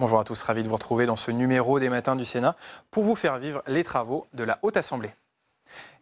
Bonjour à tous, ravi de vous retrouver dans ce numéro des Matins du Sénat pour vous faire vivre les travaux de la Haute Assemblée.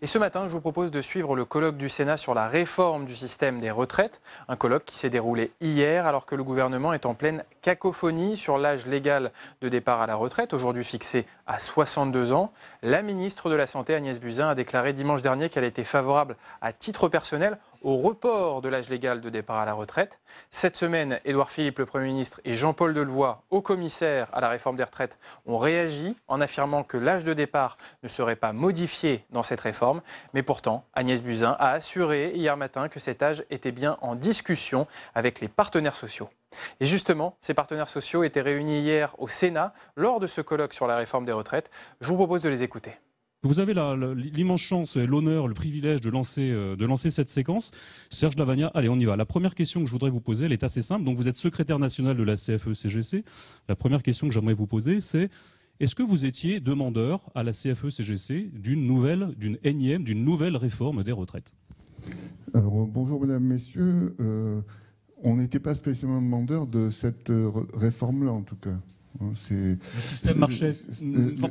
Et ce matin, je vous propose de suivre le colloque du Sénat sur la réforme du système des retraites. Un colloque qui s'est déroulé hier alors que le gouvernement est en pleine cacophonie sur l'âge légal de départ à la retraite, aujourd'hui fixé à 62 ans. La ministre de la Santé, Agnès Buzyn, a déclaré dimanche dernier qu'elle était favorable à titre personnel au report de l'âge légal de départ à la retraite. Cette semaine, Édouard Philippe, le Premier ministre, et Jean-Paul Delevoye, haut commissaire à la réforme des retraites, ont réagi en affirmant que l'âge de départ ne serait pas modifié dans cette réforme. Mais pourtant, Agnès Buzyn a assuré hier matin que cet âge était bien en discussion avec les partenaires sociaux. Et justement, ces partenaires sociaux étaient réunis hier au Sénat lors de ce colloque sur la réforme des retraites. Je vous propose de les écouter. Vous avez l'immense chance, l'honneur, le privilège de lancer cette séquence. Serge Lavagna, allez, on y va. La première question que je voudrais vous poser, elle est assez simple. Donc, vous êtes secrétaire national de la CFE-CGC. La première question que j'aimerais vous poser, c'est est-ce que vous étiez demandeur à la CFE-CGC d'une nouvelle réforme des retraites? Alors, bonjour mesdames, messieurs. On n'était pas spécialement demandeur de cette réforme-là, en tout cas. Le système marchait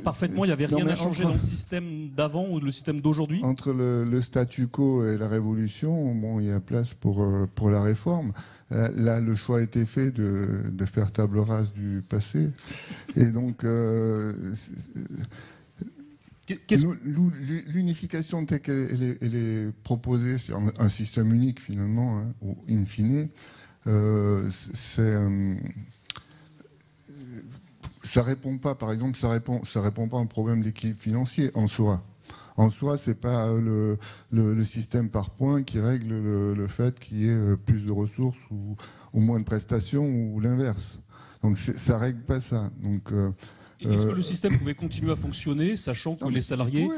parfaitement, il n'y avait rien à changer dans le système d'avant ou le système d'aujourd'hui? Entre le statu quo et la révolution, bon, il y a place pour la réforme. Là, le choix a été fait de faire table rase du passé. Et donc, l'unification telle qu'elle est proposée sur un système unique, finalement, hein, ou in fine, ça répond pas, par exemple, ça répond pas à un problème d'équilibre financier en soi. En soi, c'est pas le système par points qui règle le fait qu'il y ait plus de ressources ou moins de prestations ou l'inverse. Donc ça règle pas ça. Donc est-ce que le système pouvait continuer à fonctionner, sachant que les salariés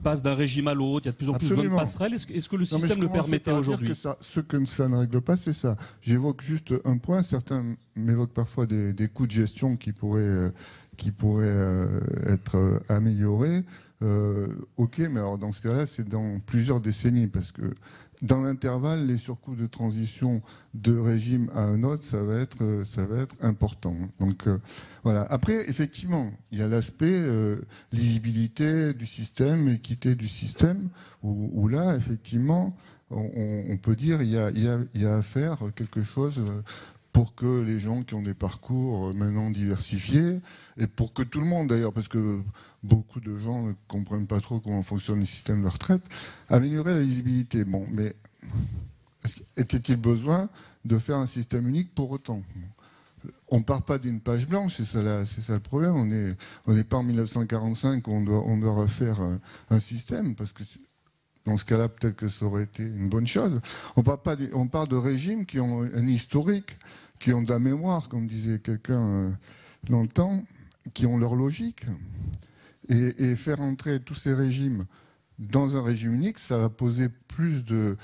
passent d'un régime à l'autre, il y a de plus en plus de bonnes passerelles? Est-ce que le système le permettait aujourd'hui? Ce que ça ne règle pas, c'est ça. J'évoque juste un point. Certains m'évoquent parfois des coûts de gestion qui pourraient être améliorés. Ok, mais alors dans ce cas-là, c'est dans plusieurs décennies, parce que dans l'intervalle, les surcoûts de transition de régime à un autre, ça va être important. Donc voilà. Après, effectivement, il y a l'aspect lisibilité du système, équité du système, où là, effectivement, on peut dire il y a à faire quelque chose pour que les gens qui ont des parcours maintenant diversifiés, et pour que tout le monde d'ailleurs, parce que beaucoup de gens ne comprennent pas trop comment fonctionne le système de retraite, améliorer la lisibilité. Bon, mais était-il besoin de faire un système unique pour autant? On ne part pas d'une page blanche, c'est ça le problème. On n'est pas en 1945 où on doit refaire un système, parce que dans ce cas-là, peut-être que ça aurait été une bonne chose. On parle de régimes qui ont un historique, qui ont de la mémoire, comme disait quelqu'un dans le temps, qui ont leur logique. Et faire entrer tous ces régimes dans un régime unique, ça va poser plus de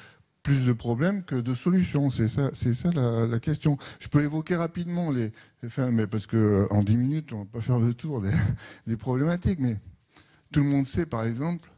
problèmes que de solutions. C'est ça la question. Je peux évoquer rapidement mais parce qu'en 10 minutes, on ne va pas faire le tour des problématiques. Mais tout le monde sait, par exemple,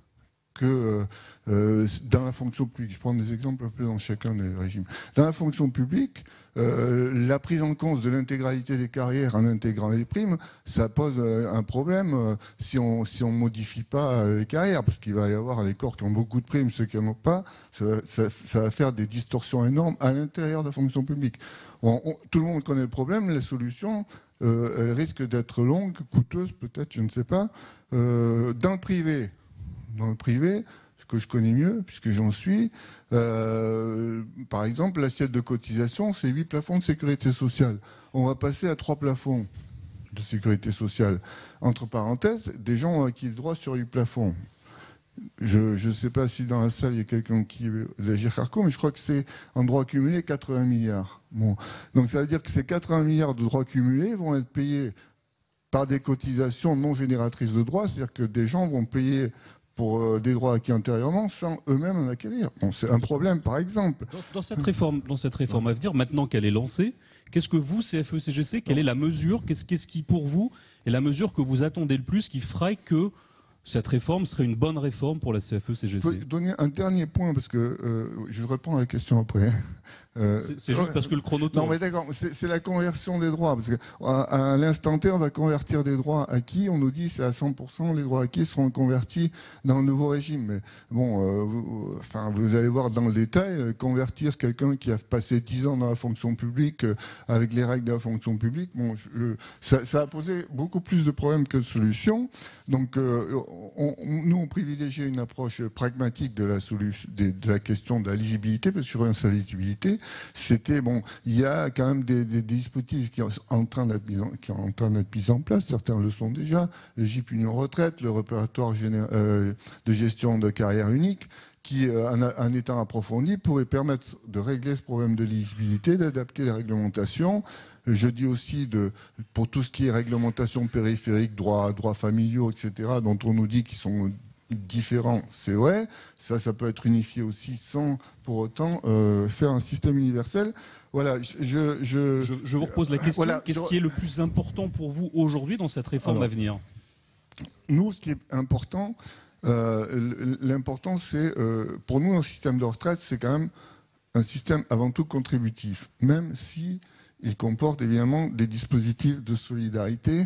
que dans la fonction publique, je prends des exemples un peu dans chacun des régimes, dans la fonction publique, la prise en compte de l'intégralité des carrières en intégrant les primes, ça pose un problème si on modifie pas les carrières, parce qu'il va y avoir les corps qui ont beaucoup de primes, ceux qui n'en ont pas, ça va faire des distorsions énormes à l'intérieur de la fonction publique. Tout le monde connaît le problème, les solutions, elles risquent d'être longues, coûteuses peut-être, je ne sais pas. Dans le privé, ce que je connais mieux, puisque j'en suis, par exemple, l'assiette de cotisation, c'est 8 plafonds de sécurité sociale. On va passer à 3 plafonds de sécurité sociale. Entre parenthèses, des gens ont acquis le droit sur 8 plafonds. Je ne sais pas si dans la salle, il y a quelqu'un qui est l'Agir Carco, mais je crois que c'est en droit cumulé 80 milliards. Bon. Donc ça veut dire que ces 80 milliards de droits cumulés vont être payés par des cotisations non génératrices de droits, c'est-à-dire que des gens vont payer pour des droits acquis antérieurement sans eux-mêmes en acquérir. Bon, c'est un problème, par exemple. Dans cette réforme à venir, maintenant qu'elle est lancée, qu'est-ce que vous, CFE-CGC, quelle est la mesure, qu'est-ce qui, pour vous, est la mesure que vous attendez le plus, qui ferait que cette réforme serait une bonne réforme pour la CFE-CGC. Je peux donner un dernier point, parce que je réponds à la question après. C'est juste parce que le chrono tourne. Non, mais d'accord, c'est la conversion des droits. Parce qu'à l'instant T, on va convertir des droits acquis. On nous dit c'est à 100%, les droits acquis seront convertis dans le nouveau régime. Mais bon, vous allez voir dans le détail, convertir quelqu'un qui a passé 10 ans dans la fonction publique avec les règles de la fonction publique, bon, ça a posé beaucoup plus de problèmes que de solutions. Donc, nous, on privilégiait une approche pragmatique de la question de la lisibilité, parce que sur l'insalubrité, c'était bon. Il y a quand même des dispositifs qui sont en train d'être mis en place. Certains le sont déjà. Le GIP Union Retraite, le répertoire de gestion de carrière unique, qui, en étant approfondi, pourrait permettre de régler ce problème de lisibilité, d'adapter les réglementations. Je dis aussi, pour tout ce qui est réglementation périphérique, droits familiaux, etc., dont on nous dit qu'ils sont différents, c'est vrai. Ça peut être unifié aussi sans, pour autant, faire un système universel. Voilà, je vous repose la question. Voilà, qu'est-ce qui est le plus important pour vous aujourd'hui dans cette réforme à venir? Nous, ce qui est important, l'important, c'est, pour nous, un système de retraite, c'est quand même un système avant tout contributif, même si il comporte évidemment des dispositifs de solidarité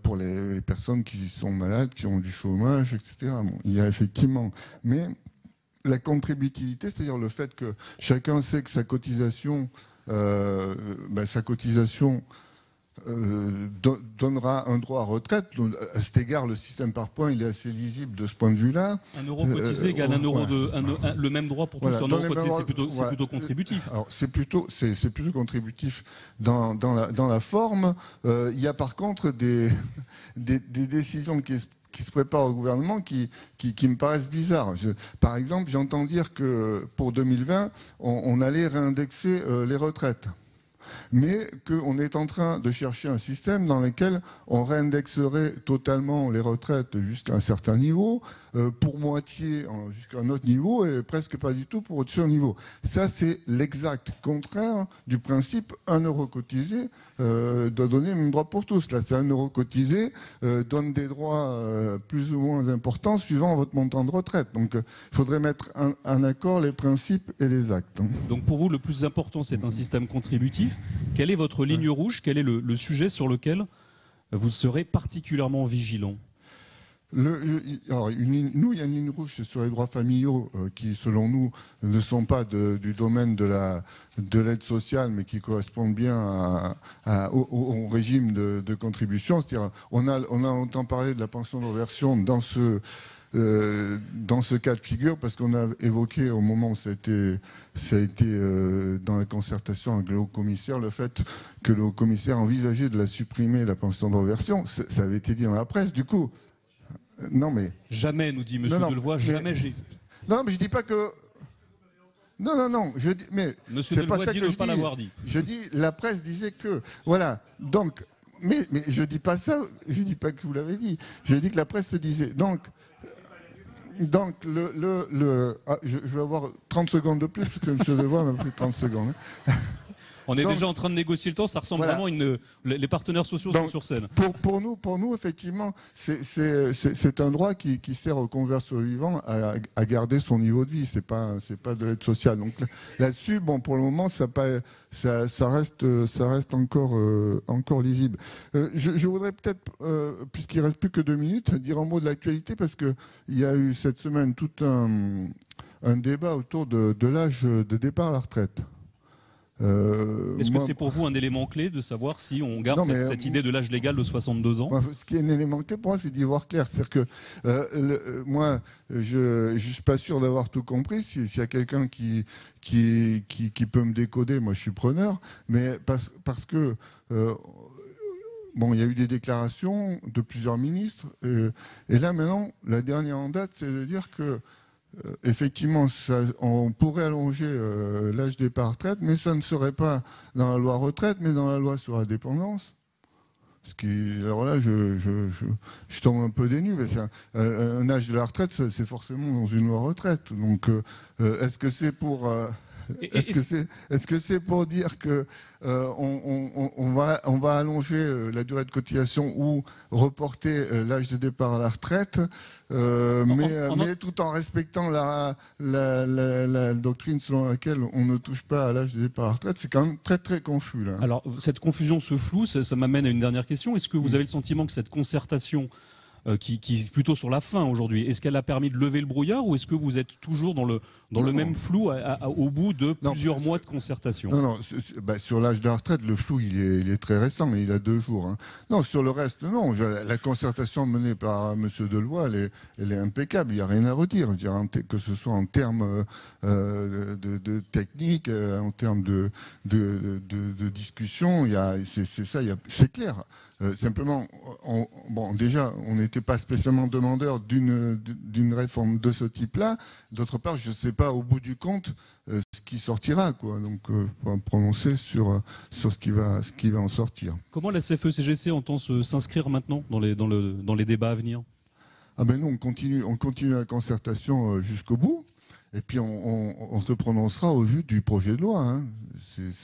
pour les personnes qui sont malades, qui ont du chômage, etc. Bon, il y a effectivement, mais la contributivité, c'est-à-dire le fait que chacun sait que sa cotisation donnera un droit à retraite. À cet égard, le système par points, il est assez lisible de ce point de vue-là. Un euro cotisé égale un euro le même droit pour tous. Un euro cotisé, c'est plutôt contributif. Alors, c'est plutôt contributif dans la forme. Il y a par contre des décisions qui se préparent au gouvernement qui me paraissent bizarres. Par exemple, j'entends dire que pour 2020, on allait réindexer les retraites, mais qu'on est en train de chercher un système dans lequel on réindexerait totalement les retraites jusqu'à un certain niveau, pour moitié jusqu'à un autre niveau, et presque pas du tout pour au-dessus d'un niveau. Ça, c'est l'exact contraire du principe 1 euro cotisé doit donner le même droit pour tous. Là, c'est 1 euro cotisé donne des droits plus ou moins importants suivant votre montant de retraite. Donc, il faudrait mettre en accord les principes et les actes. Donc, pour vous, le plus important, c'est un système contributif. Quelle est votre ligne rouge? Quel est le sujet sur lequel vous serez particulièrement vigilant? Alors, nous, il y a une ligne rouge sur les droits familiaux qui, selon nous, ne sont pas du domaine de l'aide sociale, mais qui correspondent bien au régime de contribution. C'est-à-dire, on a longtemps parlé de la pension de reversion dans ce cas de figure, parce qu'on a évoqué au moment où ça a été dans la concertation avec le haut-commissaire, le fait que le haut-commissaire envisageait de la supprimer, la pension de reversion. Ça avait été dit dans la presse, du coup. Non, mais... Jamais, nous dit M. Delevoye, jamais j'ai... Non, mais je dis pas que... Non, je dis... Mais M. Delevoye dit ne pas l'avoir dit. Je dis, la presse disait que... Voilà, donc... Mais je dis pas ça, je dis pas que vous l'avez dit. Je dis que la presse le disait. Donc je vais avoir 30 secondes de plus, parce que M. Delevoye m'a pris 30 secondes. On est déjà en train de négocier le temps, ça ressemble vraiment à les partenaires sociaux sont sur scène. Pour nous, effectivement, c'est un droit qui sert au convers survivant à garder son niveau de vie. C'est pas de l'aide sociale. Donc là-dessus, bon, pour le moment, ça reste encore lisible. Je voudrais peut-être, puisqu'il reste plus que 2 minutes, dire un mot de l'actualité, parce que il y a eu cette semaine tout un débat autour de l'âge de départ à la retraite. Est-ce que c'est pour vous un élément clé de savoir si on garde cette idée de l'âge légal de 62 ans? Ce qui est un élément clé pour moi, c'est d'y voir clair. C'est-à-dire que moi, je ne suis pas sûr d'avoir tout compris. S'il y a quelqu'un qui peut me décoder, moi je suis preneur. Mais parce que il y a eu des déclarations de plusieurs ministres. Et là maintenant, la dernière en date, c'est de dire que effectivement, on pourrait allonger l'âge de départ à retraite, mais ça ne serait pas dans la loi retraite, mais dans la loi sur la dépendance. Alors là, je tombe un peu dénu. Un âge de la retraite, c'est forcément dans une loi retraite. Donc, est-ce que c'est pour Est-ce que c'est pour dire que on va allonger la durée de cotisation ou reporter l'âge de départ à la retraite, mais tout en respectant la doctrine selon laquelle on ne touche pas à l'âge de départ à la retraite? C'est quand même très très confus là. Alors cette confusion, ce flou, ça m'amène à une dernière question. Est-ce que vous avez le sentiment que cette concertation qui est plutôt sur la fin aujourd'hui, est-ce qu'elle a permis de lever le brouillard ou est-ce que vous êtes toujours dans le même flou au bout de plusieurs mois de concertation? Non, sur l'âge de la retraite, le flou il est très récent, il a 2 jours. Hein. Non, sur le reste, non. La concertation menée par M. Delevoye, elle est impeccable, il n'y a rien à redire. Je veux dire, que ce soit en termes de technique, en termes de discussion, c'est clair. Simplement, déjà, on n'était pas spécialement demandeur d'une réforme de ce type-là. D'autre part, je ne sais pas au bout du compte ce qui sortira, quoi. Donc, faut me prononcer sur ce qui va en sortir. Comment la CFE-CGC entend s'inscrire maintenant dans les débats à venir? Ah ben nous, on continue la concertation jusqu'au bout. Et puis on se prononcera au vu du projet de loi. Hein.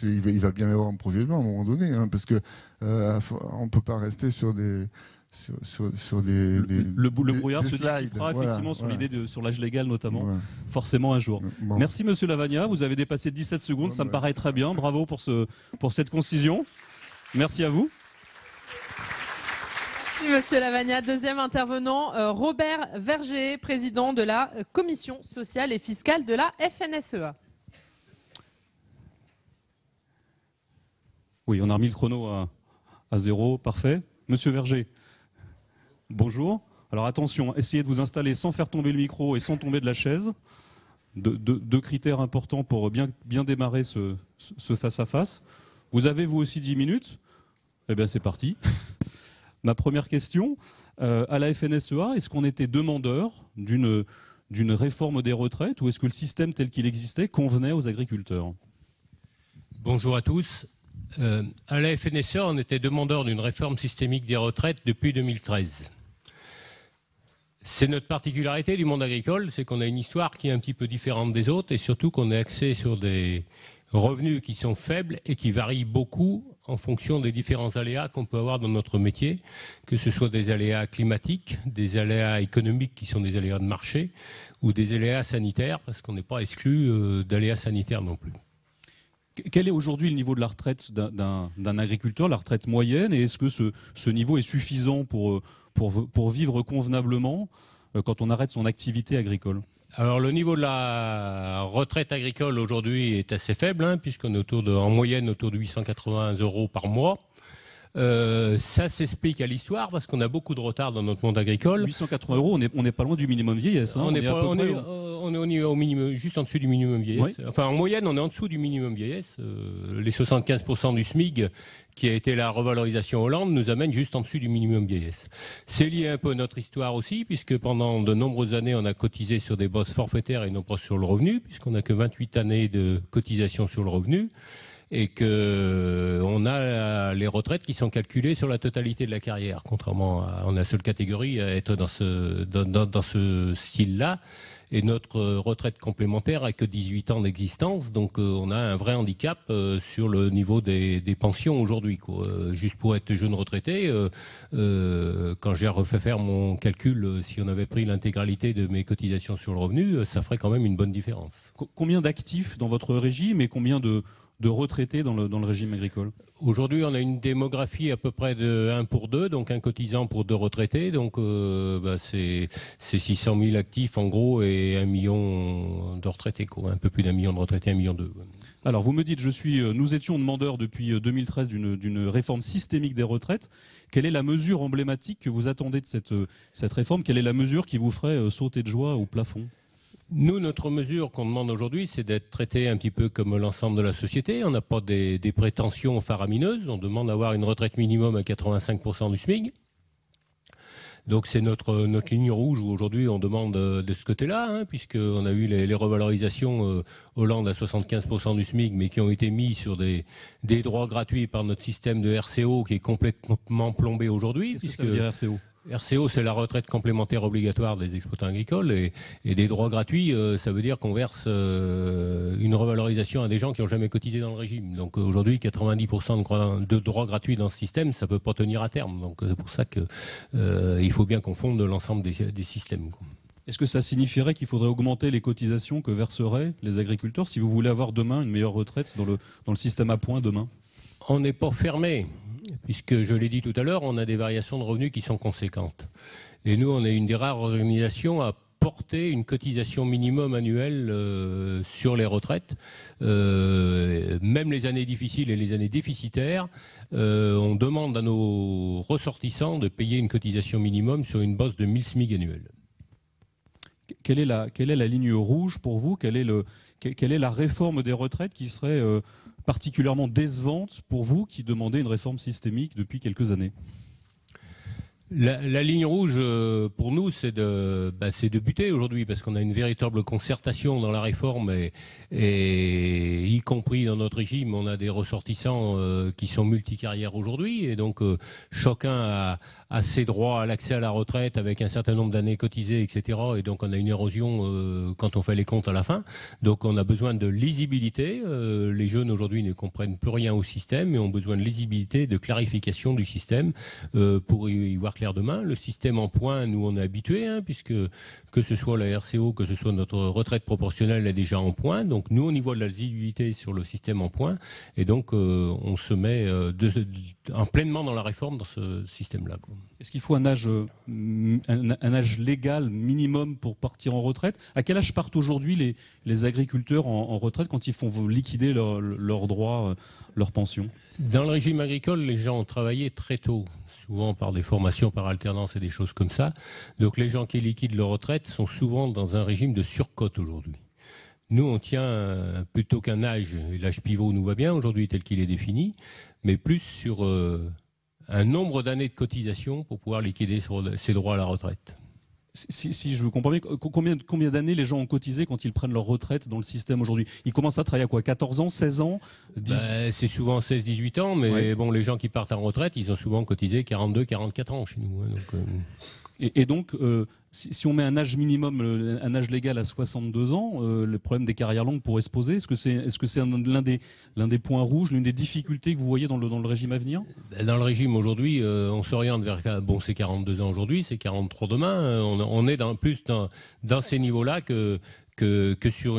Il va bien y avoir un projet de loi à un moment donné, hein, parce que on peut pas rester sur des le brouillard se slides, dissipera effectivement sur l'idée sur l'âge légal notamment, forcément un jour. Bon. Merci Monsieur Lavagna, vous avez dépassé 17 secondes, ça me paraît très bien. Bravo pour cette concision. Merci à vous. Merci Monsieur Lavagna. Deuxième intervenant, Robert Verger, président de la Commission sociale et fiscale de la FNSEA. Oui, on a remis le chrono à 0, parfait. Monsieur Verger, bonjour. Alors attention, essayez de vous installer sans faire tomber le micro et sans tomber de la chaise. Deux critères importants pour bien démarrer ce face-à-face. Vous avez vous aussi 10 minutes? Eh bien c'est parti. Ma première question, à la FNSEA, est-ce qu'on était demandeur d'une réforme des retraites ou est-ce que le système tel qu'il existait convenait aux agriculteurs? Bonjour à tous. À la FNSEA, on était demandeur d'une réforme systémique des retraites depuis 2013. C'est notre particularité du monde agricole, c'est qu'on a une histoire qui est un petit peu différente des autres et surtout qu'on est axé sur des revenus qui sont faibles et qui varient beaucoup en fonction des différents aléas qu'on peut avoir dans notre métier, que ce soit des aléas climatiques, des aléas économiques qui sont des aléas de marché ou des aléas sanitaires, parce qu'on n'est pas exclu d'aléas sanitaires non plus. Quel est aujourd'hui le niveau de la retraite d'un agriculteur, la retraite moyenne, et est-ce que ce niveau est suffisant pour vivre convenablement quand on arrête son activité agricole? Alors le niveau de la retraite agricole aujourd'hui est assez faible, hein, puisqu'on est en moyenne autour de 880 € par mois. Ça s'explique à l'histoire parce qu'on a beaucoup de retard dans notre monde agricole. 880 €, on n'est pas loin du minimum vieillesse. Hein, on est au minimum, juste en dessous du minimum vieillesse. Oui. Enfin, en moyenne, on est en dessous du minimum vieillesse. Les 75% du SMIC, qui a été la revalorisation Hollande, nous amènent juste en dessous du minimum vieillesse. C'est lié un peu à notre histoire aussi, puisque pendant de nombreuses années, on a cotisé sur des bosses forfaitaires et non pas sur le revenu, puisqu'on n'a que 28 années de cotisation sur le revenu. Et qu'on a les retraites qui sont calculées sur la totalité de la carrière, contrairement à la seule catégorie à être dans ce style-là. Et notre retraite complémentaire a que 18 ans d'existence, donc on a un vrai handicap sur le niveau des pensions aujourd'hui. Juste pour être jeune retraité, quand j'ai refait faire mon calcul, si on avait pris l'intégralité de mes cotisations sur le revenu, ça ferait quand même une bonne différence. Combien d'actifs dans votre régime et combien de retraités dans le régime agricole? Aujourd'hui, on a une démographie à peu près de 1 pour 2, donc un cotisant pour 2 retraités. Donc c'est 600 000 actifs en gros et 1 million de retraités, un peu plus d'1 million de retraités, 1,2 million. Alors vous me dites, nous étions demandeurs depuis 2013 d'une réforme systémique des retraites. Quelle est la mesure emblématique que vous attendez de cette réforme? Quelle est la mesure qui vous ferait sauter de joie au plafond? Nous, notre mesure qu'on demande aujourd'hui, c'est d'être traité un petit peu comme l'ensemble de la société. On n'a pas des prétentions faramineuses. On demande d'avoir une retraite minimum à 85% du SMIC. Donc c'est notre ligne rouge où aujourd'hui on demande de ce côté-là, hein, puisqu'on a eu les revalorisations Hollande à 75% du SMIC, mais qui ont été mis sur des droits gratuits par notre système de RCO qui est complètement plombé aujourd'hui. Qu'est-ce que ça veut dire RCO ? RCO, c'est la retraite complémentaire obligatoire des exploitants agricoles et des droits gratuits, ça veut dire qu'on verse une revalorisation à des gens qui n'ont jamais cotisé dans le régime. Donc aujourd'hui, 90% de droits gratuits dans ce système, ça ne peut pas tenir à terme. Donc c'est pour ça qu'il faut bien qu'on fonde l'ensemble des systèmes, quoi. Est-ce que ça signifierait qu'il faudrait augmenter les cotisations que verseraient les agriculteurs si vous voulez avoir demain une meilleure retraite dans le système à points demain? On n'est pas fermé, puisque je l'ai dit tout à l'heure, on a des variations de revenus qui sont conséquentes. Et nous, on est une des rares organisations à porter une cotisation minimum annuelle sur les retraites. Même les années difficiles et les années déficitaires, on demande à nos ressortissants de payer une cotisation minimum sur une base de 1000 SMIC annuels. Quelle est la ligne rouge pour vous? Quelle est la réforme des retraites qui serait particulièrement décevante pour vous qui demandez une réforme systémique depuis quelques années? La ligne rouge, pour nous, c'est de buter aujourd'hui, parce qu'on a une véritable concertation dans la réforme, et y compris dans notre régime, on a des ressortissants qui sont multicarrières aujourd'hui, et donc chacun a ses droits à l'accès à la retraite avec un certain nombre d'années cotisées, etc. Et donc on a une érosion quand on fait les comptes à la fin. Donc on a besoin de lisibilité. Les jeunes aujourd'hui ne comprennent plus rien au système et ont besoin de lisibilité, de clarification du système pour y voir clair demain. Le système en points, nous on est habitués, puisque que ce soit la RCO, que ce soit notre retraite proportionnelle, elle est déjà en points. Donc nous, au niveau de la lisibilité sur le système en points, et donc on se met pleinement dans la réforme dans ce système-là, quoi. Est-ce qu'il faut un âge légal minimum pour partir en retraite? À quel âge partent aujourd'hui les agriculteurs en retraite quand ils font liquider leurs droits, leurs pensions? Dans le régime agricole, les gens ont travaillé très tôt, souvent par des formations par alternance et des choses comme ça. Donc les gens qui liquident leur retraite sont souvent dans un régime de surcote aujourd'hui. Nous, on tient plutôt qu'un âge, et l'âge pivot nous va bien aujourd'hui tel qu'il est défini, mais plus sur un nombre d'années de cotisation pour pouvoir liquider ses droits à la retraite. Si je comprends bien, combien d'années les gens ont cotisé quand ils prennent leur retraite dans le système aujourd'hui? Ils commencent à travailler à quoi? 14 ans, 16 ans, 10... C'est souvent 16-18 ans, mais ouais. Bon, les gens qui partent en retraite, ils ont souvent cotisé 42-44 ans chez nous. Et donc, si on met un âge minimum, un âge légal à 62 ans, le problème des carrières longues pourrait se poser. Est-ce que c'est l'un des points rouges, l'une des difficultés que vous voyez dans le régime à venir? Dans le régime aujourd'hui, on s'oriente vers... Bon, c'est 42 ans aujourd'hui, c'est 43 demain. On est plus dans ces niveaux-là que sur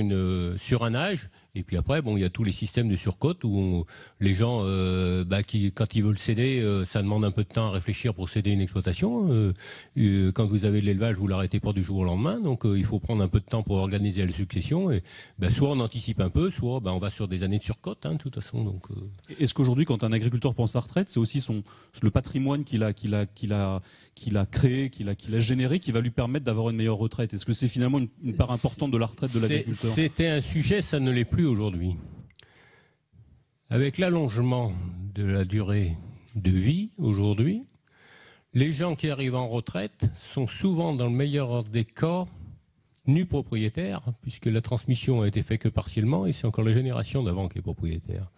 un âge. Et puis après, bon, il y a tous les systèmes de surcote où les gens, quand ils veulent céder, ça demande un peu de temps à réfléchir pour céder une exploitation. Quand vous avez de l'élevage, vous l'arrêtez pas du jour au lendemain. Donc il faut prendre un peu de temps pour organiser la succession. Et soit on anticipe un peu, soit on va sur des années de surcote, de toute façon. Donc, Est-ce qu'aujourd'hui, quand un agriculteur pense à retraite, c'est aussi le patrimoine qu'il a créé, qu'il a généré, qui va lui permettre d'avoir une meilleure retraite? Est-ce que c'est finalement une part importante de la retraite de l'agriculteur? C'était un sujet, ça ne l'est plus aujourd'hui. Avec l'allongement de la durée de vie aujourd'hui, les gens qui arrivent en retraite sont souvent, dans le meilleur des cas, nus propriétaires, puisque la transmission a été faite que partiellement, et c'est encore la génération d'avant qui est propriétaire.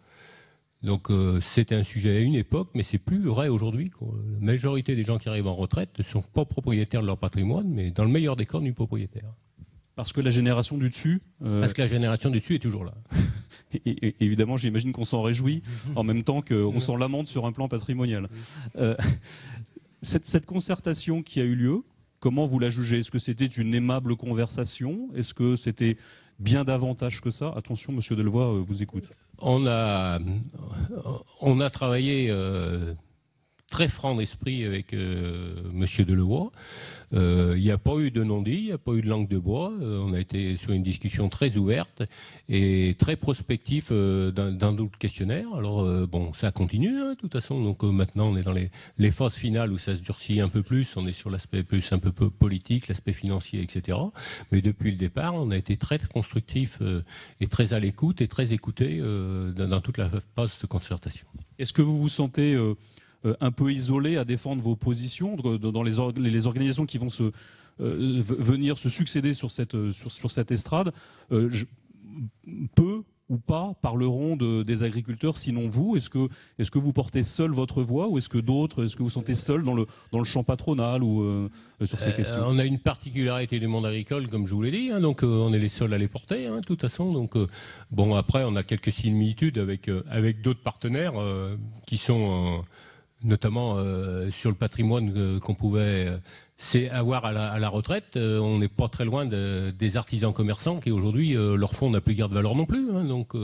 Donc c'était un sujet à une époque, mais c'est plus vrai aujourd'hui. La majorité des gens qui arrivent en retraite ne sont pas propriétaires de leur patrimoine, mais dans le meilleur des cas, nus propriétaires. Parce que la génération du dessus... Parce que la génération du dessus est toujours là. Et évidemment, j'imagine qu'on s'en réjouit en même temps qu'on s'en lamente sur un plan patrimonial. Cette concertation qui a eu lieu, comment vous la jugez? Est-ce que c'était une aimable conversation? Est-ce que c'était bien davantage que ça? Attention, Monsieur Delevoye vous écoute. On a travaillé... très franc d'esprit avec Monsieur Delevoye. Il n'y a pas eu de non-dit, il n'y a pas eu de langue de bois. On a été sur une discussion très ouverte et très prospective dans d'autres questionnaires. Alors ça continue, de toute façon. Donc maintenant, on est dans les phases finales où ça se durcit un peu plus. On est sur l'aspect plus un peu politique, l'aspect financier, etc. Mais depuis le départ, on a été très constructif et très à l'écoute et très écouté dans toute la phase de concertation. Est-ce que vous vous sentez un peu isolé à défendre vos positions dans les organisations qui vont venir se succéder sur cette estrade? Peu ou pas parleront des agriculteurs, sinon vous? Est-ce que vous portez seul votre voix, ou est-ce que d'autres, est-ce que vous sentez seul dans le champ patronal ou sur ces questions? On a une particularité du monde agricole, comme je vous l'ai dit, hein, donc on est les seuls à les porter, hein, de toute façon. Donc bon, après, on a quelques similitudes avec d'autres partenaires qui sont notamment sur le patrimoine qu'on pouvait avoir à la retraite. On n'est pas très loin des artisans commerçants qui aujourd'hui, leur fonds n'a plus garde valeur non plus. Hein, donc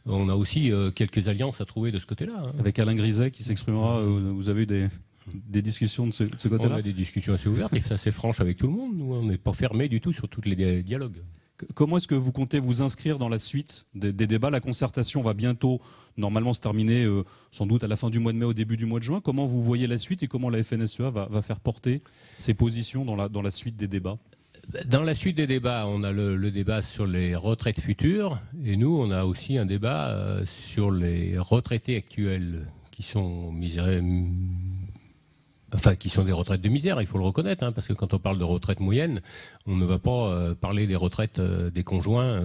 on a aussi quelques alliances à trouver de ce côté-là. Hein. Avec Alain Griset qui s'exprimera, vous avez eu des discussions de ce côté-là? On a des discussions assez ouvertes et assez franches avec tout le monde. Nous, on n'est pas fermé du tout sur tous les dialogues. Comment est-ce que vous comptez vous inscrire dans la suite des débats? La concertation va bientôt, normalement, se terminer sans doute à la fin du mois de mai, au début du mois de juin. Comment vous voyez la suite et comment la FNSEA va faire porter ses positions dans la suite des débats? Dans la suite des débats, on a le débat sur les retraites futures et nous, on a aussi un débat sur les retraités actuels qui sont qui sont des retraites de misère, il faut le reconnaître, hein, parce que quand on parle de retraite moyenne, on ne va pas parler des retraites des conjoints.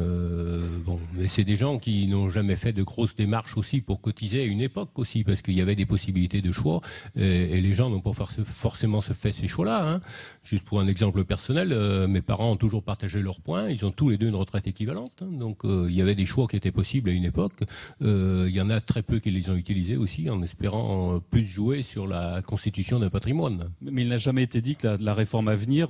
Mais c'est des gens qui n'ont jamais fait de grosses démarches aussi pour cotiser à une époque aussi, parce qu'il y avait des possibilités de choix, et les gens n'ont pas forcément fait ces choix-là. Hein. Juste pour un exemple personnel, mes parents ont toujours partagé leurs points, ils ont tous les deux une retraite équivalente, hein, donc il y avait des choix qui étaient possibles à une époque. Il y en a très peu qui les ont utilisés aussi, en espérant plus jouer sur la constitution d'un patrimoine. Mais il n'a jamais été dit que la réforme à venir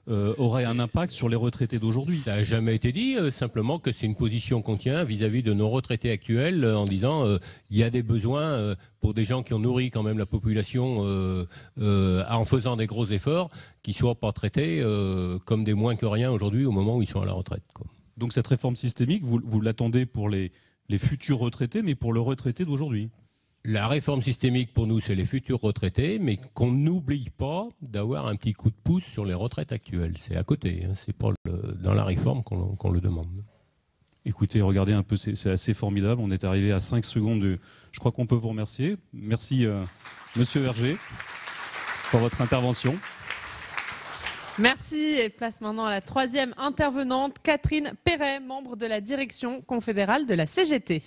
aurait un impact sur les retraités d'aujourd'hui. Ça n'a jamais été dit, simplement que c'est une position qu'on tient vis-à-vis de nos retraités actuels, en disant il y a des besoins pour des gens qui ont nourri quand même la population en faisant des gros efforts, qui ne soient pas traités comme des moins que rien aujourd'hui au moment où ils sont à la retraite, quoi. Donc cette réforme systémique, vous l'attendez pour les futurs retraités, mais pour le retraité d'aujourd'hui? La réforme systémique, pour nous, c'est les futurs retraités, mais qu'on n'oublie pas d'avoir un petit coup de pouce sur les retraites actuelles. C'est à côté, hein, c'est pas dans la réforme qu'on le demande. Écoutez, regardez un peu, c'est assez formidable. On est arrivé à 5 secondes. Je crois qu'on peut vous remercier. Merci, Monsieur Verger, pour votre intervention. Merci, et place maintenant à la troisième intervenante, Catherine Perret, membre de la direction confédérale de la CGT.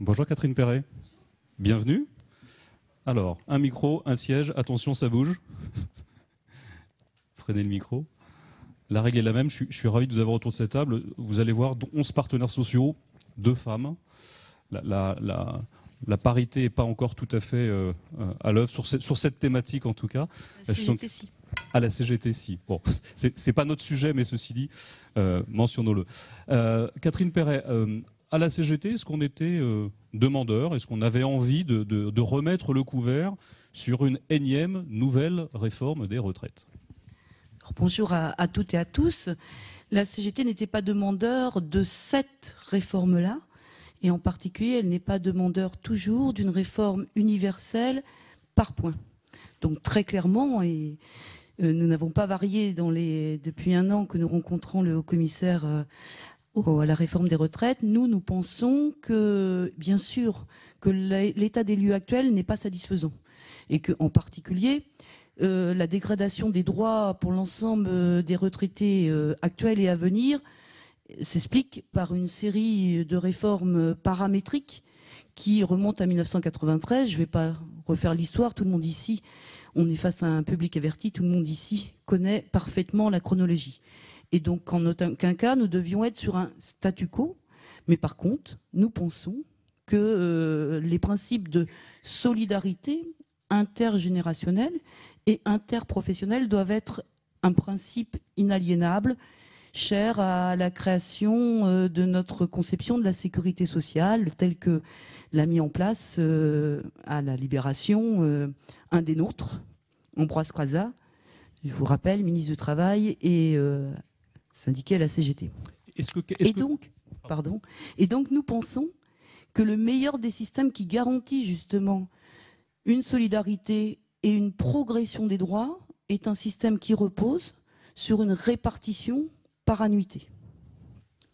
Bonjour Catherine Perret, bienvenue. Alors, un micro, un siège, attention ça bouge. Freinez le micro. La règle est la même, je suis ravi de vous avoir autour de cette table. Vous allez voir 11 partenaires sociaux, 2 femmes. La parité n'est pas encore tout à fait à l'œuvre sur cette thématique en tout cas. La CGT, si. À la CGT, si. Bon, c'est pas notre sujet, mais ceci dit, mentionnons-le. Catherine Perret, à la CGT, est-ce qu'on était demandeur? Est-ce qu'on avait envie de remettre le couvert sur une énième nouvelle réforme des retraites? Alors, bonjour à toutes et à tous. La CGT n'était pas demandeur de cette réforme-là. Et en particulier, elle n'est pas demandeur toujours d'une réforme universelle par point. Donc très clairement, et nous n'avons pas varié depuis un an que nous rencontrons le haut-commissaire à la réforme des retraites. Nous pensons que, bien sûr, que l'état des lieux actuel n'est pas satisfaisant. Et qu'en particulier, la dégradation des droits pour l'ensemble des retraités actuels et à venir s'explique par une série de réformes paramétriques qui remontent à 1993. Je ne vais pas refaire l'histoire, tout le monde ici, on est face à un public averti, tout le monde ici connaît parfaitement la chronologie. Et donc, en aucun cas, nous devions être sur un statu quo. Mais par contre, nous pensons que les principes de solidarité intergénérationnelle et interprofessionnelle doivent être un principe inaliénable, cher à la création de notre conception de la sécurité sociale, telle que l'a mis en place à la Libération un des nôtres, Ambroise Croizat, je vous rappelle, ministre du Travail et syndiqué à la CGT. Et donc nous pensons que le meilleur des systèmes qui garantit justement une solidarité et une progression des droits est un système qui repose sur une répartition par annuité.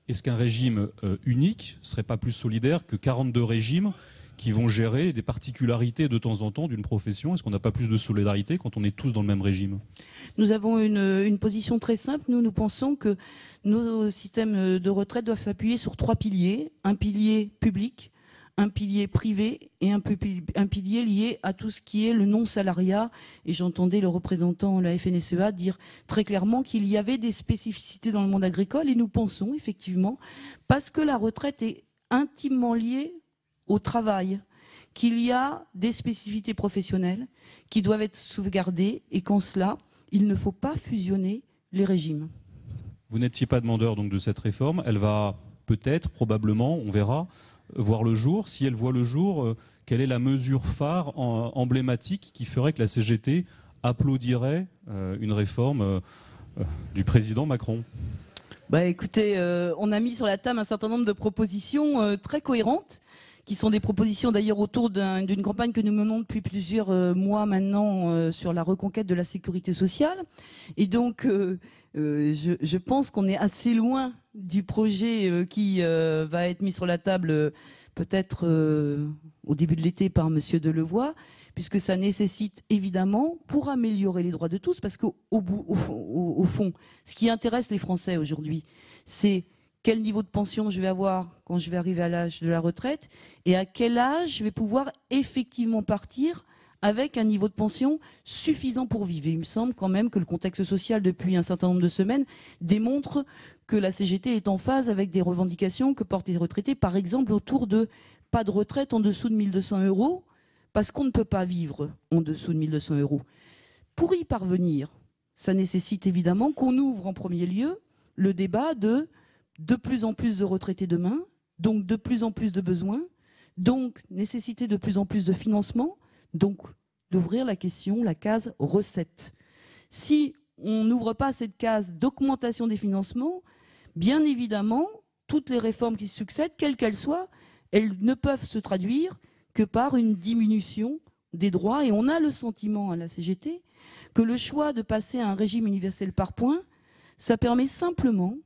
Est-ce qu'un régime unique ne serait pas plus solidaire que 42 régimes qui vont gérer des particularités de temps en temps d'une profession? Est-ce qu'on n'a pas plus de solidarité quand on est tous dans le même régime? Nous avons une position très simple. Nous pensons que nos systèmes de retraite doivent s'appuyer sur 3 piliers. Un pilier public, un pilier privé et un pilier lié à tout ce qui est le non-salariat. Et j'entendais le représentant de la FNSEA dire très clairement qu'il y avait des spécificités dans le monde agricole. Et nous pensons effectivement, parce que la retraite est intimement liée au travail, qu'il y a des spécificités professionnelles qui doivent être sauvegardées et qu'en cela, il ne faut pas fusionner les régimes. Vous n'étiez pas demandeur donc de cette réforme. Elle va peut-être, probablement, on verra, voir le jour. Si elle voit le jour, quelle est la mesure phare emblématique qui ferait que la CGT applaudirait une réforme du président Macron? Écoutez, on a mis sur la table un certain nombre de propositions très cohérentes, qui sont des propositions d'ailleurs autour d'une campagne que nous menons depuis plusieurs mois maintenant sur la reconquête de la sécurité sociale. Et donc, je pense qu'on est assez loin du projet qui va être mis sur la table peut-être au début de l'été par Monsieur Delevoye, puisque ça nécessite évidemment, pour améliorer les droits de tous, parce qu'au fond, ce qui intéresse les Français aujourd'hui, c'est quel niveau de pension je vais avoir quand je vais arriver à l'âge de la retraite et à quel âge je vais pouvoir effectivement partir avec un niveau de pension suffisant pour vivre. Et il me semble quand même que le contexte social depuis un certain nombre de semaines démontre que la CGT est en phase avec des revendications que portent les retraités, par exemple autour de pas de retraite en dessous de 1 200 €, parce qu'on ne peut pas vivre en dessous de 1 200 €. Pour y parvenir, ça nécessite évidemment qu'on ouvre en premier lieu le débat de plus en plus de retraités demain, donc de plus en plus de besoins, donc nécessité de plus en plus de financement, donc d'ouvrir la question, la case recettes. Si on n'ouvre pas cette case d'augmentation des financements, bien évidemment, toutes les réformes qui succèdent, quelles qu'elles soient, elles ne peuvent se traduire que par une diminution des droits. Et on a le sentiment à la CGT que le choix de passer à un régime universel par points, ça permet simplement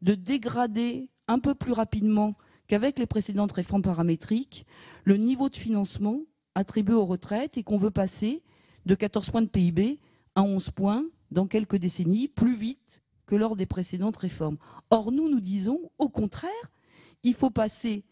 de dégrader un peu plus rapidement qu'avec les précédentes réformes paramétriques le niveau de financement attribué aux retraites, et qu'on veut passer de 14 points de PIB à 11 points dans quelques décennies, plus vite que lors des précédentes réformes. Or, nous disons, au contraire, il faut passer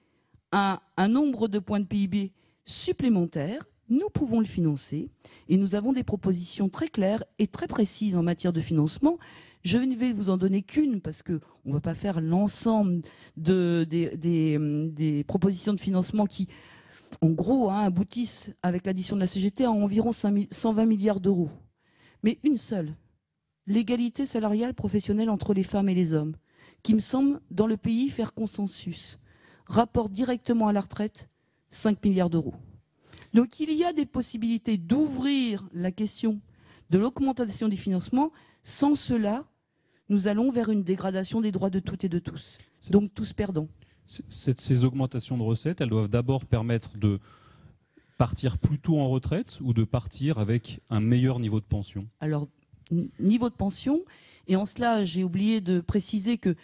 à un nombre de points de PIB supplémentaires. Nous pouvons le financer et nous avons des propositions très claires et très précises en matière de financement. Je ne vais vous en donner qu'une parce qu'on ne va pas faire l'ensemble des propositions de financement qui, en gros, aboutissent avec l'addition de la CGT à environ 120 milliards d'euros. Mais une seule, l'égalité salariale professionnelle entre les femmes et les hommes, qui me semble, dans le pays, faire consensus, rapporte directement à la retraite 5 milliards d'euros. Donc il y a des possibilités d'ouvrir la question de l'augmentation des financements. Sans cela, nous allons vers une dégradation des droits de toutes et de tous. Donc tous perdants. Ces augmentations de recettes, elles doivent d'abord permettre de partir plus tôt en retraite ou de partir avec un meilleur niveau de pension? Alors, niveau de pension, et en cela j'ai oublié de préciser que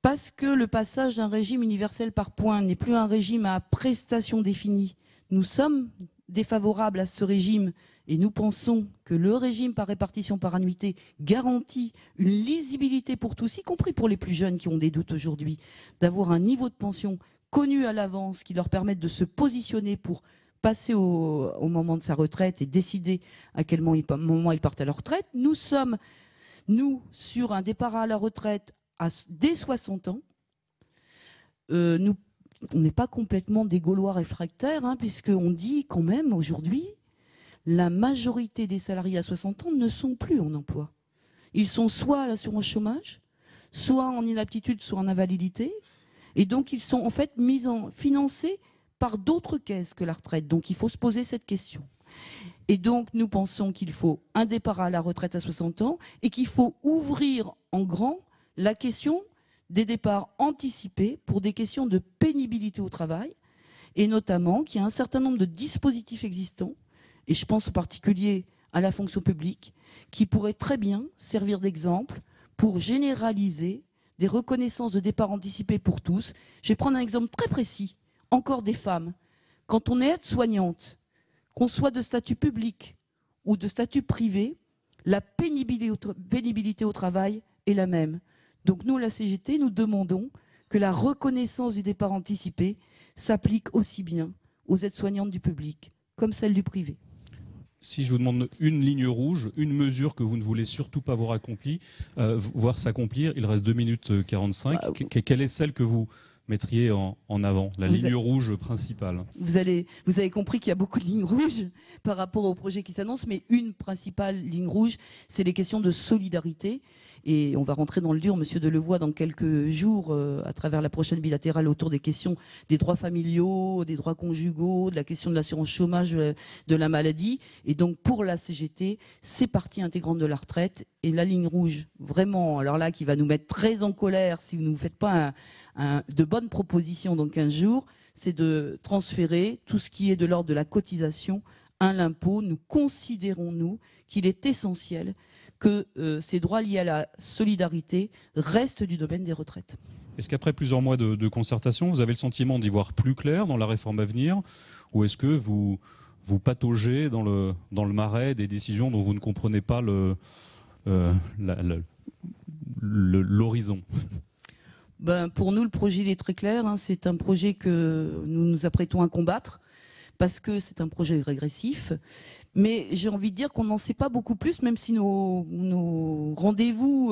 parce que le passage d'un régime universel par points n'est plus un régime à prestations définies, nous sommes défavorables à ce régime et nous pensons que le régime par répartition par annuité garantit une lisibilité pour tous, y compris pour les plus jeunes qui ont des doutes aujourd'hui, d'avoir un niveau de pension connu à l'avance qui leur permette de se positionner pour passer au moment de sa retraite et décider à quel moment ils partent à la retraite. Nous sommes, sur un départ à la retraite dès 60 ans. On n'est pas complètement des Gaulois réfractaires, puisqu'on dit quand même aujourd'hui, la majorité des salariés à 60 ans ne sont plus en emploi. Ils sont soit à l'assurance chômage, soit en inaptitude, soit en invalidité. Et donc ils sont en fait financés par d'autres caisses que la retraite. Donc il faut se poser cette question. Et donc nous pensons qu'il faut un départ à la retraite à 60 ans et qu'il faut ouvrir en grand la question des départs anticipés pour des questions de pénibilité au travail, et notamment qu'il y a un certain nombre de dispositifs existants, et je pense en particulier à la fonction publique, qui pourraient très bien servir d'exemple pour généraliser des reconnaissances de départ anticipés pour tous. Je vais prendre un exemple très précis, encore des femmes. Quand on est aide-soignante, qu'on soit de statut public ou de statut privé, la pénibilité au travail est la même. Donc nous, la CGT, nous demandons que la reconnaissance du départ anticipé s'applique aussi bien aux aides-soignantes du public comme celles du privé. Si je vous demande une ligne rouge, une mesure que vous ne voulez surtout pas voir accomplie, voir s'accomplir, il reste 2 minutes 45. Quelle est celle que vous mettriez en avant, la ligne rouge principale? Vous avez compris qu'il y a beaucoup de lignes rouges par rapport au projet qui s'annonce, mais une principale ligne rouge, c'est les questions de solidarité. Et on va rentrer dans le dur, Monsieur Delevoye, dans quelques jours, à travers la prochaine bilatérale, autour des questions des droits familiaux, des droits conjugaux, de la question de l'assurance chômage, de la maladie. Et donc, pour la CGT, c'est partie intégrante de la retraite. Et la ligne rouge, vraiment, alors là, qui va nous mettre très en colère si vous ne nous faites pas de bonnes propositions dans 15 jours, c'est de transférer tout ce qui est de l'ordre de la cotisation à l'impôt. Nous considérons, nous, qu'il est essentiel que ces droits liés à la solidarité restent du domaine des retraites. Est-ce qu'après plusieurs mois de concertation, vous avez le sentiment d'y voir plus clair dans la réforme à venir, ou est-ce que vous pataugez dans le marais des décisions dont vous ne comprenez pas l'horizon? Pour nous, le projet il est très clair. C'est un projet que nous nous apprêtons à combattre parce que c'est un projet régressif. Mais j'ai envie de dire qu'on n'en sait pas beaucoup plus, même si nos rendez-vous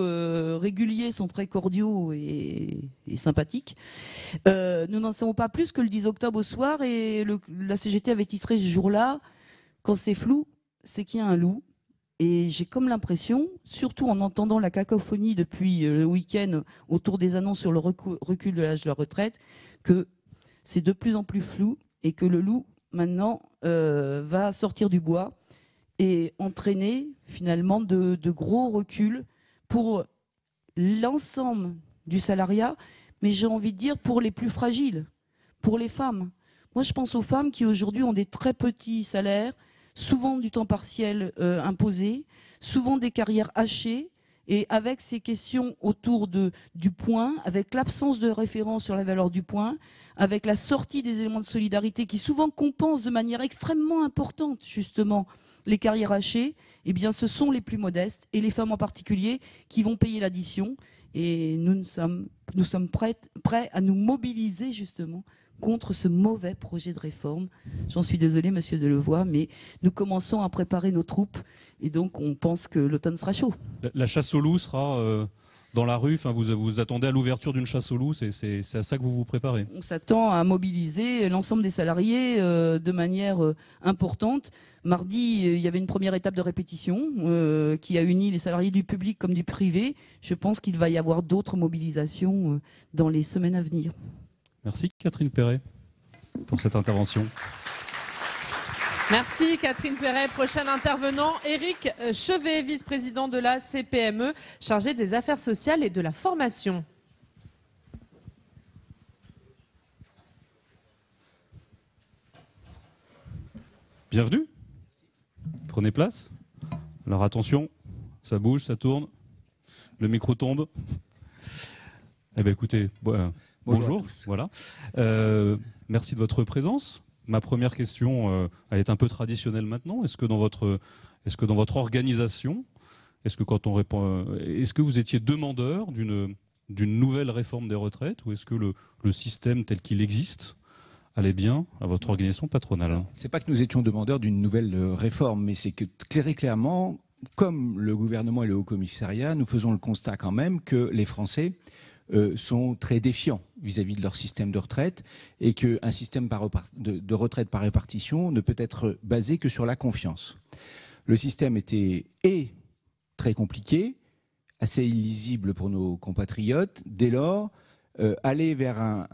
réguliers sont très cordiaux et sympathiques. Nous n'en savons pas plus que le 10 octobre au soir, et la CGT avait titré ce jour-là, quand c'est flou, c'est qu'il y a un loup. Et j'ai comme l'impression, surtout en entendant la cacophonie depuis le week-end autour des annonces sur le recul de l'âge de la retraite, que c'est de plus en plus flou et que le loup, maintenant, va sortir du bois et entraîner finalement de gros reculs pour l'ensemble du salariat, mais j'ai envie de dire pour les plus fragiles, pour les femmes. Moi, je pense aux femmes qui aujourd'hui ont des très petits salaires, souvent du temps partiel imposé, souvent des carrières hachées, et avec ces questions autour du point, avec l'absence de référence sur la valeur du point, avec la sortie des éléments de solidarité qui souvent compensent de manière extrêmement importante justement les carrières hachées, eh bien ce sont les plus modestes, et les femmes en particulier, qui vont payer l'addition. Et nous sommes prêts à nous mobiliser justement contre ce mauvais projet de réforme. J'en suis désolée, Monsieur Delevoye, mais nous commençons à préparer nos troupes, et donc on pense que l'automne sera chaud. La chasse au loup sera dans la rue, vous attendez à l'ouverture d'une chasse au loup, c'est à ça que vous vous préparez? On s'attend à mobiliser l'ensemble des salariés de manière importante. Mardi, il y avait une première étape de répétition qui a uni les salariés du public comme du privé. Je pense qu'il va y avoir d'autres mobilisations dans les semaines à venir. Merci Catherine Perret pour cette intervention. Merci Catherine Perret. Prochain intervenant, Éric Chevet, vice-président de la CPME, chargé des affaires sociales et de la formation. Bienvenue. Prenez place. Alors attention, ça bouge, ça tourne. Le micro tombe. Eh bien écoutez, bonjour. Voilà. Merci de votre présence. Ma première question, elle est un peu traditionnelle maintenant. Est-ce que dans votre organisation, est-ce que vous étiez demandeur d'une nouvelle réforme des retraites, ou est-ce que le système tel qu'il existe allait bien à votre organisation patronale? C'est pas que nous étions demandeurs d'une nouvelle réforme, mais c'est que clairement, comme le gouvernement et le Haut-Commissariat, nous faisons le constat quand même que les Français sont très défiants vis-à-vis de leur système de retraite, et qu'un système de retraite par répartition ne peut être basé que sur la confiance. Le système est très compliqué, assez illisible pour nos compatriotes. Dès lors, aller vers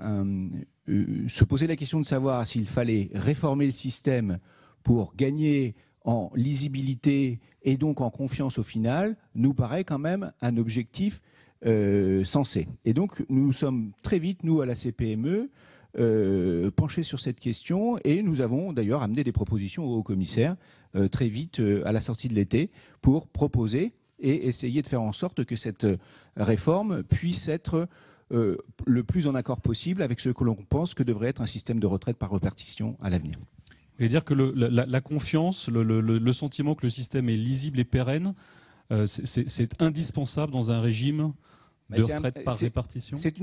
se poser la question de savoir s'il fallait réformer le système pour gagner en lisibilité et donc en confiance au final, nous paraît quand même un objectif sensé. Et donc nous sommes très vite, nous à la CPME, penchés sur cette question, et nous avons d'ailleurs amené des propositions au Haut-Commissaire très vite à la sortie de l'été pour proposer et essayer de faire en sorte que cette réforme puisse être le plus en accord possible avec ce que l'on pense que devrait être un système de retraite par répartition à l'avenir. Vous voulez dire que la confiance, le sentiment que le système est lisible et pérenne, c'est indispensable dans un régime de retraite par répartition? C'est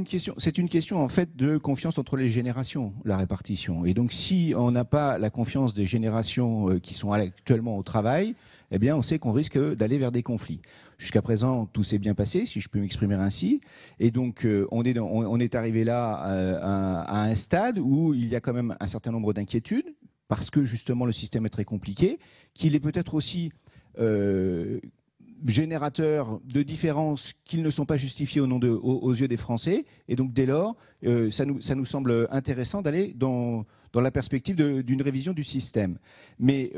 une question en fait de confiance entre les générations, la répartition. Et donc si on n'a pas la confiance des générations qui sont actuellement au travail, eh bien on sait qu'on risque d'aller vers des conflits. Jusqu'à présent, tout s'est bien passé, si je peux m'exprimer ainsi. Et donc on est arrivé là à un stade où il y a quand même un certain nombre d'inquiétudes, parce que justement le système est très compliqué, qu'il est peut-être aussi générateurs de différences qui ne sont pas justifiées aux yeux des Français. Et donc, dès lors, ça nous semble intéressant d'aller dans la perspective d'une révision du système. Mais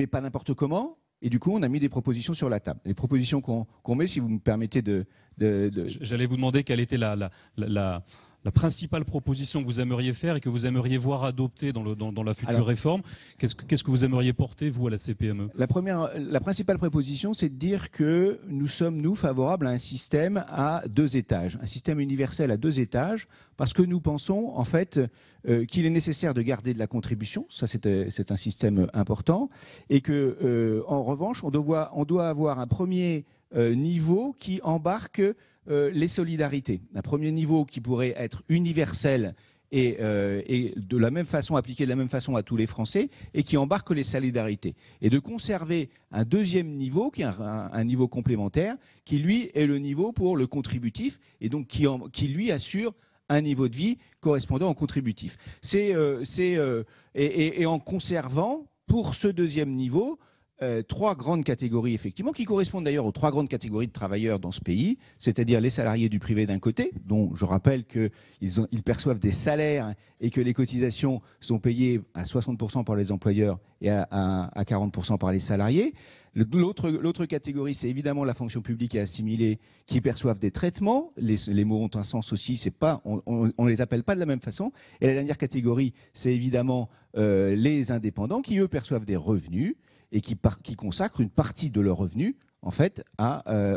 pas n'importe comment. Et du coup, on a mis des propositions sur la table. Les propositions qu'on met, si vous me permettez de... J'allais vous demander quelle était la principale proposition que vous aimeriez faire et que vous aimeriez voir adoptée dans la future réforme. Qu'est-ce que vous aimeriez porter, vous, à la CPME? La principale proposition, c'est de dire que nous sommes favorables à un système à 2 étages, un système universel à 2 étages, parce que nous pensons, en fait, qu'il est nécessaire de garder de la contribution, ça c'est un système important, et que, en revanche, on doit avoir un premier niveau qui embarque les solidarités. Un premier niveau qui pourrait être universel et de la même façon, appliqué de la même façon à tous les Français, et qui embarque les solidarités. Et de conserver un deuxième niveau, qui est un niveau complémentaire, qui lui est le niveau pour le contributif, et donc qui lui assure un niveau de vie correspondant au contributif. Et en conservant, pour ce deuxième niveau, 3 grandes catégories, effectivement, qui correspondent d'ailleurs aux 3 grandes catégories de travailleurs dans ce pays, c'est-à-dire les salariés du privé d'un côté, dont je rappelle qu'ils perçoivent des salaires et que les cotisations sont payées à 60% par les employeurs et à 40% par les salariés. L'autre catégorie, c'est évidemment la fonction publique et assimilée, qui perçoivent des traitements. Les mots ont un sens aussi, on ne les appelle pas de la même façon. Et la dernière catégorie, c'est évidemment les indépendants, qui eux perçoivent des revenus et qui consacrent une partie de leurs revenus en fait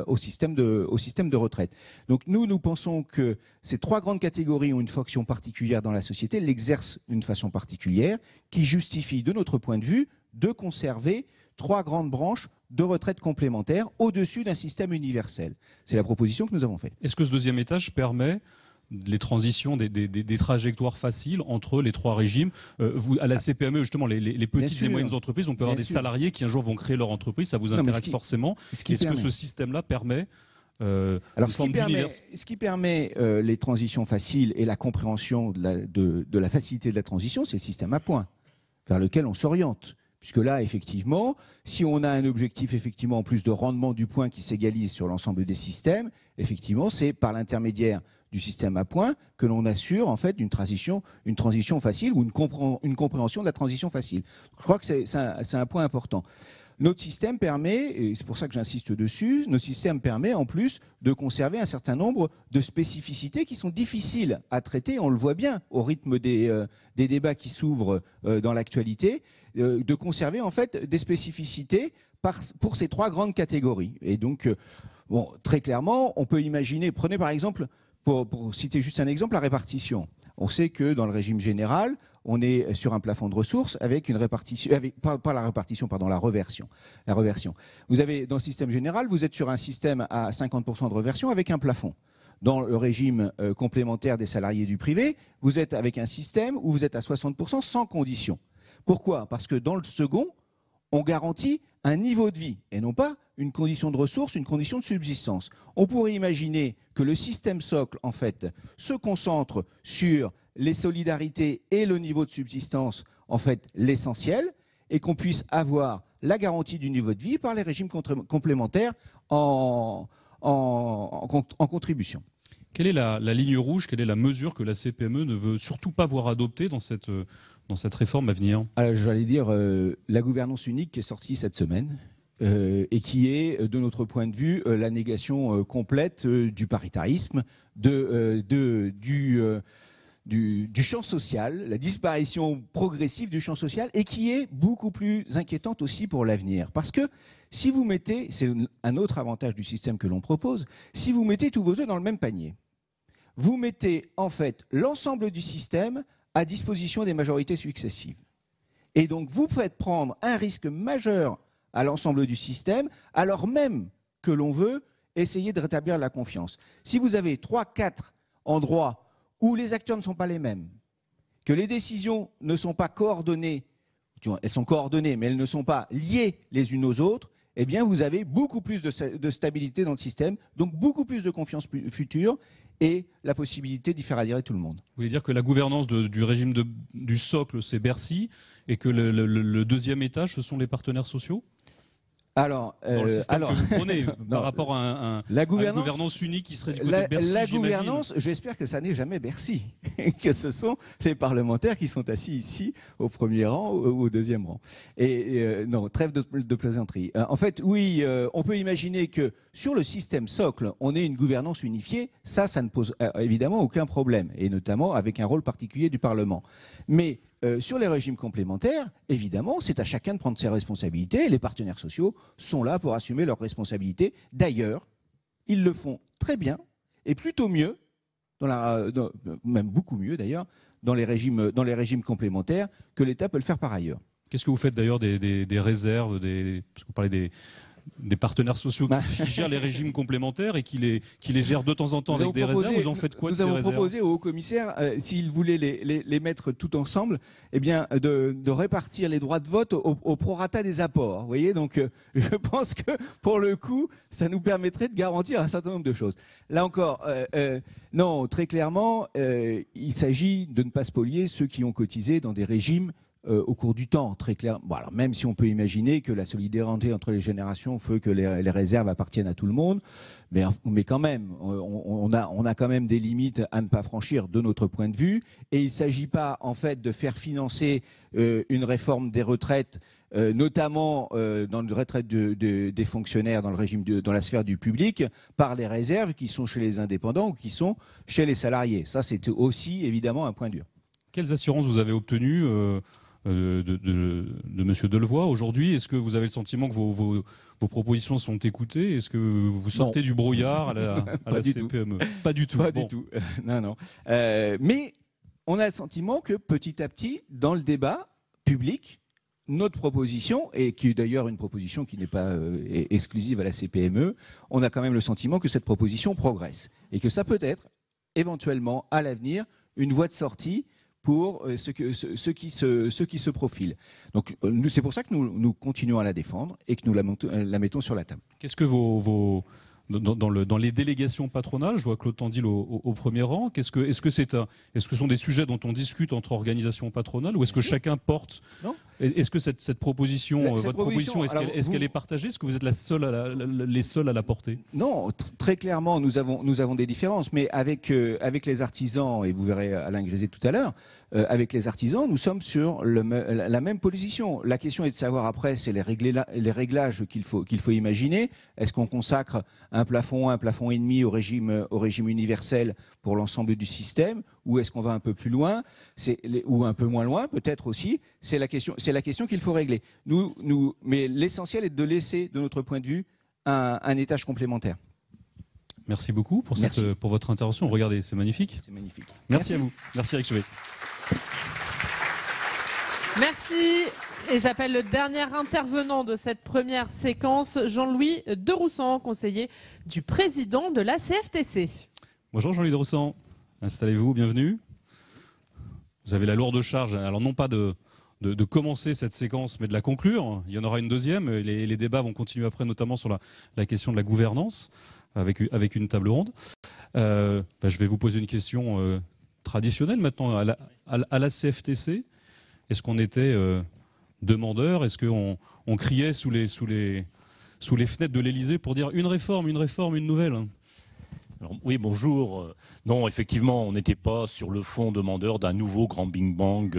au système de retraite. Donc nous pensons que ces 3 grandes catégories ont une fonction particulière dans la société, l'exercent d'une façon particulière, qui justifie de notre point de vue de conserver 3 grandes branches de retraite complémentaires au-dessus d'un système universel. C'est la proposition que nous avons faite. Est-ce que ce deuxième étage permet les transitions, des trajectoires faciles entre les 3 régimes? Vous, à la CPME, justement, les petites et moyennes entreprises, on peut avoir des salariés qui un jour vont créer leur entreprise, ça vous intéresse forcément. Est-ce que ce système-là permet Alors, ce qui permet les transitions faciles et la compréhension de la facilité de la transition, c'est le système à points vers lequel on s'oriente. Puisque là, effectivement, si on a un objectif en plus de rendement du point qui s'égalise sur l'ensemble des systèmes, effectivement, c'est par l'intermédiaire du système à points que l'on assure en fait une transition facile ou une compréhension de la transition facile. Je crois que c'est un point important. Notre système permet, et c'est pour ça que j'insiste dessus, notre système permet en plus de conserver un certain nombre de spécificités qui sont difficiles à traiter, on le voit bien au rythme des débats qui s'ouvrent dans l'actualité, de conserver en fait des spécificités pour ces 3 grandes catégories. Et donc, très clairement, on peut imaginer, prenez par exemple, pour citer juste un exemple, la répartition. On sait que dans le régime général, on est sur un plafond de ressources avec une répartition, la reversion. La reversion. Vous avez, dans le système général, vous êtes sur un système à 50% de reversion avec un plafond. Dans le régime complémentaire des salariés du privé, vous êtes avec un système où vous êtes à 60% sans condition. Pourquoi? Parce que dans le second, on garantit un niveau de vie et non pas une condition de ressources, une condition de subsistance. On pourrait imaginer que le système socle, en fait, se concentre sur les solidarités et le niveau de subsistance, en fait, l'essentiel, et qu'on puisse avoir la garantie du niveau de vie par les régimes complémentaires en contribution. Quelle est la ligne rouge, quelle est la mesure que la CPME ne veut surtout pas voir adoptée dans cette réforme à venir? J'allais dire la gouvernance unique qui est sortie cette semaine et qui est, de notre point de vue, la négation complète du paritarisme, du champ social, la disparition progressive du champ social, et qui est beaucoup plus inquiétante aussi pour l'avenir. Parce que si vous mettez, c'est un autre avantage du système que l'on propose, si vous mettez tous vos œufs dans le même panier, vous mettez en fait l'ensemble du système à disposition des majorités successives. Et donc vous faites prendre un risque majeur à l'ensemble du système, alors même que l'on veut essayer de rétablir la confiance. Si vous avez 3-4 endroits où les acteurs ne sont pas les mêmes, que les décisions ne sont pas coordonnées, elles sont coordonnées, mais elles ne sont pas liées les unes aux autres, eh bien vous avez beaucoup plus de stabilité dans le système, donc beaucoup plus de confiance future et la possibilité d'y faire adhérer tout le monde. Vous voulez dire que la gouvernance du régime du socle, c'est Bercy, et que le deuxième étage, ce sont les partenaires sociaux ? Alors, dans le système que vous prenez, par rapport à une gouvernance unique qui serait du côté de Bercy, la gouvernance, j'espère que ça n'est jamais Bercy, que ce sont les parlementaires qui sont assis ici au premier rang ou au deuxième rang. Non, trêve de plaisanterie. En fait, oui, on peut imaginer que sur le système socle, on ait une gouvernance unifiée. Ça ne pose évidemment aucun problème, et notamment avec un rôle particulier du Parlement. Mais sur les régimes complémentaires, évidemment, c'est à chacun de prendre ses responsabilités. Les partenaires sociaux sont là pour assumer leurs responsabilités. D'ailleurs, ils le font très bien, et plutôt mieux, même beaucoup mieux d'ailleurs, dans les régimes complémentaires que l'État peut le faire par ailleurs. Qu'est-ce que vous faites d'ailleurs des réserves, parce que vous parlez des partenaires sociaux qui gèrent les régimes complémentaires et qui les gèrent de temps en temps avec des réserves? Vous en faites quoi de ces réserves? Nous avons proposé au haut-commissaire, s'il voulait les mettre tout ensemble, eh bien, de répartir les droits de vote au prorata des apports. Vous voyez, donc je pense que pour le coup, ça nous permettrait de garantir un certain nombre de choses. Là encore, non, très clairement, il s'agit de ne pas spolier ceux qui ont cotisé dans des régimes au cours du temps, très clair. Bon, alors même si on peut imaginer que la solidarité entre les générations fait que les réserves appartiennent à tout le monde, mais quand même, on a quand même des limites à ne pas franchir de notre point de vue. Et il ne s'agit pas en fait de faire financer une réforme des retraites, notamment dans le retraite des fonctionnaires dans le régime dans la sphère du public, par les réserves qui sont chez les indépendants ou qui sont chez les salariés. Ça, c'est aussi évidemment un point dur. Quelles assurances vous avez obtenues de M. Delevoye aujourd'hui? Est-ce que vous avez le sentiment que vos propositions sont écoutées? Est-ce que vous sortez du brouillard à la CPME? Pas du tout. Pas du tout. Non. Mais on a le sentiment que petit à petit, dans le débat public, notre proposition, et qui est d'ailleurs une proposition qui n'est pas exclusive à la CPME, on a quand même le sentiment que cette proposition progresse et que ça peut être éventuellement à l'avenir une voie de sortie pour ceux qui se profilent. Donc c'est pour ça que nous continuons à la défendre et que nous la mettons sur la table. Qu'est-ce que dans les délégations patronales, je vois Claude Tandil au premier rang, est-ce que ce sont des sujets dont on discute entre organisations patronales ou est-ce que chacun porte? Non. Est-ce que cette proposition, votre proposition, est-ce qu'elle est partagée? Est-ce que vous êtes les seuls à la porter? Non, très clairement, nous avons des différences, mais avec les artisans, et vous verrez Alain Griset tout à l'heure, avec les artisans, nous sommes sur la même position. La question est de savoir après, c'est les réglages qu'il faut imaginer. Est-ce qu'on consacre un plafond et demi au régime universel pour l'ensemble du système, ou est-ce qu'on va un peu plus loin, ou un peu moins loin, peut-être aussi? C'est la question qu'il faut régler. Mais l'essentiel est de laisser, de notre point de vue, un étage complémentaire. Merci beaucoup pour votre intervention. Regardez, c'est magnifique. C'est magnifique. Merci à vous. Merci Eric Chauvet. Merci. Et j'appelle le dernier intervenant de cette première séquence, Jean-Louis de Roussan, conseiller du président de la CFTC. Bonjour Jean-Louis de Roussan. Installez-vous, bienvenue. Vous avez la lourde charge, alors non pas de commencer cette séquence, mais de la conclure. Il y en aura une deuxième. Les débats vont continuer après, notamment sur la question de la gouvernance, avec une table ronde. Je vais vous poser une question traditionnelle maintenant. À la CFTC, est-ce qu'on était demandeur? Est-ce qu'on criait sous les fenêtres de l'Élysée pour dire une réforme, une nouvelle? Alors, oui, bonjour. Non, effectivement, on n'était pas sur le fond demandeur d'un nouveau grand Big Bang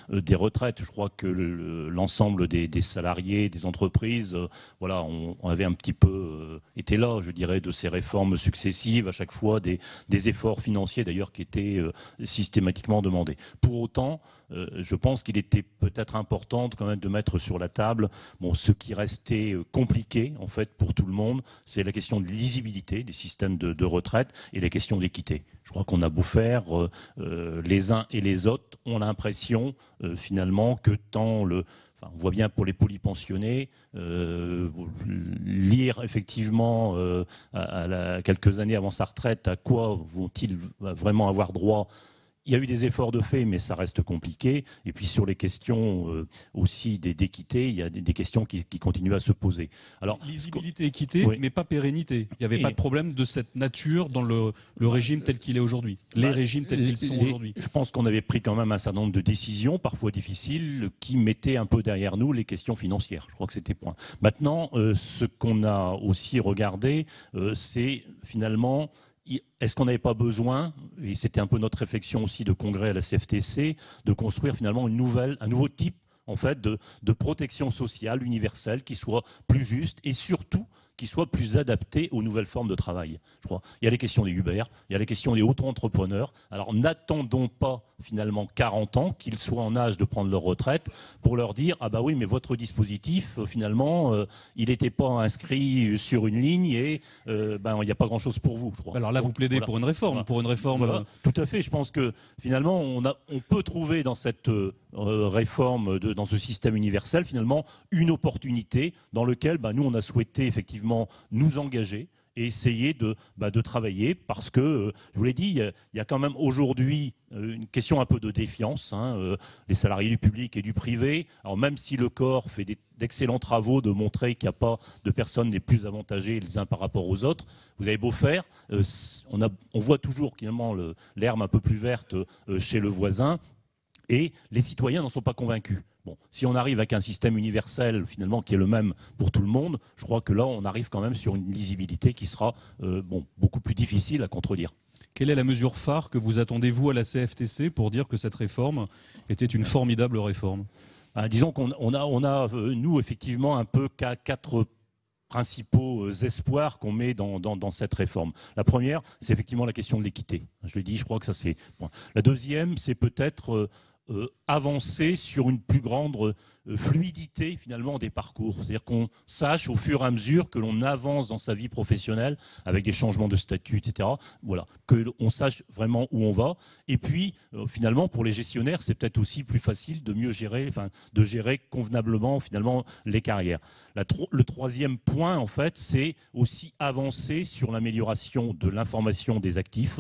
des retraites. Je crois que l'ensemble des salariés, des entreprises, on avait un petit peu été là, je dirais, de ces réformes successives, à chaque fois des efforts financiers d'ailleurs qui étaient systématiquement demandés. Pour autant, je pense qu'il était peut-être important quand même de mettre sur la table ce qui restait compliqué en fait pour tout le monde, c'est la question de lisibilité des systèmes de retraite et la question d'équité. Je crois qu'on a beau faire, les uns et les autres ont l'impression finalement que on voit bien pour les polypensionnés, lire effectivement quelques années avant sa retraite à quoi vont-ils vraiment avoir droit. Il y a eu des efforts de fait, mais ça reste compliqué. Et puis sur les questions aussi d'équité, il y a des questions qui continuent à se poser. Alors, lisibilité, équité, oui, mais pas pérennité. Il n'y avait pas de problème de cette nature dans le régime tel qu'il est aujourd'hui. Les régimes tels qu'ils sont aujourd'hui. Je pense qu'on avait pris quand même un certain nombre de décisions, parfois difficiles, qui mettaient un peu derrière nous les questions financières. Je crois que c'était point. Maintenant, ce qu'on a aussi regardé, c'est finalement... Est-ce qu'on n'avait pas besoin, et c'était un peu notre réflexion aussi de congrès à la CFTC, de construire finalement un nouveau type en fait, de protection sociale universelle qui soit plus juste et surtout qui soit plus adapté aux nouvelles formes de travail. Je crois. Il y a les questions des Uber, il y a les questions des auto-entrepreneurs. Alors n'attendons pas finalement 40 ans qu'ils soient en âge de prendre leur retraite pour leur dire « Ah bah oui, mais votre dispositif, finalement, il n'était pas inscrit sur une ligne et il n'y a pas grand-chose pour vous. » je crois. Alors là, vous plaidez pour une réforme. Voilà. Pour une réforme. Voilà. Tout à fait. Je pense que finalement, on peut trouver dans cette réforme, dans ce système universel, finalement, une opportunité dans laquelle nous, on a souhaité effectivement nous engager et essayer de travailler parce que, je vous l'ai dit, il y a quand même aujourd'hui une question un peu de défiance, les salariés du public et du privé. Alors même si le corps fait d'excellents travaux de montrer qu'il n'y a pas de personnes les plus avantagées les uns par rapport aux autres, vous avez beau faire, on voit toujours finalement l'herbe un peu plus verte chez le voisin et les citoyens n'en sont pas convaincus. Bon, si on arrive avec un système universel finalement qui est le même pour tout le monde, je crois que là on arrive quand même sur une lisibilité qui sera beaucoup plus difficile à contredire. Quelle est la mesure phare que vous attendez vous à la CFTC pour dire que cette réforme était une formidable réforme ? Disons qu'on a nous effectivement un peu quatre principaux espoirs qu'on met dans cette réforme. La première, c'est effectivement la question de l'équité. Je l'ai dit, je crois que ça c'est. La deuxième, c'est peut-être avancer sur une plus grande fluidité finalement des parcours. C'est-à-dire qu'on sache au fur et à mesure que l'on avance dans sa vie professionnelle avec des changements de statut, etc. Voilà, qu'on sache vraiment où on va. Et puis finalement pour les gestionnaires, c'est peut-être aussi plus facile de mieux gérer, de gérer convenablement finalement les carrières. Le troisième point en fait, c'est aussi avancer sur l'amélioration de l'information des actifs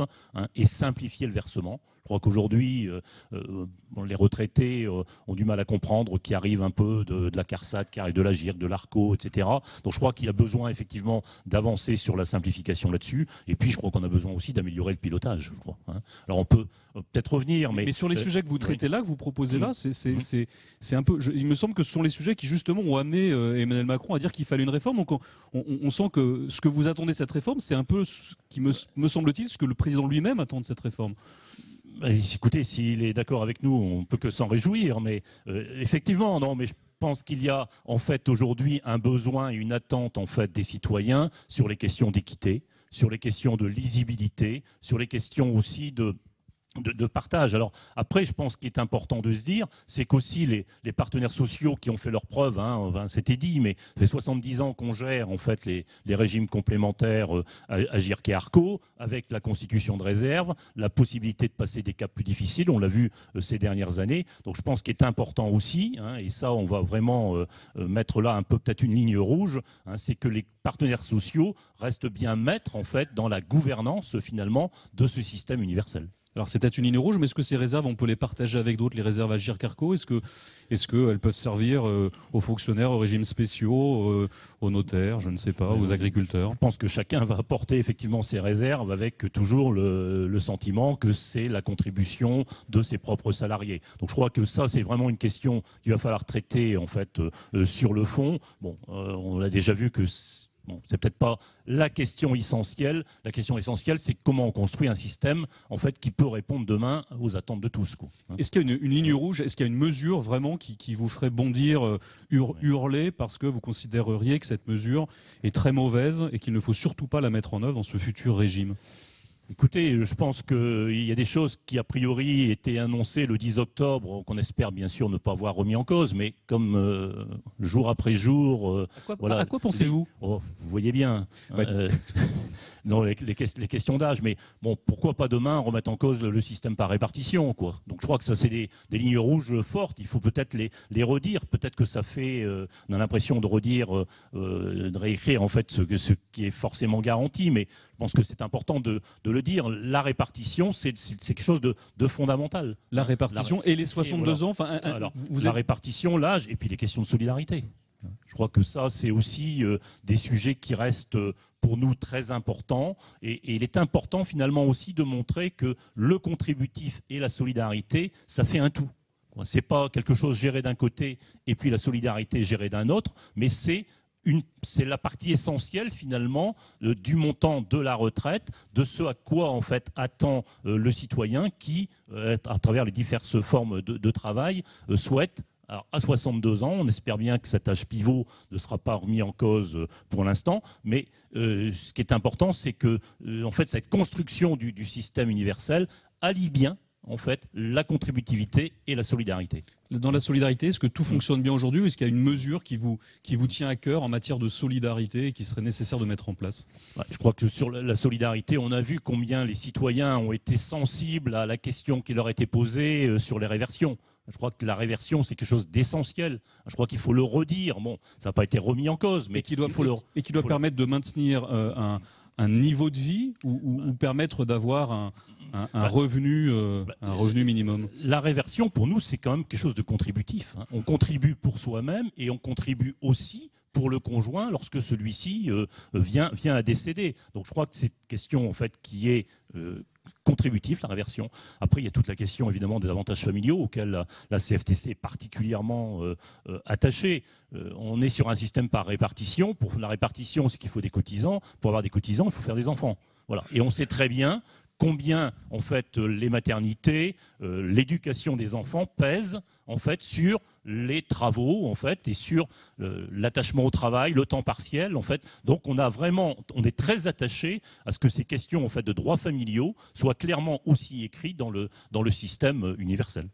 et simplifier le versement. Je crois qu'aujourd'hui, les retraités ont du mal à comprendre qui arrive un peu de la CARSAT, qui arrive de la GIRC, de l'ARCO, etc. Donc je crois qu'il y a besoin effectivement d'avancer sur la simplification là-dessus. Et puis je crois qu'on a besoin aussi d'améliorer le pilotage. Je crois. Alors on peut peut-être revenir, mais sur les sujets que vous traitez là, que vous proposez là, c'est un peu. Il me semble que ce sont les sujets qui justement ont amené Emmanuel Macron à dire qu'il fallait une réforme. Donc on sent que ce que vous attendez de cette réforme, c'est un peu ce qui me semble-t-il ce que le président lui-même attend de cette réforme. Écoutez, s'il est d'accord avec nous, on ne peut que s'en réjouir, mais effectivement, non, mais je pense qu'il y a en fait aujourd'hui un besoin et une attente en fait des citoyens sur les questions d'équité, sur les questions de lisibilité, sur les questions aussi de partage. Alors après, je pense qu'il est important de se dire, c'est qu'aussi les partenaires sociaux qui ont fait leurs preuves, c'était dit, mais ça fait 70 ans qu'on gère en fait les régimes complémentaires à GIRC et ARCO, avec la constitution de réserve, la possibilité de passer des caps plus difficiles, on l'a vu ces dernières années. Donc je pense qu'il est important aussi, et ça on va vraiment mettre là un peu peut-être une ligne rouge, c'est que les partenaires sociaux restent bien maîtres en fait dans la gouvernance finalement de ce système universel. Alors c'est peut-être une ligne rouge, mais est-ce que ces réserves, on peut les partager avec d'autres, les réserves à GIRC-ARCO ? Est-ce qu'elles peuvent servir aux fonctionnaires, aux régimes spéciaux, aux notaires, je ne sais pas, aux agriculteurs ? Je pense que chacun va apporter effectivement ses réserves avec toujours le sentiment que c'est la contribution de ses propres salariés. Donc je crois que ça, c'est vraiment une question qu'il va falloir traiter en fait sur le fond. Bon, on a déjà vu que c'est peut-être pas la question essentielle. La question essentielle, c'est comment on construit un système en fait, qui peut répondre demain aux attentes de tous. Est-ce qu'il y a une ligne rouge ? Est-ce qu'il y a une mesure vraiment qui vous ferait bondir, hurler, parce que vous considéreriez que cette mesure est très mauvaise et qu'il ne faut surtout pas la mettre en œuvre dans ce futur régime ? Écoutez, je pense qu'il y a des choses qui, a priori, étaient annoncées le 10 octobre, qu'on espère bien sûr ne pas voir remis en cause, mais comme jour après jour... voilà, à quoi pensez-vous? Vous voyez bien. Ouais. Non, les questions d'âge, mais bon, pourquoi pas demain remettre en cause le système par répartition, quoi. Donc je crois que ça, c'est des lignes rouges fortes, il faut peut-être les redire, peut-être que ça fait, on a l'impression de redire, de réécrire en fait ce qui est forcément garanti, mais je pense que c'est important de le dire. La répartition, c'est quelque chose de fondamental. La répartition et les 62 ans, enfin, la répartition, l'âge, et puis les questions de solidarité. Je crois que ça, c'est aussi des sujets qui restent pour nous très importants. Et il est important finalement aussi de montrer que le contributif et la solidarité, ça fait un tout. Ce n'est pas quelque chose géré d'un côté et puis la solidarité gérée d'un autre, mais c'est la partie essentielle finalement du montant de la retraite, de ce à quoi en fait attend le citoyen qui, à travers les diverses formes de travail, souhaite. Alors, à 62 ans, on espère bien que cet âge pivot ne sera pas remis en cause pour l'instant, mais ce qui est important, c'est que en fait, cette construction du système universel allie bien en fait, la contributivité et la solidarité. Dans la solidarité, est-ce que tout fonctionne bien aujourd'hui ou est-ce qu'il y a une mesure qui vous tient à cœur en matière de solidarité et qui serait nécessaire de mettre en place? Je crois que sur la solidarité, on a vu combien les citoyens ont été sensibles à la question qui leur était posée sur les réversions. Je crois que la réversion, c'est quelque chose d'essentiel. Je crois qu'il faut le redire. Bon, ça n'a pas été remis en cause, mais qui doit permettre de maintenir un niveau de vie ou permettre d'avoir un revenu minimum. La réversion, pour nous, c'est quand même quelque chose de contributif. On contribue pour soi-même et on contribue aussi pour le conjoint lorsque celui-ci vient à décéder. Donc je crois que c'est une question en fait, qui est contributif, la réversion. Après, il y a toute la question évidemment des avantages familiaux auxquels la CFTC est particulièrement attachée. On est sur un système par répartition. Pour la répartition, c'est qu'il faut des cotisants. Pour avoir des cotisants, il faut faire des enfants. Voilà. Et on sait très bien combien en fait les maternités, l'éducation des enfants pèsent en fait sur les travaux en fait et sur l'attachement au travail, le temps partiel en fait. Donc on est très attaché à ce que ces questions en fait de droits familiaux soient clairement aussi écrites dans le système universel.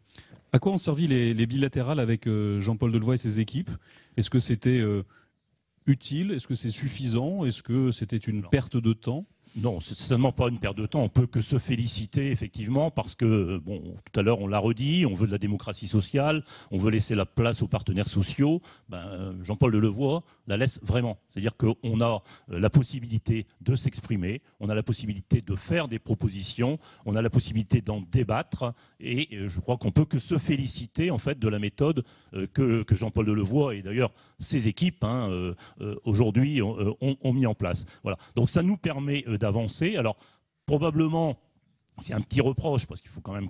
À quoi ont servi les bilatérales avec Jean-Paul Delevoye et ses équipes? Est-ce que c'était utile? Est-ce que c'est suffisant? Est-ce que c'était une perte de temps? Non, c'est certainement pas une perte de temps. On peut que se féliciter, effectivement, parce que, bon, tout à l'heure, on l'a redit, on veut de la démocratie sociale, on veut laisser la place aux partenaires sociaux. Jean-Paul Delevoye la laisse vraiment. C'est-à-dire qu'on a la possibilité de s'exprimer, on a la possibilité de faire des propositions, on a la possibilité d'en débattre, et je crois qu'on peut que se féliciter, en fait, de la méthode que Jean-Paul Delevoye et d'ailleurs ses équipes, aujourd'hui, ont mis en place. Voilà. Donc ça nous permet d'avancer. Alors, probablement, c'est un petit reproche, parce qu'il faut quand même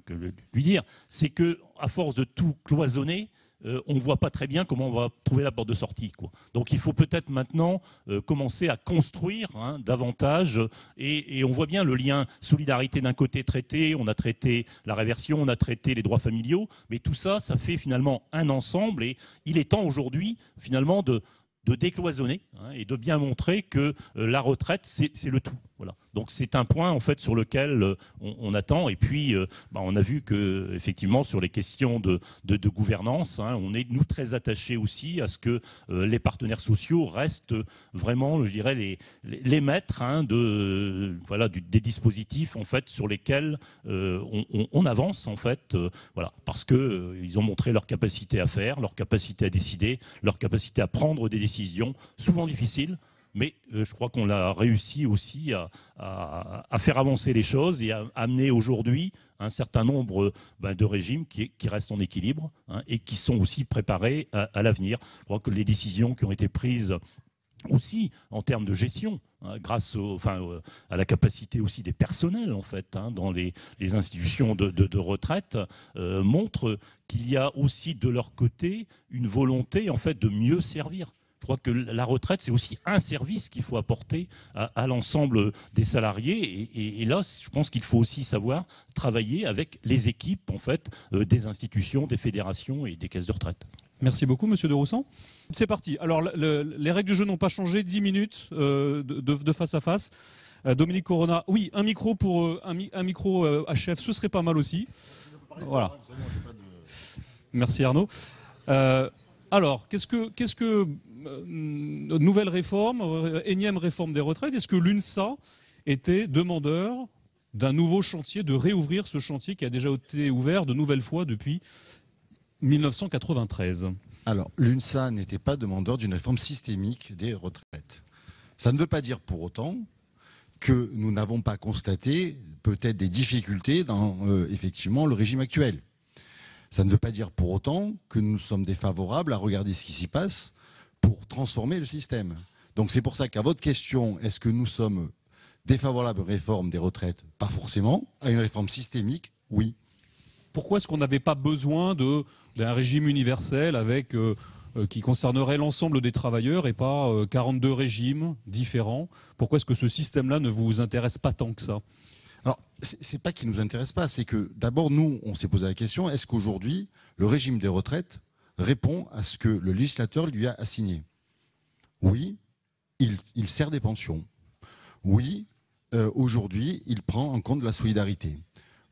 lui dire, c'est qu'à force de tout cloisonner, on ne voit pas très bien comment on va trouver la porte de sortie, quoi. Donc il faut peut-être maintenant commencer à construire davantage, et on voit bien le lien solidarité d'un côté traité, on a traité la réversion, on a traité les droits familiaux, mais tout ça, ça fait finalement un ensemble, et il est temps aujourd'hui finalement de décloisonner et de bien montrer que la retraite, c'est le tout. Voilà. Donc c'est un point en fait sur lequel on attend. Et puis on a vu que effectivement sur les questions de gouvernance, on est nous très attachés aussi à ce que les partenaires sociaux restent vraiment, je dirais, les maîtres des dispositifs en fait sur lesquels on avance en fait. Voilà, parce que ils ont montré leur capacité à faire, leur capacité à décider, leur capacité à prendre des décisions souvent difficiles. Mais je crois qu'on a réussi aussi à faire avancer les choses et à amener aujourd'hui un certain nombre de régimes qui restent en équilibre et qui sont aussi préparés à l'avenir. Je crois que les décisions qui ont été prises aussi en termes de gestion, grâce à la capacité aussi des personnels en fait, dans les institutions de retraite, montrent qu'il y a aussi de leur côté une volonté en fait de mieux servir. Je crois que la retraite, c'est aussi un service qu'il faut apporter à l'ensemble des salariés. Et là, je pense qu'il faut aussi savoir travailler avec les équipes en fait, des institutions, des fédérations et des caisses de retraite. Merci beaucoup, Monsieur de Roussan. C'est parti. Alors, les règles du jeu n'ont pas changé. 10 minutes de face à face. Dominique Corona, oui, un micro pour un micro HF, ce serait pas mal aussi. Voilà. Merci Arnaud. Alors, qu'est-ce que nouvelle réforme, énième réforme des retraites, est-ce que l'UNSA était demandeur d'un nouveau chantier, de réouvrir ce chantier qui a déjà été ouvert de nouvelles fois depuis 1993? Alors, l'UNSA n'était pas demandeur d'une réforme systémique des retraites. Ça ne veut pas dire pour autant que nous n'avons pas constaté peut-être des difficultés dans effectivement le régime actuel. Ça ne veut pas dire pour autant que nous sommes défavorables à regarder ce qui s'y passe pour transformer le système. Donc c'est pour ça qu'à votre question, est-ce que nous sommes défavorables à une réforme des retraites? Pas forcément. À une réforme systémique, oui. Pourquoi est-ce qu'on n'avait pas besoin d'un régime universel avec, qui concernerait l'ensemble des travailleurs et pas 42 régimes différents? Pourquoi est-ce que ce système-là ne vous intéresse pas tant que ça? Alors, c'est pas qu'il nous intéresse pas, c'est que d'abord, nous, on s'est posé la question, est-ce qu'aujourd'hui, le régime des retraites répond à ce que le législateur lui a assigné? Oui, il sert des pensions. Oui, aujourd'hui, il prend en compte la solidarité.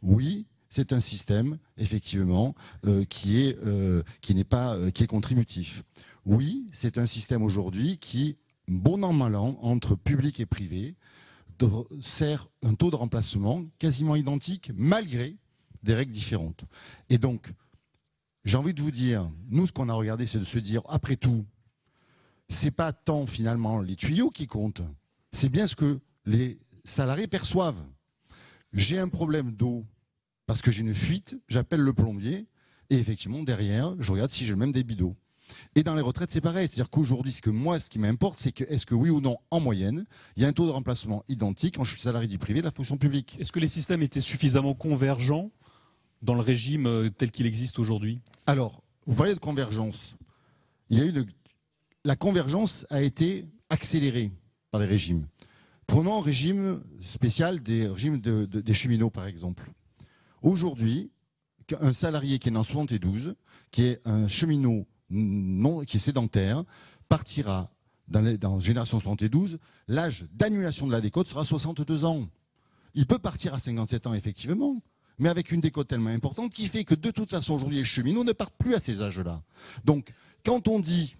Oui, c'est un système, effectivement, qui est contributif. Oui, c'est un système aujourd'hui qui, bon an, mal an, entre public et privé, sert un taux de remplacement quasiment identique, malgré des règles différentes. Et donc, j'ai envie de vous dire, nous, ce qu'on a regardé, c'est de se dire, après tout, c'est pas tant, finalement, les tuyaux qui comptent, c'est bien ce que les salariés perçoivent. J'ai un problème d'eau, parce que j'ai une fuite, j'appelle le plombier, et effectivement, derrière, je regarde si j'ai le même débit d'eau. Et dans les retraites, c'est pareil. C'est-à-dire qu'aujourd'hui, ce qui m'importe, c'est que, est-ce que oui ou non, en moyenne, il y a un taux de remplacement identique quand je suis salarié du privé de la fonction publique? Est-ce que les systèmes étaient suffisamment convergents dans le régime tel qu'il existe aujourd'hui? Alors, vous parlez de convergence. La convergence a été accélérée par les régimes. Prenons un régime spécial des régimes des cheminots, par exemple. Aujourd'hui, un salarié qui est né en 72, qui est un cheminot qui est sédentaire, partira dans la génération 72, l'âge d'annulation de la décote sera 62 ans. Il peut partir à 57 ans, effectivement, mais avec une décote tellement importante qui fait que de toute façon, aujourd'hui, les cheminots ne partent plus à ces âges-là. Donc, quand on dit,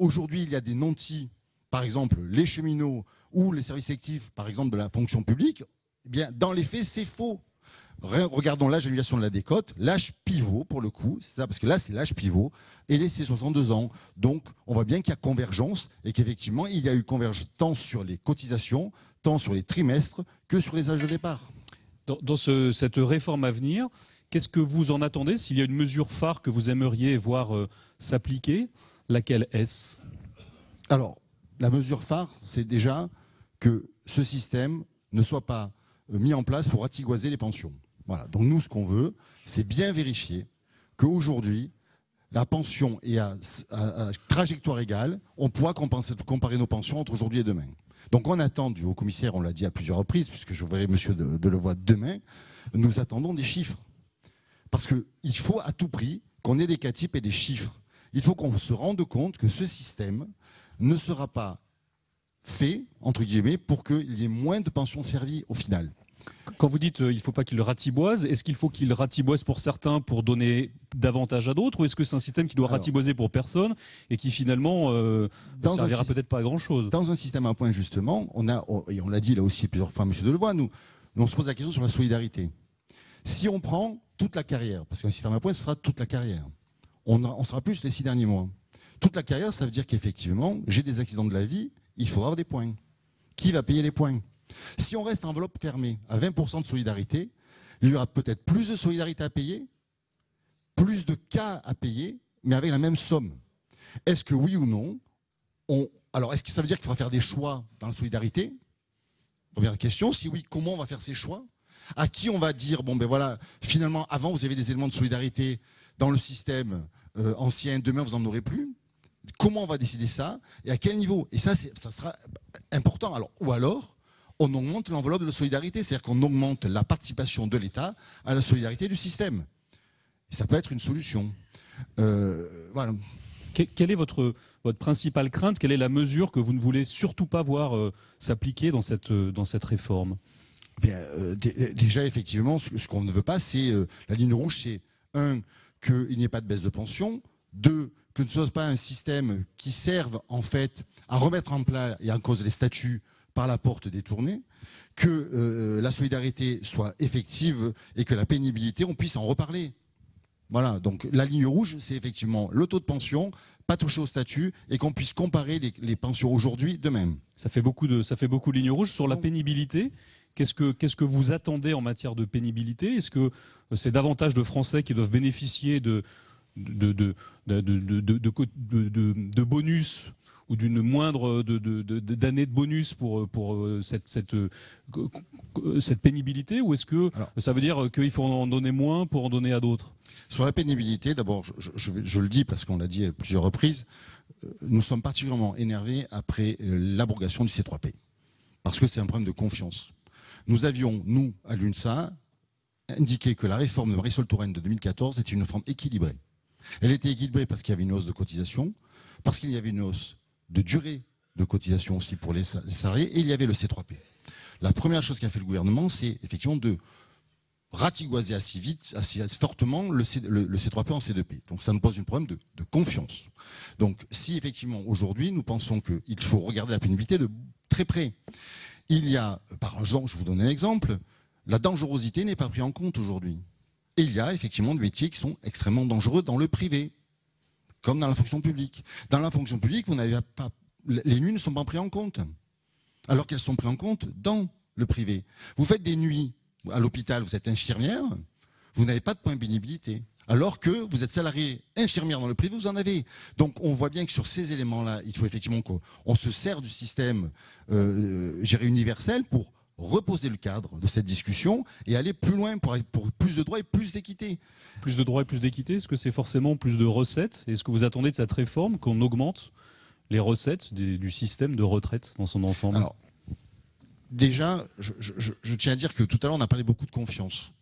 aujourd'hui, il y a des nantis, par exemple, les cheminots ou les services actifs, par exemple, de la fonction publique, eh bien, dans les faits, c'est faux. Regardons l'âge d'annulation de la décote, l'âge pivot pour le coup, c'est ça, parce que là c'est l'âge pivot, et c'est 62 ans. Donc on voit bien qu'il y a convergence et qu'effectivement il y a eu convergence tant sur les cotisations, tant sur les trimestres que sur les âges de départ. Dans cette réforme à venir, qu'est-ce que vous en attendez? S'il y a une mesure phare que vous aimeriez voir s'appliquer, laquelle est-ce? Alors, la mesure phare, c'est déjà que ce système ne soit pas mis en place pour ratiboiser les pensions. Voilà. Donc nous, ce qu'on veut, c'est bien vérifier qu'aujourd'hui, la pension est à trajectoire égale. On pourra comparer nos pensions entre aujourd'hui et demain. Donc on attend du haut-commissaire, on l'a dit à plusieurs reprises, puisque je verrai monsieur Delevoye demain, nous attendons des chiffres. Parce qu'il faut à tout prix qu'on ait des cas types et des chiffres. Il faut qu'on se rende compte que ce système ne sera pas fait, entre guillemets, pour qu'il y ait moins de pensions servies au final. Quand vous dites il ne faut pas qu'il le ratiboise, est-ce qu'il faut qu'il le ratiboise pour certains pour donner davantage à d'autres, ou est-ce que c'est un système qui doit ratiboiser pour personne et qui finalement ne servira peut-être pas à grand-chose? Dans un système à points, justement, et on l'a dit là aussi plusieurs fois, M. Delevoye, nous on se pose la question sur la solidarité. Si on prend toute la carrière, parce qu'un système à points, ce sera toute la carrière, on sera plus les 6 derniers mois. Toute la carrière, ça veut dire qu'effectivement, j'ai des accidents de la vie, il faudra avoir des points. Qui va payer les points? Si on reste enveloppe fermée à 20% de solidarité, il y aura peut-être plus de solidarité à payer, plus de cas à payer, mais avec la même somme. Est-ce que oui ou non, alors est-ce que ça veut dire qu'il faudra faire des choix dans la solidarité? Première question. Si oui, comment on va faire ces choix? À qui on va dire, bon ben voilà, finalement, avant vous avez des éléments de solidarité dans le système ancien, demain vous n'en aurez plus? Comment on va décider ça? Et à quel niveau? Et ça sera important. Ou alors, on augmente l'enveloppe de solidarité, c'est-à-dire qu'on augmente la participation de l'État à la solidarité du système. Et ça peut être une solution. Voilà. Quelle est votre principale crainte? Quelle est la mesure que vous ne voulez surtout pas voir s'appliquer dans cette réforme? Déjà, effectivement, ce qu'on ne veut pas, c'est la ligne rouge, c'est 1, qu'il n'y ait pas de baisse de pension, 2, que ne soit pas un système qui serve en fait à remettre en place et en cause les statuts par la porte détournée, que la solidarité soit effective et que la pénibilité, on puisse en reparler. Voilà, donc la ligne rouge, c'est effectivement le taux de pension, pas toucher au statut et qu'on puisse comparer les pensions aujourd'hui de même. Ça fait beaucoup de lignes rouges. Sur la pénibilité, qu'est-ce que vous attendez en matière de pénibilité? Est-ce que c'est davantage de Français qui doivent bénéficier de bonus ou d'une moindre d'années de bonus pour cette pénibilité, ou est-ce que ça veut dire qu'il faut en donner moins pour en donner à d'autres? Sur la pénibilité, d'abord, je le dis parce qu'on l'a dit à plusieurs reprises, nous sommes particulièrement énervés après l'abrogation du C3P, parce que c'est un problème de confiance. Nous avions, nous, à l'UNSA, indiqué que la réforme de Marisol Touraine de 2014 était une réforme équilibrée. Elle était équilibrée parce qu'il y avait une hausse de cotisation, parce qu'il y avait une hausse de durée de cotisation aussi pour les salariés, et il y avait le C3P. La première chose qu'a fait le gouvernement, c'est effectivement de ratigoiser assez fortement le C3P en C2P. Donc ça nous pose un problème de confiance. Donc si effectivement aujourd'hui nous pensons qu'il faut regarder la pénibilité de très près, il y a, par exemple, je vous donne un exemple, la dangerosité n'est pas prise en compte aujourd'hui. Et il y a effectivement des métiers qui sont extrêmement dangereux dans le privé, comme dans la fonction publique. Dans la fonction publique, vous n'avez pas, les nuits ne sont pas prises en compte, alors qu'elles sont prises en compte dans le privé. Vous faites des nuits à l'hôpital, vous êtes infirmière, vous n'avez pas de point de pénibilité. Alors que vous êtes salarié infirmière dans le privé, vous en avez. Donc on voit bien que sur ces éléments-là, il faut effectivement qu'on se sert du système universel pour reposer le cadre de cette discussion et aller plus loin pour plus de droits et plus d'équité. Plus de droits et plus d'équité, est-ce que c'est forcément plus de recettes? Est-ce que vous attendez de cette réforme qu'on augmente les recettes du système de retraite dans son ensemble? Alors, déjà, je tiens à dire que tout à l'heure, on a parlé beaucoup de confiance.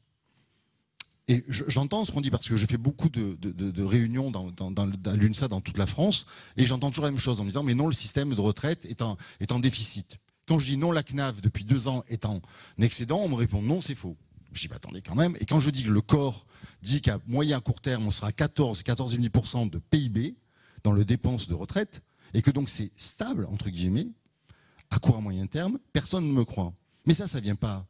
Et j'entends ce qu'on dit parce que je fais beaucoup de réunions à l'UNSA dans toute la France et j'entends toujours la même chose en me disant mais non, le système de retraite est en déficit. Quand je dis non, la CNAV depuis 2 ans est en excédent, on me répond non, c'est faux. Je dis bah, attendez quand même. Et quand je dis que le corps dit qu'à moyen court terme on sera à 14,5% de PIB dans les dépenses de retraite et que donc c'est stable entre guillemets à court à moyen terme, personne ne me croit. Mais ça vient pas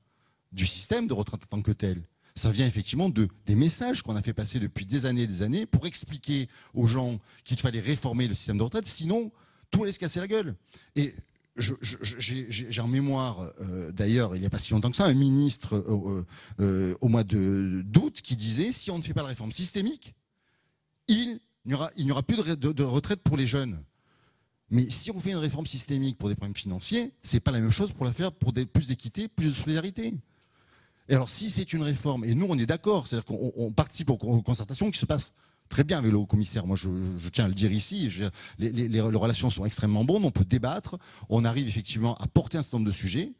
du système de retraite en tant que tel. Ça vient effectivement des messages qu'on a fait passer depuis des années pour expliquer aux gens qu'il fallait réformer le système de retraite, sinon tout allait se casser la gueule. Et j'ai en mémoire, d'ailleurs, il n'y a pas si longtemps que ça, un ministre au mois d'août qui disait si on ne fait pas la réforme systémique, il n'y aura plus de retraite pour les jeunes. Mais si on fait une réforme systémique pour des problèmes financiers, c'est pas la même chose pour la faire pour plus d'équité, plus de solidarité. Et alors, si c'est une réforme, et nous, on est d'accord, c'est-à-dire qu'on participe aux concertations qui se passent très bien avec le haut-commissaire. Moi, je tiens à le dire ici. Les relations sont extrêmement bonnes, on peut débattre, on arrive effectivement à porter un certain nombre de sujets.